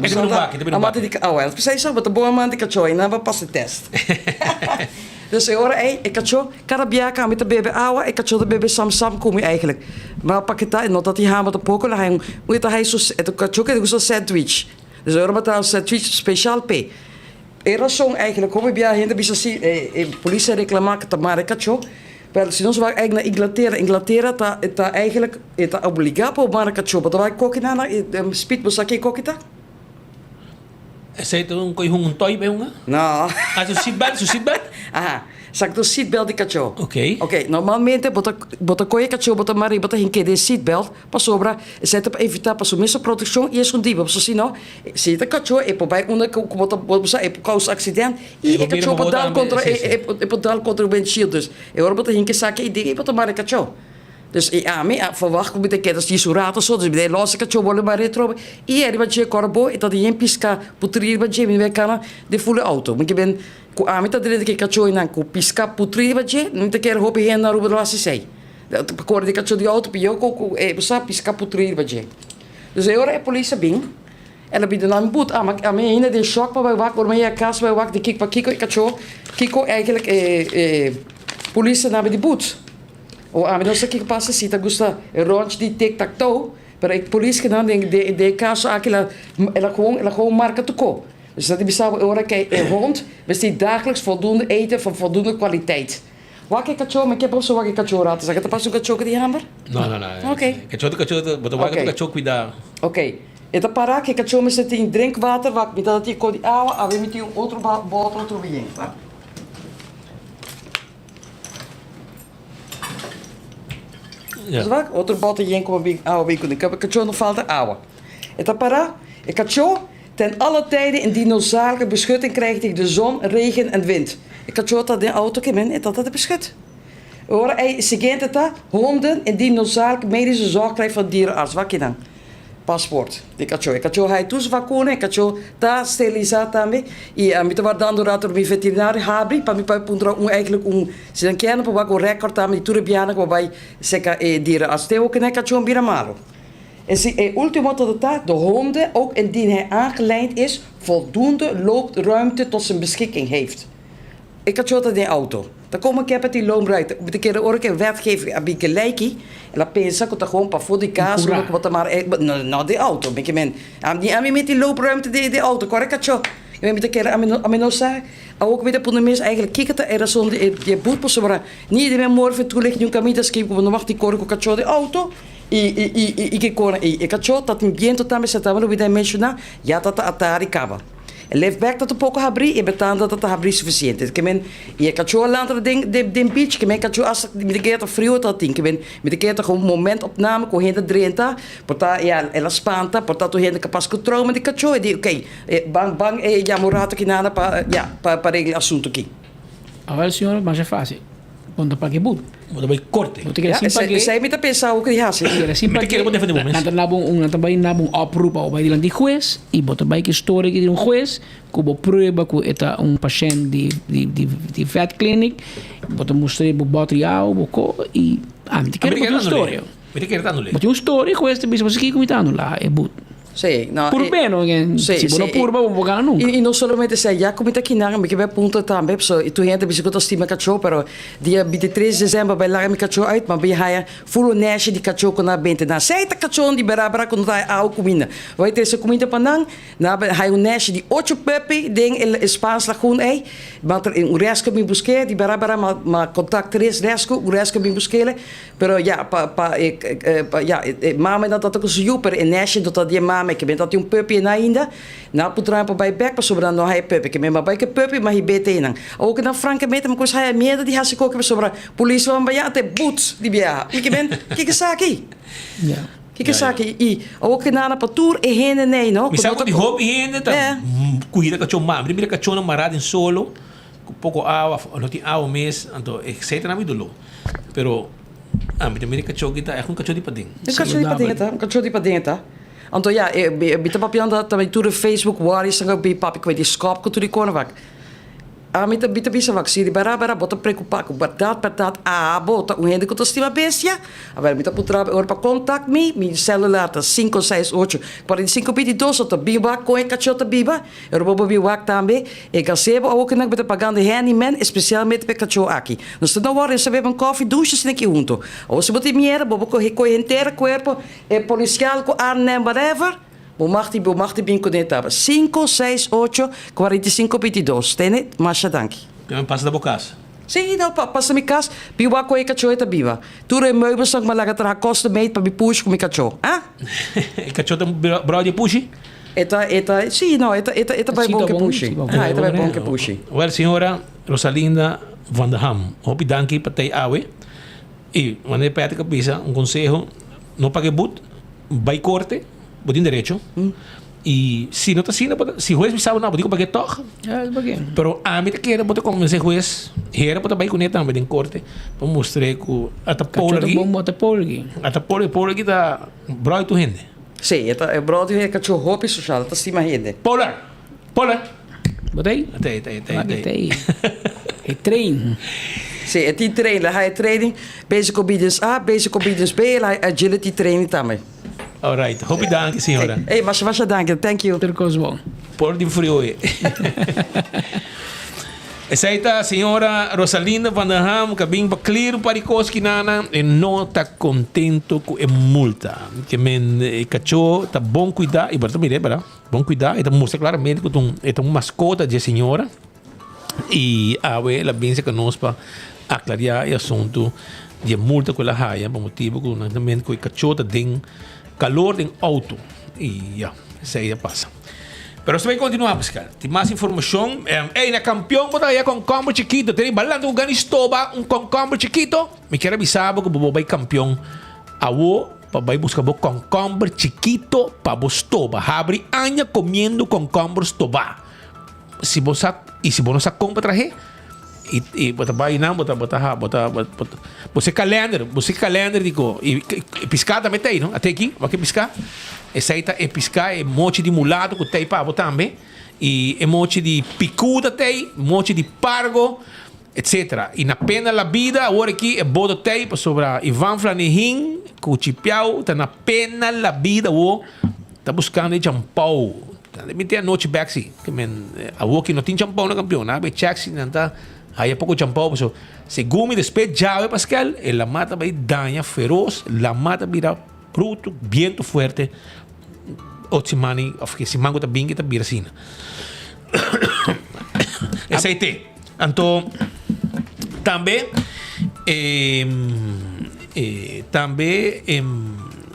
Amata de awel. Precisa botar boa man de cachorro, na va passa test. Dus hoor, ik had zo, karabiaka met de baby ouwe, ik had zo de baby sam kom je eigenlijk. Maar pak het daar, dat hij hamer de pokel, hij moet hij zo, het had zo een sandwich. Dus hoor, met een sandwich speciaal p. Era zo'n eigenlijk, hoe heb je hier de bisassi, politie reclamaken te maar ik had zo. Wel, sinds we eigenlijk naar Inglaterra, het eigenlijk, het obligato maar ik had zo, maar dat wij koken na, speed was ik koken daar. Você tem um toy bem uma? Não. Seatbelt? Ah, sakto seatbelt de cachorro. Ok. Normalmente bota coia cachorro, bota mari, bota hinque de seatbelt, para sobra, zet op evitar para sumir proteção e escondido, para assim não, se tá cachorro e por baixo uma bota causa acidente e o cachorro pode dar contra o windshield dus. E agora bota hinque saque e diga bota mari cachorro. Dus verwacht ik met dat die surato zo, dus bij losse cachorro willen maar retro. E ele vai dizer corbo e tá de pisca putrir vai dizer me cana de full auto. Moet je ben ku amita de que cachorro nan ku pisca putrir vai dizer, não te quer roupa hen na rua do sei. De cor de cachorro de auto pio ku sa pisca putrir vai dizer. Dus agora é polícia bem. Ela bide dan boet. Maar a mim ainda de choque para wak, por meia casa para wak de kiko e cachorro. Kiko eigenlijk polícia na de boet. A menos que passa se tá gusta ronch de tic-tac-toe, para a polícia não de caso aquela ela gewoon marca tocou. Dus dat is ora que hond, mas die dagelijks voldoende eten van voldoende kwaliteit. Wakke cachorro, maar ik heb ook zo wakke cachorro raad. Zeg het pas een cachorro die hammer? Não. Oké. Cachorro, bota wakke cachorro cuidar. Oké. Eta para que cachorro me zet in drinkwater, wat met dat die kodi awa, a we met die outro bottle outro bien. Ja. Dus wat? Outro bottle yen kom big awa week en ik heb cachorro nog falta awa. Eta para, e cachorro ten alle tijden een dinosaurlijke beschutting krijgt tegen de zon, regen en wind. Ik had zo dat de auto kwam en dat beschut. Hoor, hij segent het honden en dinosaurlijke medische zorg krijgt van dierenarts. Wat je dan? paspoort de cachorro. Cachorro hai tus vacuna, cachorro tá sterilizado também. E a mim tava dando rato mi veterinário habri para me para puntra eigenlijk se não quer para o recorde também tudo biana que vai seca dieren als teu que cachorro bira malo. En ultimo tot het taak, de honden, ook indien hij aangeleid is, voldoende loopruimte tot zijn beschikking heeft. Ik had zo dat in de auto. Dan kom ik met die loopruimte. Met een keer ook een wetgever, heb ik gelijkie. En dan pensa ik dat gewoon voor die kaas, wat er maar nou de auto. Ik ben, aan met die loopruimte de auto, correct had zo. Ik ben met een keer aan mijn zeggen, ook met de ponemes eigenlijk kijken er zo'n die boetposten maar niet die morgen toeleggen, nu kan ik dat schrijven, want dan wacht die kork ook had zo de auto. Ik had zo dat in geen tot aan met wie dat mentionar, ja dat de Atari kaba. En leef back dat de poco habri, en betaan dat de habri sufficiënt is. Ik ben, je had zo later de beach, ik had zo als met de keer toch frio dat ding, ik ben met de keer toch een moment opname, kon heen de drenta, porta ja ela spanta, porta to heen de capas controle, met ik had zo die oké, bang ja morato kinana pa regel assunto aqui. Agora, senhor, mas é fácil. Quando pague boot. Quando vai corte. Zij met de pensa ook die hasse. Met keer moet even doen. Nanta bai na bom oproep ao bai dilang di juez e bota bai que história que de um juez cubo prueba que eta paciente de vet clinic bota mostrei bo batrial bo e anti que era história. Mira que era dando-lhe. Bota história juez te bisa que comentando lá é boot. Sim, no, por bene, se não por bom vou ganhar nunca. E não somente sei, já como está aqui na, me que vai ponto também, so e tu gente bisa que tu estima cachorro, pero dia 23 de dezembro vai lá me cachorro uit, mas vai haia full neste de cachorro na bente na. Sei tá cachorro de berabra quando tá a comida. Vai ter essa comida panang, na haia neste de 8 pepe, ding espaço lá com ei, mas o resto me busquei, de berabra ma contact resto, o resto me busquei, pero ja ja mama dat ook super en neste dat die mama que bem dat um puppy na ainda na putrampa by back pa sobra no hai puppy que mesmo by que puppy mas bete não ook na francamente mas hai medo de hasi coque sobra polícia vai vai até boots de bia que bem que saque ja que saque e ook na patur e hene nei no mi sabe que hobby hene tá cuida que choma primeiro que choma marado em solo com pouco água não tem água mês então etc na midolo pero mim também que choma kita é um cachorro de padinho um cachorro de padinho tá Anto ja, bita papian dat também tudo Facebook waar is dan bi papi kwedi skop ko tudo cornvak. Mita bita bisa vaccine bara bota preocupar com batat bota um rende com tostima bestia. Agora mita putra ora para contact me celular tá 568 45 bit 2 tot biba com cachota biba. Eu vou biba também e gasebo ook nak bita pagando handyman especialmente para cachorro aqui. Nós não vamos receber um coffee douche sem aqui junto. Ou se botar dinheiro, bobo corre inteiro corpo é policial com arnhem whatever. Bumachti bem conectado. 568 45 22. Tene, masha danki. Eu me passa da bocas. Sim, não, passa mi casa. Biwa ko cachorro eta biwa. Tu re meubels sang malaga tra costa mate pa bi push com mi cachorro. Ah? E cachorro tem brau de push? Eta, sim, não, eta vai bom que push. Ah, eta vai bom que push. Well, senhora Rosalinda Van der Ham, hopi danki patay awe. E, maneira para a cabeça, consejo, não pague boot, vai corte, botin derecho. E se não está assim, se o juiz me sabe não, botin pague toque. Pero a mim que era botar como esse juiz, era botar vai conectar também em corte, para mostrar que até polgi, até polgi da brau tu gente. Sim, é brau tu gente cachorro hopi social, tá cima gente. Polar. Botei? Até. É treino. Sim, é die training. Hij training, basic obedience A, basic obedience B, hij agility training também. Alright, hopi dank, senhora. Hey, mas dank, thank you. Turcos bom. Por de frio. Essa aí tá a senhora Rosalinda Van der Ham, que vem para clear para que nana e não está contento com a multa. Que men cachorro tá bom cuidar e para mire, para bom cuidar, e tá mostra claramente que é uma mascota de senhora. E a ela pensa que nós para aclarar o assunto de multa com a raia, por motivo que também com o cachorro tem calor em auto. E já, isso aí passa. Pero se vai continuar, Pascal. Tem mais informação. Na campeão, botar aí com combo chiquito. Tem balando um ganistoba, um concombre chiquito. Me quero avisar que vou vai campeão. Awo, vai buscar um concombre chiquito para bostoba. Abre año comendo concombres toba. Se você não compra traje, e bota vai não, bota você calendar digo, e piscar também tem, não? Até aqui, vai que piscar. essa aí tá piscar é mochi de mulato que tem pavo também e é mochi de picuda tem mochi de pargo etc. E na pena la vida agora aqui é bodo tem para sobra Ivan Flanihin com chipiao tá na pena la vida o tá buscando champau me tem a noite back que men a o que não tem champau na campeonato be check não tá aí é pouco champau so segundo después Jave Pascal la mata vai daña feroz la mata vira bruto viento fuerte otsimani of que si mango tá bem que tá birasina esse aí tem então também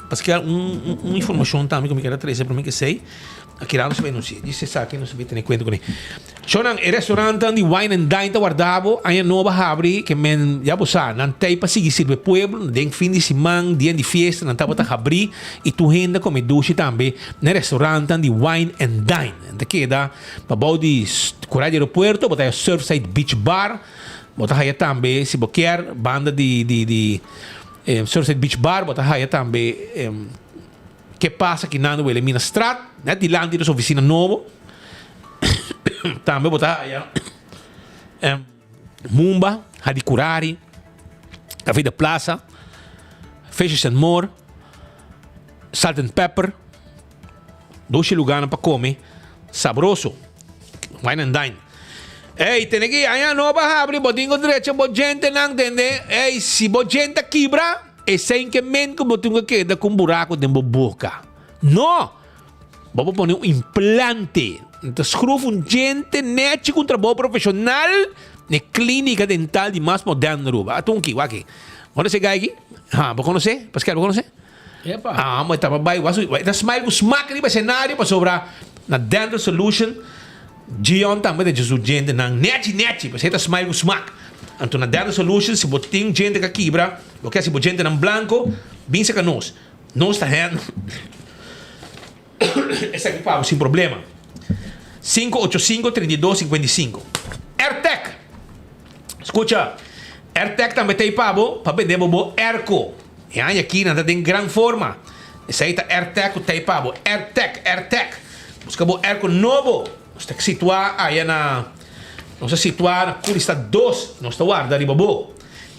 Pascal uma informação também que me quero trazer para mim que sei aqui lá não se vê não sei disse aqui não se vê ter conta com ele Shonan é restaurante de wine and dine guardado aí nova abre que men já bossa não tem para seguir sirve pueblo tem fim de semana dia de festa não tá para abrir e tu renda come duche também no restaurante de wine and dine então queda para body coragem aeroporto botar Surfside Beach Bar botar aí também se você quer banda de Surfside Beach Bar botar aí também que passa aqui na Elimina Strat né de lá de sua oficina novo também botar aí Mumba Hadicurari Café da Plaza Fishes and More Salt and Pepper 12 lugares para comer sabroso wine and dine ei tem aqui aí não vai abrir botinho direito bo gente não entende ei se bo gente quebra é sem que men como tu queda com buraco dentro da boca não vamos pôr implante então escreve gente net com trabalho profissional na clínica dental de mais moderna ruba atunki aqui conhece aqui vou conhecer Pascal vou conhecer mas tá vai vai smile com smack ali cenário para sobrar na dental solution Gion também de Jesus gente na net mas tá smile com smack então na dental solution se botin gente que quebra porque se botin gente na branco bem seca nós tá rendo esse aqui pago sem problema 585-3255 AirTech escuta AirTech também tem pago para vender bobo Erco e aí aqui não tem grande forma esse aí tá AirTech tem pago AirTech busca bo Erco novo está situado aí na não se situar na Curista 2 não está guarda ali bobo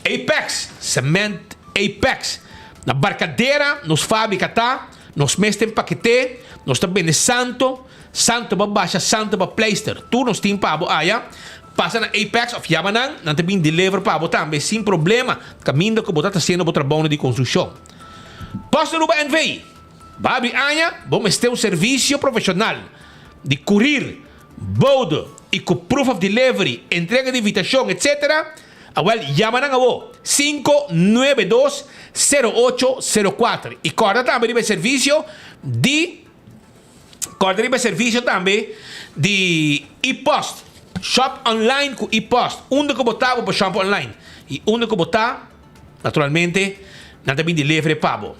Apex Cement Apex na barcadeira nos fábrica tá nos mestre paquete nós também de santo para baixa, santo para pleister. Tu nos tem pabo aya, passa na Apex of Yamanang, não tem bem deliver pabo também sem problema. Caminho que botar fazendo para trabalho de construção. Posto no NVI, babi aya, vamos ter serviço profissional de curir, bode e com proof of delivery, entrega de invitação, etc. Awel Yamanang abo 592-0804 e corda também de serviço de também de e-post shop online com e-post onde que botar para shop online e onde que botar naturalmente não tem delivery pabo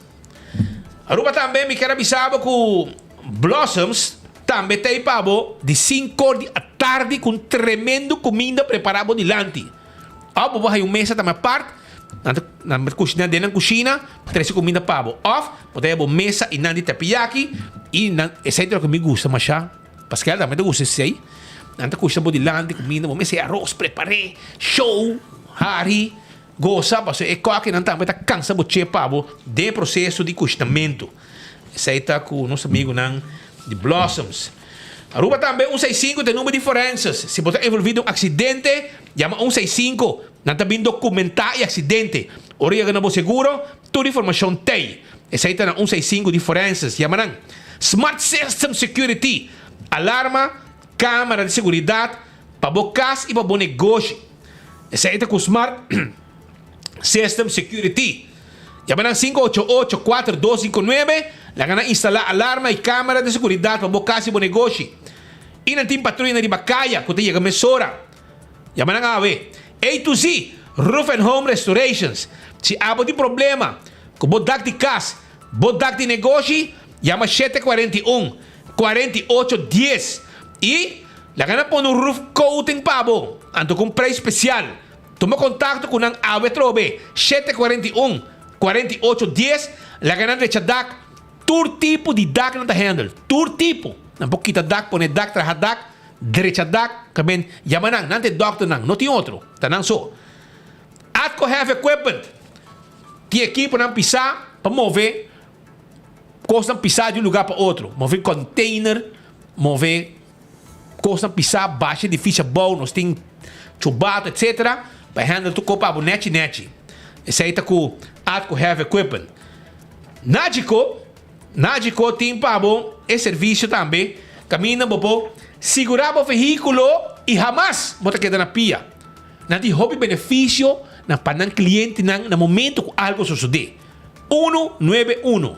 Aruba também me quero avisar com Blossoms também tem pabo de 5 da tarde com tremendo comida preparada de lante vou vai mesa também parte na cozinha dentro da cozinha três comida pabo off botar mesa e não de tapiyaki e esse é o que me gusta mas já Pascal também te gusta esse aí não te custa de lante comida mesa arroz preparei show hari goza mas é coisa que não também tá cansa de pabo de processo de cozinamento esse aí tá com nosso amigo de Blossoms Aruba também 165 tem número de diferenças se você envolvido em um acidente chama 165 não está bem documentar e acidente origa que não é seguro toda informação tem esse aí tá na 165 diferenças chama Smart System Security alarma câmera de segurança para o casa e para o negócio esse aí tá com Smart System Security chama 588-4259 lá gana instalar alarma e câmera de segurança para o casa e para o negócio e não tem patrulha de Bacaya que tem a mesora chama na A to Z Roof and Home Restorations se há de problema com o DAC de casa o DAC de negócio chama 741-4810 e lá gana pôr no roof coating pabo anto com preço especial toma contato com ang Awe Trobe 741-4810 la gana de DAC tur tipo de dak na handle. Tur tipo. Nan po kita dak, pone dak, traha dak, derecha dak, kamen yamanang, nante doctor nang, no ti outro. Tanang so. Atko have equipment. Ti equipo nang pisar, para mover, coisa pisar de um lugar para outro. Mover container, mover coisa pisar, baixa difícil bom, nós tem chubato, etc. Para handle tu copa net. Esse aí tá com Atko have equipment. Nádico tem para bom esse serviço também. Caminha bobo, segurar o veículo e jamais bota queda na pia. Não tem hobby benefício na para cliente no momento que algo suceder. 191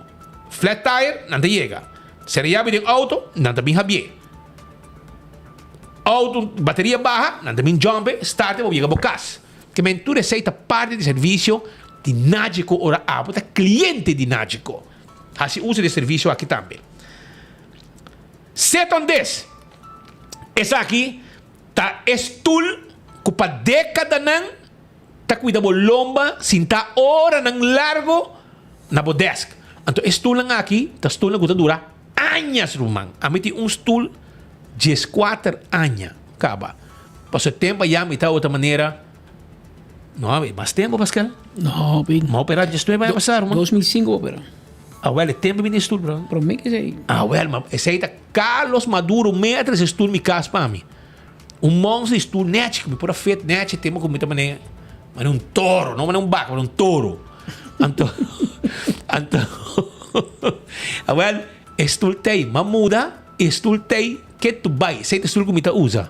flat tire não te chega. Seria de auto não te bem habie. Auto bateria baixa não te bem jump start e chega bocas. Que tu receita parte de serviço de Nádico ora abota cliente de Nádico. Assim usa de serviço aqui também. Seton des. Essa aqui tá estul que para década não tá cuidando lomba sin tá hora não largo na desk. Então estul lang aqui tá estul lang que dura anos rumang. A mim tem stool 14 anos. Acaba. Passou tempo já me tá outra maneira. Não, mais tempo, Pascal? Não, bem. Mas operar de estúdio vai passar, mano. 2005 opera. Well, é tempo de estúdio, bro. Para mim que sei. Well, mas esse aí tá Carlos Maduro, metros de estúdio, me casa para mim. Monstro de estúdio, net, que me pôr a feita, net, tem como muita maneira. Mas um touro, não é um baco, mas um touro. Então, well, estúdio tem, mas muda, estúdio tem, que tu vai, sei que estúdio que me tá usa.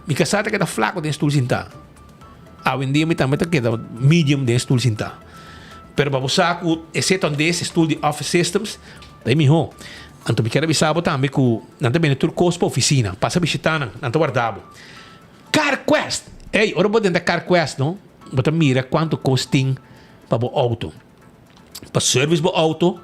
Me casata que tá flaco de estúdio sinta. Hoje em dia, também está medium de estudo sinta. Pero para você, exceto desse estudo de office systems, daí melhor. Então, me quero avisar também que não tem bem tudo custo para oficina. Passa a visitar, não está guardado. CarQuest. Ei, ora vou dentro da CarQuest, não? Você mira quanto custa para o auto. Para service do auto,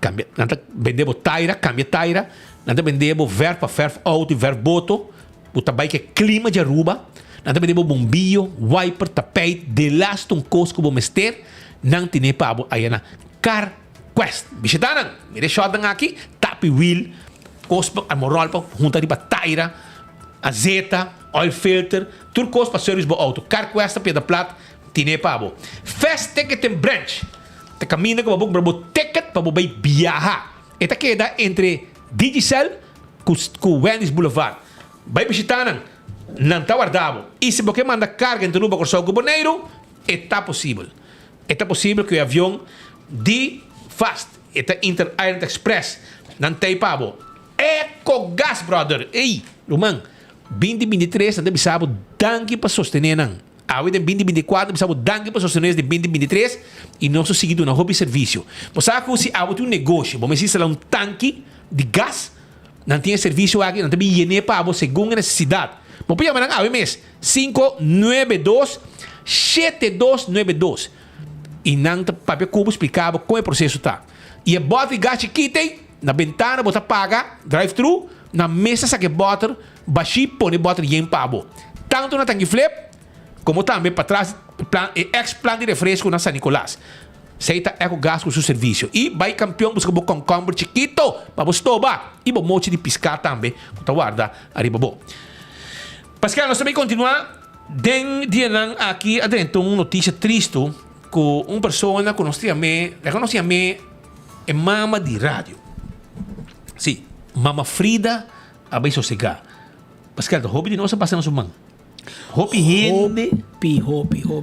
cambia, não está vendendo taira, cambia taira. Não está vendendo verbo para verbo auto e verbo boto. O trabalho que é clima de Aruba. Não tem bombilho, wiper, tapete, de last costo que vamos ter, não tem para aí na CarQuest. Visitaram, mire shot aqui, tap wheel, costo para moral para juntar para taira, azeta, oil filter, tudo costo para serviço do auto. CarQuest para da plata, tem para Fast Ticket and Branch. Te caminha com o ticket para você viajar. Esta queda entre Digicel com Wendy's Boulevard. Vai visitaram. Não está guardado. E se você manda carga entre Aruba com o Bonaire, está possível. Está possível que o avião de Fast, está Inter Island Express, não tem pabo. EcoGas, brother. Ei, Roman, 2023, não tem sabe, danke para sostener, não. Agora, em 2024, sabe, danke para sostener de 2023 e nosso seguido na hobby serviço. Você sabe que se há um negócio, vamos instalar um tanque de gás, não tem serviço aqui, não tem bem para segundo a necessidade. Mo pia manang awi mes 592-7292. E nang papel cubo explicava como é o processo tá. E a bota de gás chiquita na ventana bota paga drive-thru na mesa sa que bota baixi pone bota yen pabo. Tanto na tanque flip como também para trás ex-plan de refresco na San Nicolás. Seita EcoGas com seu serviço. E vai campeão busca bo concombre chiquito para bo stoba e bo mochi de piscar também. Tá guarda arriba bo. Pascal, nós também continuar dia aqui adentro uma notícia triste com uma pessoa que conhecia me é mama de rádio. Sim, mama Frida a bem sossegar. Pascal, o hobby de nós é passando sua mão. Hobby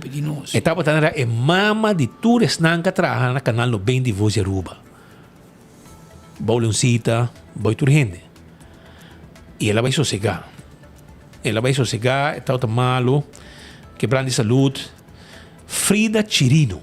de nós. E estava falando é mama de tours que trabalha no canal 90 de Voz de Aruba. Bolãozita, boi turgente. E ela vai sossegar. Ela vai sossegar, está malo, quebrando de saúde. Frida Chirino.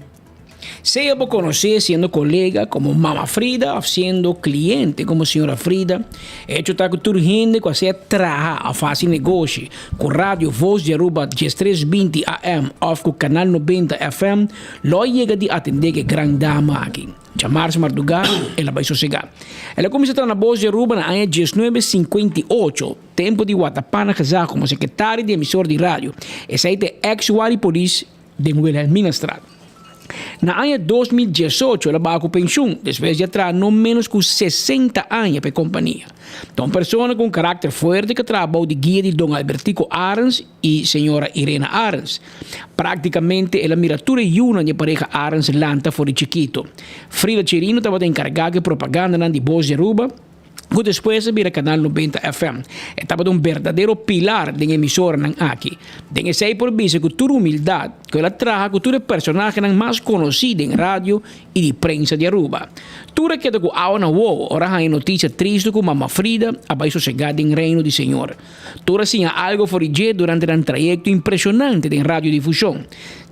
Sea por conocer siendo colega como Mama Frida, siendo cliente como Señora Frida. Hecho está com toda gente que você trabalha a fazer negócio com rádio Voz de Aruba 1320 AM ou com canal 90 FM. Lo chega de atender que grande dama aqui. Chamar-se Mardugar, ela vai sossegar. Ela começou a estar na Voz de Aruba na ano 1958, tempo de Guatapana casar como secretário de emissor de rádio. Essa aí é ex-wari police de Wilhelmina Straat. Na ano 2018, ela vai com pensão, depois de atrás não menos que 60 anos para a companhia. Então, pessoa com caráter forte que trabalha de guia de Dom Albertico Arens e senhora Irena Arens. Praticamente, ela miratura e uma de pareja Arens Lanta fora de Chiquito. Frida Chirino estava encarregada de propaganda de Voz de Aruba, que depois vira canal 90 FM. Estava um verdadeiro pilar da emissora aqui. Tem sei por vista que toda humildade que ela traz com todo personagem mais conhecido em rádio e de prensa de Aruba. Tudo que com a na uo, ora há notícia triste com Mama Frida, abaixo sossegada em reino do Senhor. Tudo assim há algo fora de durante um trajeto impressionante em radiodifusão.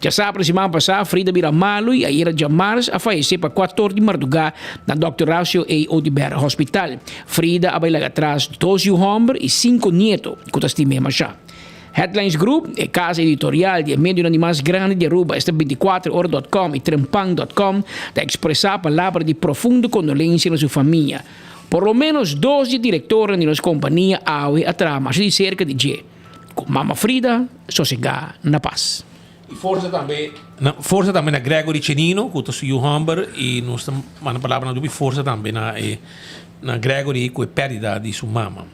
Já sabe, semana passada, Frida vira malo e aí era de março a falecer para 14 de madrugada na Dr. Horacio A. Odiber Hospital. Frida abaixo atrás 12 homens e 5 netos, que está mesmo já. Headlines Group é casa editorial de meio de mais grande de Aruba, esta 24horas.com e trempang.com, da expressar palavras de profunda condolência na sua família. Por lo menos 12 diretores de nossa companhia atrás mais de cerca de dia. Com Mama Frida, sossegada na paz. E força também na Gregory Chenino, que é o Humber, e nós temos uma palavra na força também na Gregory, que é perdida de sua mama.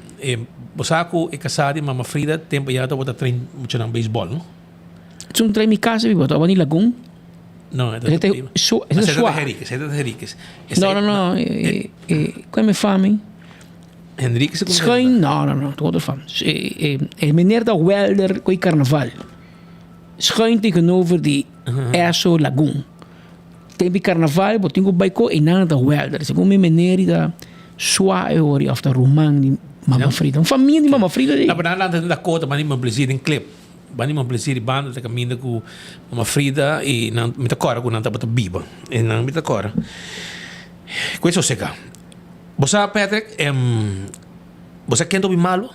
Bosaco é casado e Mama Frida, tempo já estava treinando muito no beisebol, não? Você não treina em casa, viu? Estava em Lagum? Não, é da Henriquez. Não. Como é fama? Henriquez é como Não, todo fama. É meneer da Welder com o carnaval. Schuin tegenover die Eso Lagoon. Tem carnaval, botinho com baiko e nada da Welder. Segundo me meneer da suave ori of da Roman de Mama Frida. Família de Mama Frida. Na verdade, da cota, mas não me em clip. Mas não me em banda, da caminho com Mama Frida e não me cora com nada para biba. E não me cora. Questo seca. Você, Patrick, você quer ouvir malo?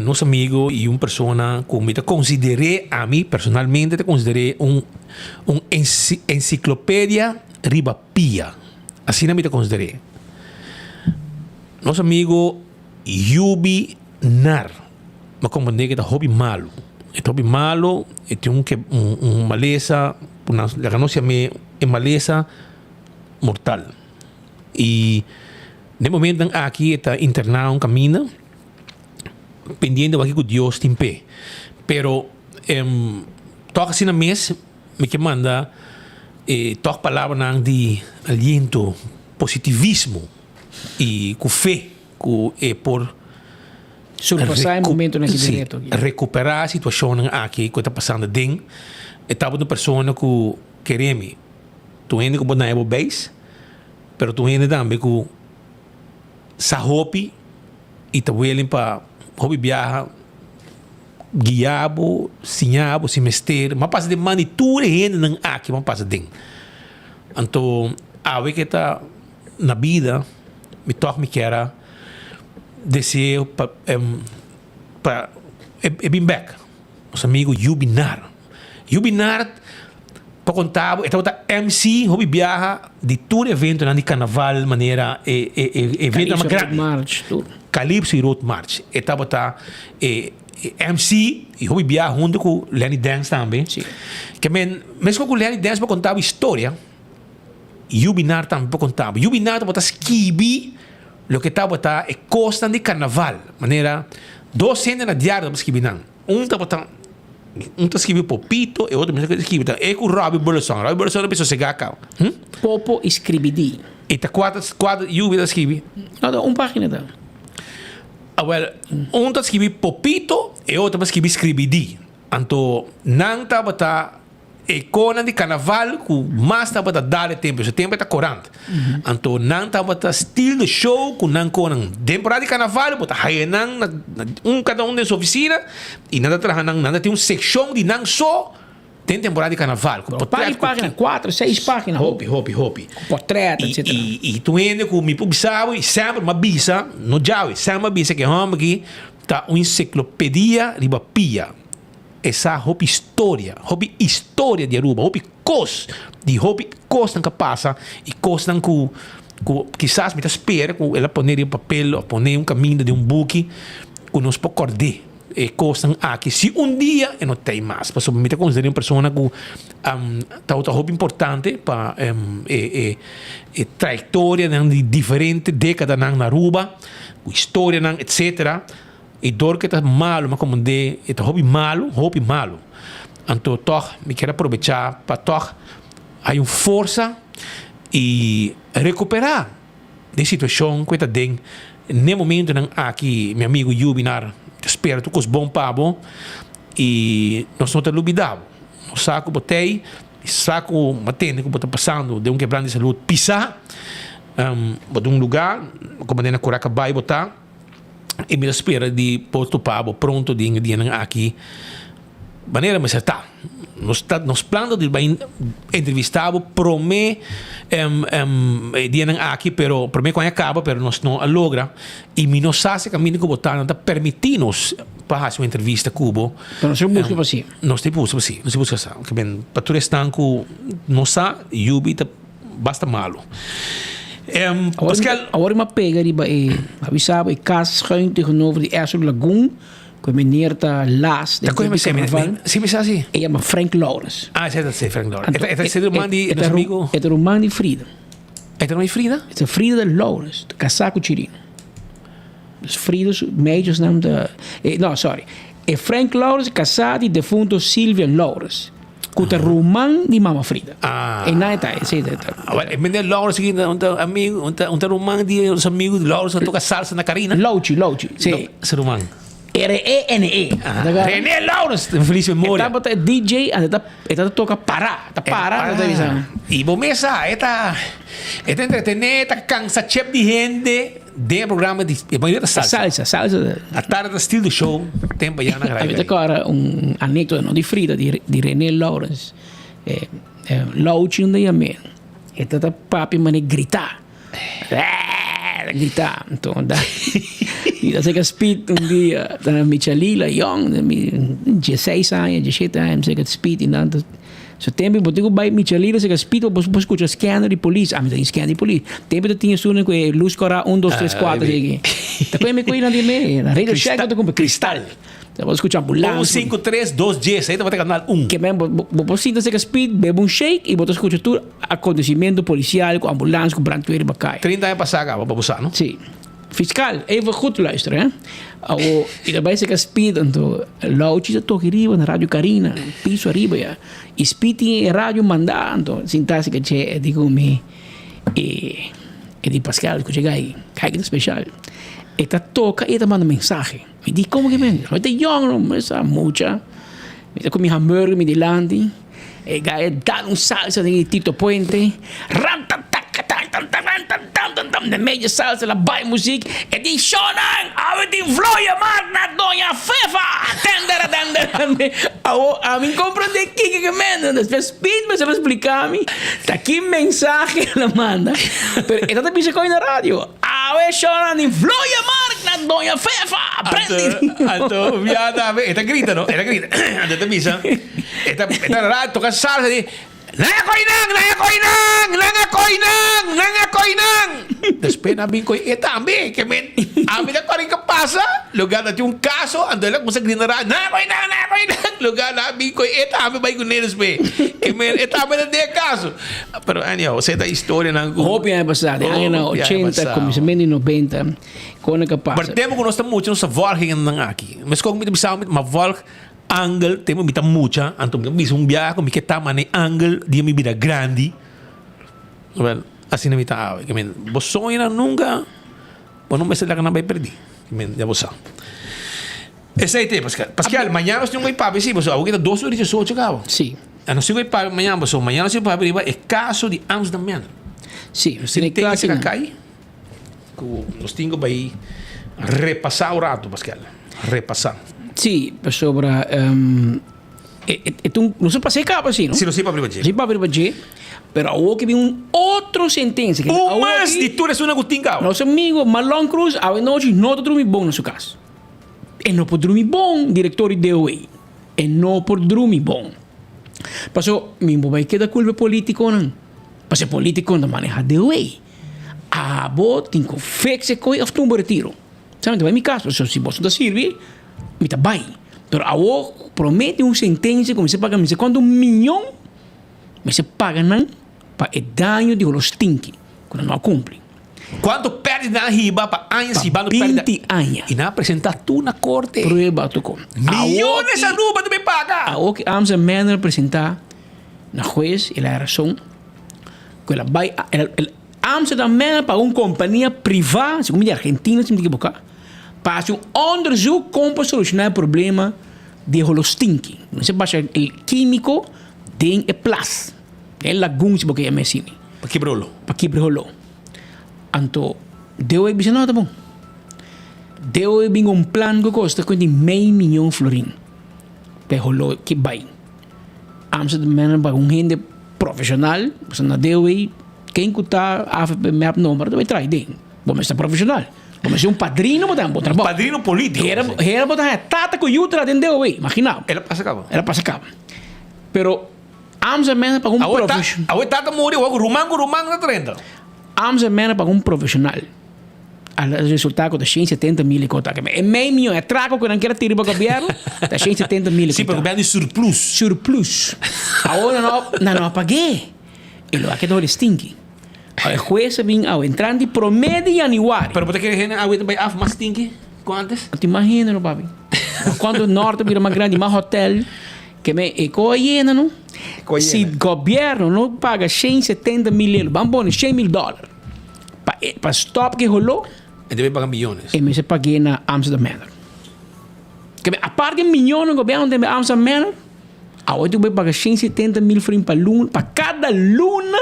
Nosso amigo e uma pessoa que me considerei, a mim personalmente, te considerei enciclopédia riba pia. Assim me considerei. Nosso amigo Yubi Nar, me compreende que é hobby malo. É hobby malo, é um maleza, la ganosia me é maleza mortal. E no momento aqui está internado um caminho pendiente aqui com Deus tem pé. Pero toca assim na mesa me que manda toca palavra de aliento, positivismo e com fé que por surpassar o momento nesse direto recuperar a situação aqui que está passando dentro. Estava uma pessoa que queremos tu ainda com na base, pero tu ainda também com sahopi e tá willing para hobby viaja guiabo, sinhabo, semestre, mas passa de manitura ainda não aqui, mas passa de. Então, a ver que está na vida, me toca me quer desejo para bem back. Nosso amigo Yubinar, para contar, então tá MC, hobby viaja de todo evento de carnaval, maneira evento mais grande. Calypso e Road March. Estava MC e hobby viaja junto com Lenny Dance também. Sim. Que mesmo com Lenny Dance para contar a história, Yubinar também para contar. Yubinar estava esquibi, o que estava é costa de carnaval, maneira 200 na diária para esquibi não. Um está escrevendo Popito e outro está escrevendo. É com Robbie Burleson. Robbie Burleson é uma pessoa que chega a cá. Popo escrevidi. E está quatro Yubi está escrevendo. Não, página da. Um está escrevendo Popito e outro está escrevendo escrevidi. Então, não está icona de carnaval que mais está para dar tempo. Esse tempo está corrente. Então, não está para estilo de show que não correm. Temporada de carnaval, bota cada um de sua oficina e nada nada tem uma secção de não só tem temporada de carnaval. Página 4, 6 páginas. Hopi. Portreto, etc. E tu ainda com me publicava e sempre uma bisa, no jaui, sempre uma bisa que homem aqui está uma enciclopédia de pia. Essa hobby história de Aruba, hobby cos que passa e costa que quizás me espera que ela poner um papel ou poner um caminho de um book que nos pode acordar costam aqui. Se dia não tem mais, porque me considero uma pessoa que está muito importante para a trajetória de diferentes décadas na Aruba, a história, etc. E dor que está malo, mas como de está hobby malo. Então, toch, me quero aproveitar para toch, há uma força e recuperar de situação que está dentro. No momento aqui, meu amigo Yubinar, espero que os bom pabo e nós não estamos olvidando. O saco botei, saco matendo que está passando de quebrando de saúde, pisar, de lugar, como na Curacabai botar, e me espera de posto pabo pronto de aqui. Maneira mas está. Nos planos de entrevistar promete aqui, pero promete quando acaba, pero nós não logra e me não sabe se caminho que botar não permitir-nos para fazer uma entrevista cubo. Pero não busca para si. Não se busca para si, não se busca assim. Que bem, para tu estanco não sabe, Yubi basta malo. Agora uma pega de avisava e casa schuin tegenover de Ersul Lagoon. Que meneer está laatst. Dat kon je me zeggen. Zie me zo zien. Ja, maar Frank Lawrence. Ah, zei dat ze Frank Lawrence. Het is de man die is amigo. Het is een man die Frida. Het is een Frida? Het is Frida Lawrence, de Casaco Chirino. Dus Frida's meisjes naam de. No, sorry. E Frank Lawrence casati defunto Silvia Lawrence. Con el roman di mamma Frida. Ah. E na età, sì, meneer Lawrence, un amigo, un roman die is amigo de Lawrence, toca salsa na Carina. Lauci, sì. Is roman. R-E-N-E. René Lawrence, een verlies memoria. Estava DJ, eta toca para, E bomesa, eta entretener, eta cansa chep de gente de programa de salsa. A tarde estilo de show, tempo já na grave. Avete agora aneddoto no, di Frida di René Lawrence. Lauci un dia men. E tata papi mane gritar. Gritar, então e sei que speed dia da Michelila young 16 anos 17 anos sei que speed in tanto so tempo botigo by Michelila sei que speed o posso escutar scanner de polícia tem scanner de polícia tempo tu tinha suno com luz cora 1 2 3 4 sei que depois me cuida de me na rede checa tu com cristal. Vou escutar ambulância. 1, 5, 3, 2, 10. Aí tu vai ter canal 1. Que mesmo, vou sinta se que speed, bebe shake e vou escutar tudo acontecimento policial, com ambulância, com brandweer, bacai. 30 anos passar, vou buscar, não? Sim. Fiscal, even goed luisteren. E daarbij se que speed, então, Lauci já toca arriba na Rádio Carina, piso arriba, ja. E speed em rádio mandando, sinta se que c'è, digo-me, e di Pascal, que chega aí, cai que especial. E tá toca e tá manda mensagem. Me diz como que men, eu te young, mas há muita. Me tá com mi hamburger, me dilandi. E gai dá salsa de Tito Puente. De media salsa, la bai muziek. E di Shonan, ave di vloia magna Dona Fefa. Tender. A mim compreende que men, después speed me se lo explicami. Tá aqui mensagem la manda. Pero esta te pisa coi na radio. Ave Shonan di vloia magna Dona Fefa. Aprendi. Alto, viada, esta grita, no? Esta grita. Ante te pisa. Esta radio toca salsa di Nanga koinang. Después namin ko tambi que men amin na parin ka pasa lugar na yung kaso andala kung sa grinara na koinang lugar namin ko tambi bay kunelos be que men tambi na de caso pero anyhow sa ita história ng Hopi ay pasado ang 80 cominciamento 90 kung nakapasa partemo ko nosta mucho sa volging ng aki mas kung mitibisam ma volg angle temo mita mucha antum bisum biya ko mikita man angle di mi bida grandi well assim na mita awe que men bosonho na nunca não me sala ka na bay perdi men ya bosa esse aí Pascal mañana nós temos papo sim bosa alguém 2 horas de sono chegava sim não sei papo mañana bosa mañana se papo riba é caso de Amsterdam sim tem que cair nós temos que repassar o rato Pascal repassar. Sì, sopra non so passare capo sì, no? Sì, lo si può privare. Si può privare, però ho che un altro sentenza che mas di tu nessuno gutin capo. Nosso amigo Marlon Cruz ave noci non dormi bom na sua casa. E non può dormi bom direttori de OE. E non può dormi bom. Passo mi vai che da colpa politico non. Passo politico non maneja de OE. A bo tinco fexe coi of tumbo retiro. Sabe, vai mi caso, se si posso da Silvi me vai. Pero awo promete sentença como se paga me quando 1 milhão me se paga não para o dano de los stinky quando não cumpre. Quanto perde na riba para anos e bando 20 anos. E não apresentar tu na corte. Prueba tu com. Milhões a ruba tu me paga. Awo que Amsa Manor apresentar na juez e la razão que ela vai Amsterdam Manor para uma companhia privada, como de Argentina, se me equivocar, para um onderzoek como solucionar o problema de holostinky. Não se baixa o químico de o plas. É lagoon se porque é mesini. Para quebrá-lo. Para quebrá-lo. Então, deu aí bisa nada bom. Deu aí um plano que custa com meio milhão florin. Para holo que vai. Amsterdam Manor para um gente profissional, você não deu aí quem que está a map número vai trair dentro. Vamos estar profissional. Vamos ser um padrino para dar um bom trabalho. Padrino político. Era para tata com yutra dentro aí, imagina. Ela passa cabo. Ela passa cabo. Pero Amsterdam Manor para um profissional. A tata morreu, o rumango na trenda. Amsterdam Manor para um profissional. O resultado da 170 mil cota. É meio milhão, é trago que não quer tirar para o governo, da 170 mil. Sim, para o governo é surplus. Surplus. Agora não paguei. E lo que não stinky. O juez vem ao entrante promedio anual. Pero você quer que a vai af mais stinky quantas? Te imagina, não, papi. Quando o norte vira mais grande, mais hotel, que me ecoiena, não? Se o governo não paga 170 mil euros, vamos pôr $100 mil. Para stop que rolou, ele deve pagar milhões. E me se paguei na Amsterdam Manor. Que a parte de milhões no governo de Amsterdam Manor, agora tu vai pagar 170 mil francs para cada luna,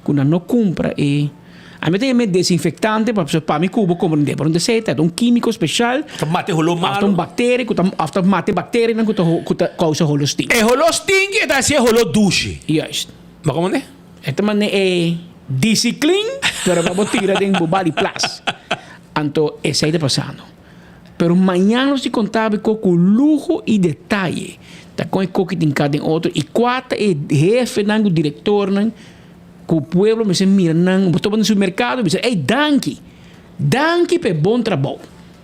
quando não compra. E a mim tem desinfectante para me cubo como não para receita, é um químico especial. Mate rolou mal. Um bactéria, que mate bactéria, não que causa holosting. É holosting e daí é holodouche. Yes. Mas como é? Esta maneira é discipline, pero vamos tirar de bobali plus. Então, esse aí está passando. Pero amanhã se contava com luxo e detalhe. Tá com o que tem cada outro. E quatro é jefe, o diretor, que o povo me mira, botou no supermercado, me diz, ei, danke per bom trabalho.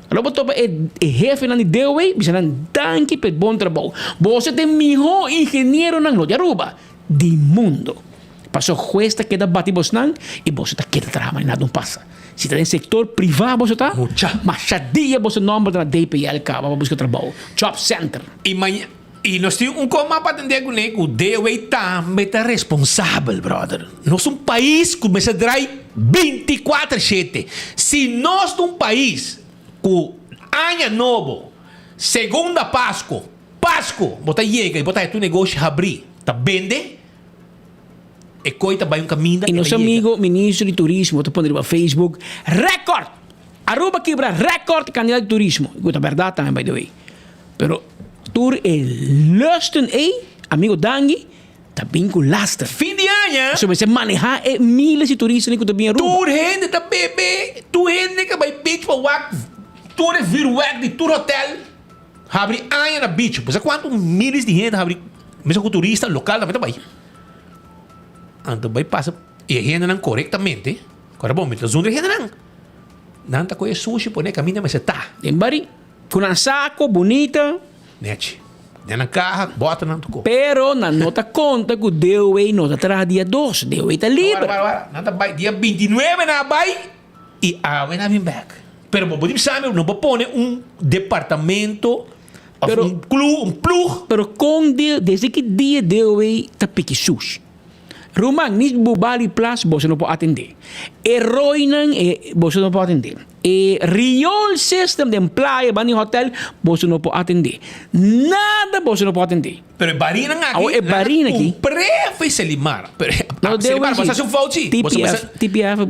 Alô, botou é jefe, não deu, me diz, danke per bom trabalho. Você tem o melhor engenheiro na Aruba do mundo. Passou juez que dá batibos não e você está querendo trabalhar, nada não passa. Se está em setor privado, você está, mas já dia você não vai na DPL, para buscar trabalho. Job Center. E nós temos como para atender com ele, o DOE também está responsável, brother. Nós somos um país que começa a dar 24/7. Se nós somos um país com ano novo, segunda Páscoa, você chega e você tu negócio abrir, tá vende? E coita vai caminho. E nosso amigo ministro de turismo, tu pode ir para Facebook, recorde! Aruba quebra recorde candidato de turismo. Escuta, verdade também, by the way. Pero tur lusten amigo Dangi, tá bem com laster. Fim de ano. Se você manejar milhares de turistas que tu bem Aruba. Tur gente tá bebê, tu gente que vai beach para wak, tur vir wak de tur hotel, abre ano na beach. Você quanto milhares de gente abre, mesmo com turista local também tá bem. Então vai passa e a gente não corretamente. Agora bom, mas a gente não. Não tá com sushi, põe caminho, mas tá. Em bari, com um saco bonita. Net. Dentro da carro, bota na tuco. Pero na nota conta que deu aí nota traz dia 2, deu aí tá livre. Agora, nada vai dia 29 na vai e when I back. Pero podemos saber, não vou pôr departamento, pero, um plug. Pero com dia, desde que dia deu aí tá pique sushi. Rumang, nis bubali plus, você não pode atender. Heroinan, você não pode atender. Riol system de playa, bani hotel, você não pode atender. Nada você não pode atender. Pero é barina aqui. É barina aqui. Comprei Selimar. Selimar, você faz um falti. TPF.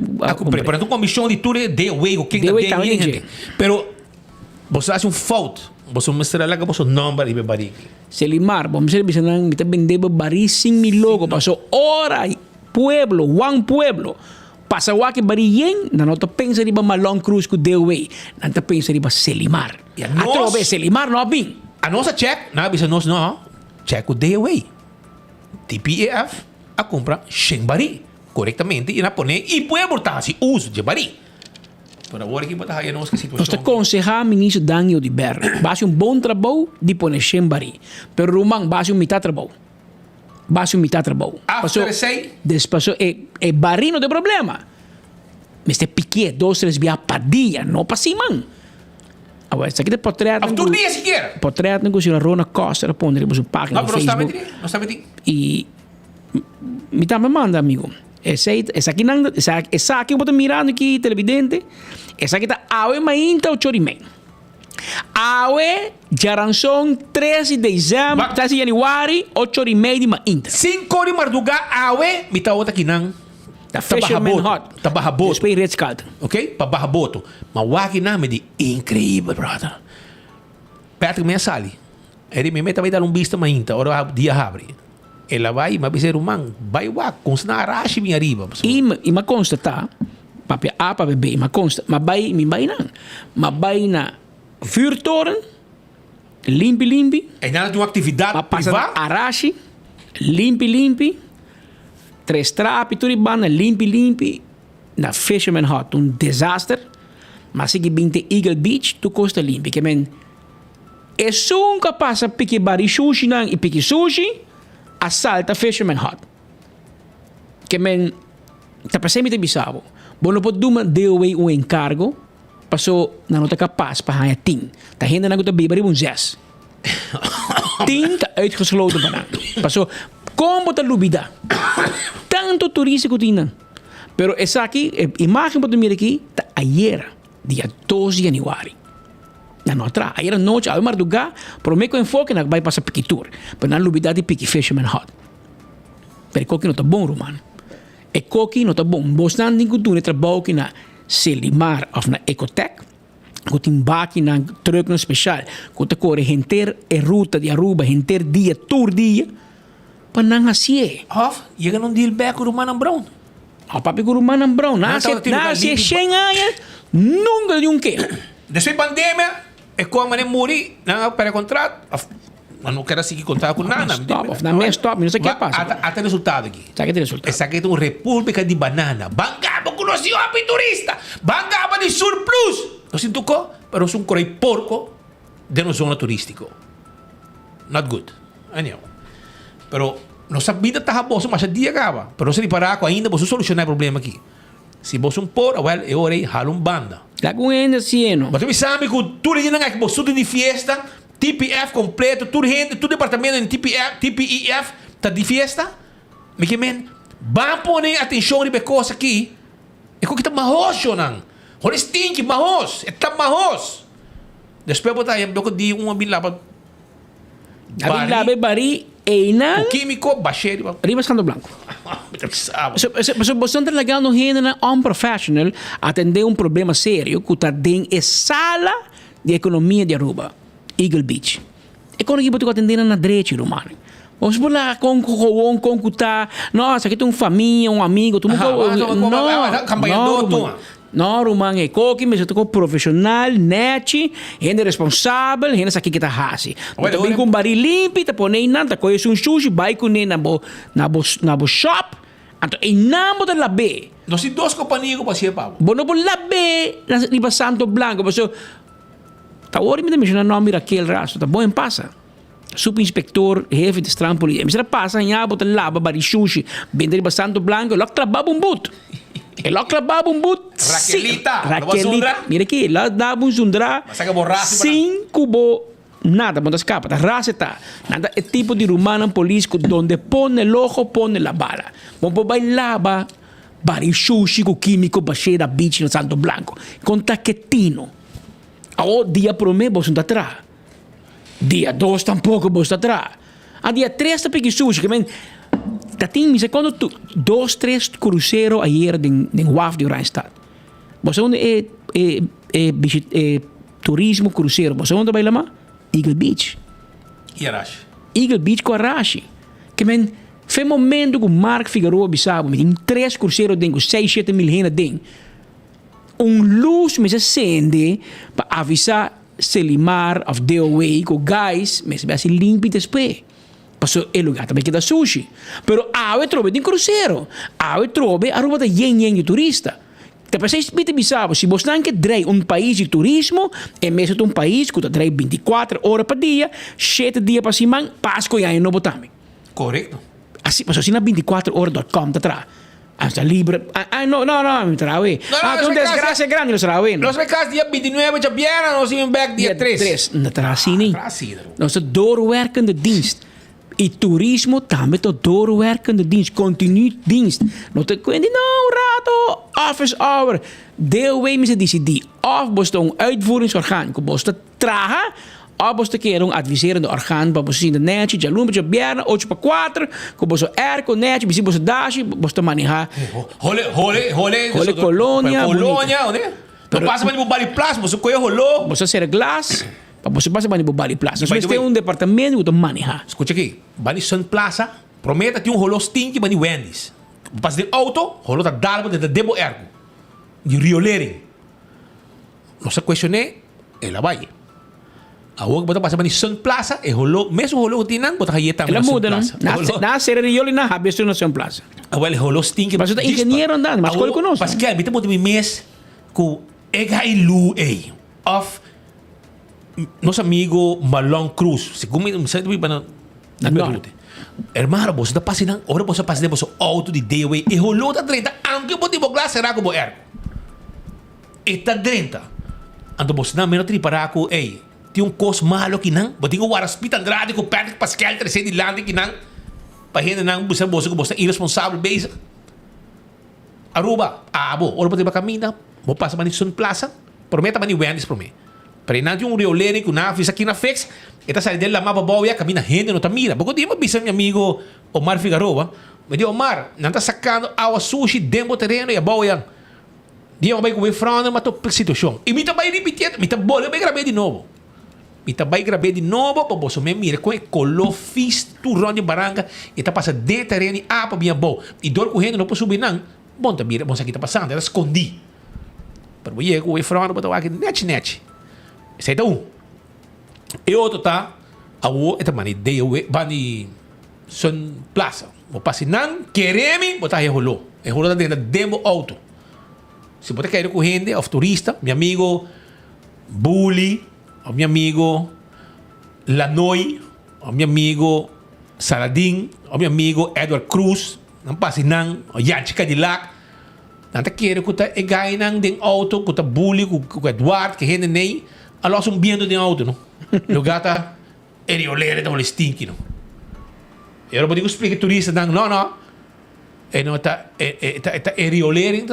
Por uma comissão de tudo, de o que está bem. Pero você faz um falti. Você mostra lá que você não vai beber. Selimar, vamos ser bisanang, kita vender bari sing mi logo, passou hora pueblo, one pueblo. Passa waki bari yen, na nota pensa riba Malong Cruz ku Dewey, nanta pensa riba Selimar. Atrobe Selimar no bing. A nossa check, na bisa nos no, check ku Dewey. TPF a compra 100 bari, corretamente, e na pone e pueblo tá se uso de bari. Pero agora que botar aí nós que situação. Nós te aconselhamos ministro Daniel de Berra. Base bom trabalho de poner Bari. Pero Rumang base mitad trabalho. Base mitad trabalho. After sei? Despassou e Bari não tem problema. Mas te piquet 2-3 via per dia, não para cima. Agora, isso aqui é portrait. After dia sequer. Portrait não consigo Rona Costa, pôr na página no Facebook. Não está metido. E me tá me manda, amigo. Essa aqui não, essa aqui eu vou mirando aqui televidente. Essa aqui tá awe mainta o chorimem. Awe jaranson 13 de dezembro, 13 de januário, 8h30 de mainta. 5 de madrugada awe, me tá outra aqui não. Tá fisherman hot. Tá barra boto. Depois red scald. Ok? Para barra boto. Mas o aqui não me di incrível, brother. Perto que me sali. Ele me mete a dar vista mainta, ora dia abre. Ela vai, mas ser humano, vai lá, consta na arache minha arriba. E me consta, tá? Papi A, papi B, me consta. Mas vai não. Mas vai na vuurtoren, limpi. É nada de uma atividade privada? Arache, limpi. 3 trapi, tudo bana, limpi. Na Fisherman Hut, desastre. Mas se que binte Eagle Beach, tu costa limpi. Que men, é só que passa pique bari sushi nang e pique sushi, assalta Fisherman Hut. Que men, tá passando me bisabo. Bono po duma deu o encargo, passou na nota capaz para hanha ting. Tá renda na gota bibari bun zes. Ting tá uitgesloten banaan. Passou como tá lubida. Tanto turista que tinha. Pero essa aqui, imagem para dormir aqui, tá ayer, dia 12 de januário. Na noite, ayer à noite, ao madrugada, por meio que enfoque na vai passar piquitur. Pero na lubida de pique Fisherman Hut. Pero coque não tá bom, Romano. E coque não tá bom. Bostan din kutu ne trabalho que na Selimar of na Ecotec, que tem baki na truck no special, que te corre enter e ruta de Aruba, enter dia, tour dia, para não assim. Of, chega num deal back com o Romano Brown. O papi com o Romano Brown, nasce 100 anos, nunca de que. Depois da pandemia, é como ele morri, não para contrato, não quero seguir contrato com nada. Stop, não sei o que passa. Até resultado aqui. Sabe que resultado? Essa aqui é uma república de banana. Bangaba com o senhor turista. Bangaba de surplus. Não sinto co, pero é um correio porco de uma zona turística. Not good. Anyhow. Pero nossa vida está boa, mas a dia acaba. Pero se parar com ainda, você solucionar o problema aqui. Se você por, well, eu orei, halo banda. La cuenta sieno. Mas você sabe que tudo ainda que você de fiesta, TPF completo, tudo gente, tudo departamento em TPEF tá de fiesta. Me que men, vamos pôr atenção de coisa aqui. É que tá marroso, não. Olha stink, marroso, é tá marroso. Depois botar aí, eu di uma bilaba. Bari, Einan. O químico, baixeiro. Arriba Santo Blanco. Você está legando gente unprofessional atender problema sério que está dentro da sala de economia de Aruba, Eagle Beach. É quando que você atender na direita, Romano. Vamos por lá com tá, nossa, aqui tem uma família, um amigo, tu não, Romano, é que me estou profissional, net, gente responsável, gente aqui que tá hasi. Você vem com baril limpo, tá põe nada, conhece sushi, vai com ele na bo shop, então e não de la B. Nós temos 2 companhias que passei para. Bono por la B, na riba Santo Blanco, você tá hora me mencionar nome daquele raço, tá bom em passa. Subinspector, jefe de trampolim. Mas passa em abo, tá lá, bari sushi, vende riba Santo Blanco, logo trabalha um boot. E logo trabalha um boot. Raquelita, mira aqui, lá dá um zundra. 5 bo nada, mas escapa, tá raça tá. Nada é tipo de romano político onde põe o ojo, põe a bala. Vamos vai lá, bari sushi com químico, baixeira, beach no Santo Blanco. Com taquetino. O dia promê, você não tá atrás. Dia 2 tampouco, você tá atrás. A dia 3 tá pegue sushi, que men. Tatim, me quando tu 2, 3 cruzeiro ayer den WAF de Randstad. Você onde turismo cruzeiro, você onde vai lá? Eagle Beach. E Arashi. Eagle Beach com Arashi. Que men, foi momento que o Mark Figueroa bisabo, me tem 3 cruzeiros den, 6, 7 mil reais den. Luz me se acende para avisar Selimar of DOA com guys, me se vai assim limpo depois. Passou o lugar também que dá sushi. Pero eu trobe de cruzeiro. Eu trobe a roupa de yen de turista. Depois vocês bisabo, se você não quer país de turismo, é mesmo um país que tem 24 horas por dia, 7 dias para semana, Páscoa e ano novo também. Correto. Assim, mas assim na 24horas.com tá atrás. Hasta libre. No, me trae. Tu desgracia grande lo trae. Los becas dia 29 de janeiro, nós íamos back dia 3. 3. Não traz assim nem. Nós doorwerkende dienst. E turismo também é doorwerkende dienst. Continu dienst. Não te quindi não, rato. Office hour. Deel wij met die of bost een uitvoeringsorgaan. Bost traga. Of bost een adviserende orgaan. Bost zien de netje. Ja, lumpa, ja, bierna. 8x4. Bost een erco, netje. Misschien bost een dashi. Bost een maniha. Hole colonia. Colonia, né? Não passa para o Bali Plus, você conhece o rolô. Você ser glass. Você passa para o Bali Plus. Você tem departamento que maneja. Escuta aqui. Bali Sun Plaza. Prometa ter rolô stinky para Wendy's. Passa de auto. Rolô da Dalbo de Debo Ergo. De riolering. Nossa questionei. Ela vai. Awag bota passa para Sun Plaza. E rolô. Mesmo rolô que tinang. Bota aí também. Ela muda, não? Na ser riolering na habes na Sun Plaza. Awal rolô stinky. Mas você é engenheiro andando. Mas qual conosco? Mas que habita muito mês. Com Egailu ei. Of nosso amigo Malon Cruz. Segundo me sabe para na pergunta. Hermano, você está passando, ora você passa de você auto de DW e rolou da 30, aunque você tiver glass será como er. Está 30. Ando você não menos triparar com ei. Tem custo malo que não. Você tem o hospital Andrade com Patrick Pascal 300 de lande que não. Para gente não você que irresponsável base. Aruba, ora você vai caminhar. Vou passar para Sun Plaza. Prometa para Wendy's para mim. Para não ter rioleiro que não fiz aqui na Fix. Esta sai dela mapa boa e camina gente não tá mira. Porque eu disse meu amigo Omar Figueroa. Me disse, Omar, não está sacando água sushi dentro do terreno e a boia. Dia vai com o front, mas tô situação. E me também repetir, me também vou gravar de novo. Me também gravar de novo para você me mira com o color fiz turrão de baranga e tá passando de terreno e para minha boa. E dor correndo não posso subir não. Bom, tá mira, bom aqui tá passando, ela escondi. Pero eu com o front, botou aqui net. Esse é um. E outro tá, a o esta mani de o bani Sun Plaza. O pasinan quereme botar aí rolou. É rolou da dentro demo auto. Se botar cair corrente, of turista, meu amigo Bully, o meu amigo Lanoi, o meu amigo Saladin, o meu amigo Edward Cruz, não pasinan, o Yanchi Cadillac. Nanta quero que tá egainan den auto, que tá Bully, que Edward, que gente nem, alô um viento de auto, não? Lugar tá eriolere da stinky, não? Eu não digo explicar turista, não. E não tá eriolere,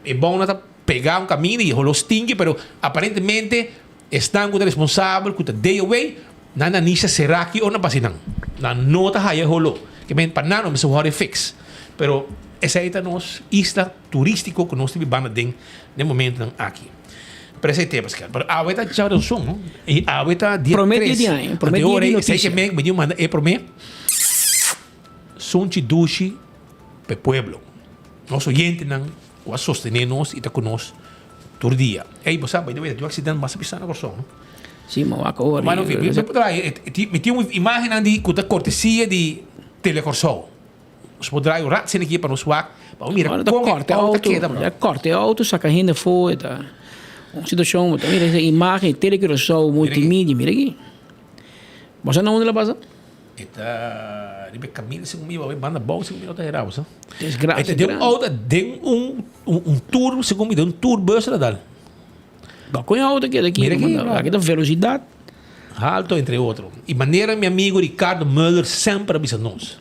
é bom não tá pegar um caminho e rolou stinky, pero aparentemente estão com o responsável, com o day away, na nisha será que ou na pasinan. Na nota haya rolou. Que bem para não me se fix. Pero essa é a nossa isla turístico que nós temos banda de momento aqui. Pero esse tempo, Pascal. Pero ahorita já não são, não? E ahorita dia 3. Promete dia, hein? Promete dia de notícia. Sei que me dio manda é promete. Sunchi dushi pe pueblo. Nosso oyente não o sostener nós e tá conosco todo dia. Ei, você sabe, deve ter um acidente mas pisar na corção, não? Sim, mas agora. Mas não vi, me tinha uma imagem de com a cortesia de telecorção. Os podrá o rat aqui para nos suar. Para mira, corte auto, saca renda foi, tá. Uma situação, mira essa imagem, telecorção, multimídia, mira aqui. Você não onde ela passa? Eta ribe caminho segundo me vai banda bom segundo me outra era, você. Desgraça. Deu outra, deu um tour segundo me deu um tour bus lá dal. Bacon auto aqui aqui da velocidade. Alto entre outro. E maneira meu amigo Ricardo Müller sempre avisa nós.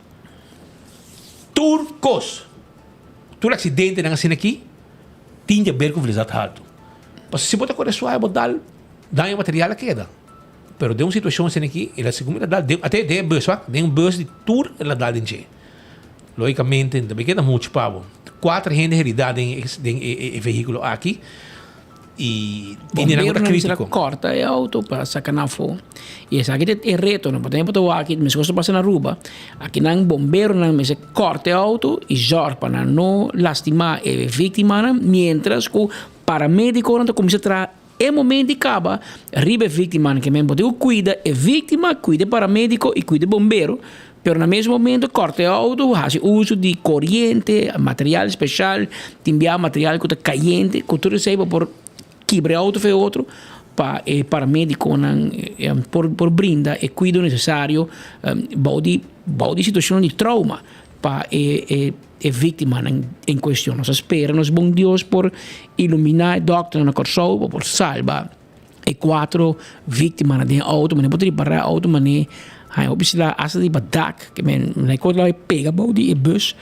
Turcos. Tur acidente na cena aqui. Tinha ver com velocidade alto. Mas se botar com isso aí, botar dá material a queda. Pero de uma situação assim aqui, ela segunda dá até de bus, de um bus de tour ela dá dentro. Logicamente, também queda muito pavo. 4 gente realidade em veículo aqui. E ainda não crítico. Corta é auto para sacar na fogo. E esse aqui é reto, não podemos botar aqui, mas se passa na rua, aqui não bombeiro não me se corta auto e jorge para não lastimar a vítima, mientras que o paramédico não começa a trazer é momento de acaba, arriba a vítima que mesmo pode cuida, é vítima, cuida paramédico e cuida bombeiro, Pero no mesmo momento, corte auto, hace uso de corriente, material especial, enviar material que está caliente, que tú recebes por quebrar auto fe outro, para médico por brinda e cuido necessário de situação de trauma para a vítima em questão. Nós esperamos, bom Deus, por iluminar o doctor na corso, por salvar e 4 vítimas de auto, mas não pode parar auto, mas não obviously asa de badak, que não pode lá pega body e bus,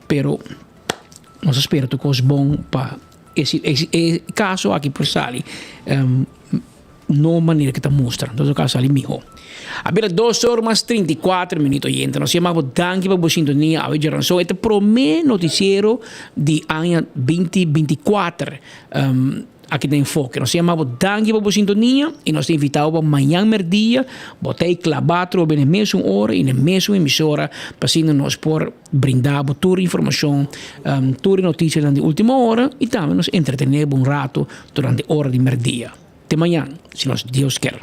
pero nós esperamos que é bom para esse caso aqui por Sali. No maneira que está mostrando. Então, o caso ali melhor. Abbiamo 2 horas mais 34 minutos. Gente, nós chamamos danke para a sintonia. A gente lançou este primeiro noticiero de ano 2024. Aqui tem enfoque. Nós chamamos danke para a sintonia e nós te invitamos para amanhã, merdia, botei clavatro na mesma hora e na mesma emissora, para assim nós por brindar toda a informação, toda a notícia da última hora e também nos entretener rato durante a hora de merdia. Até amanhã, se Deus quer.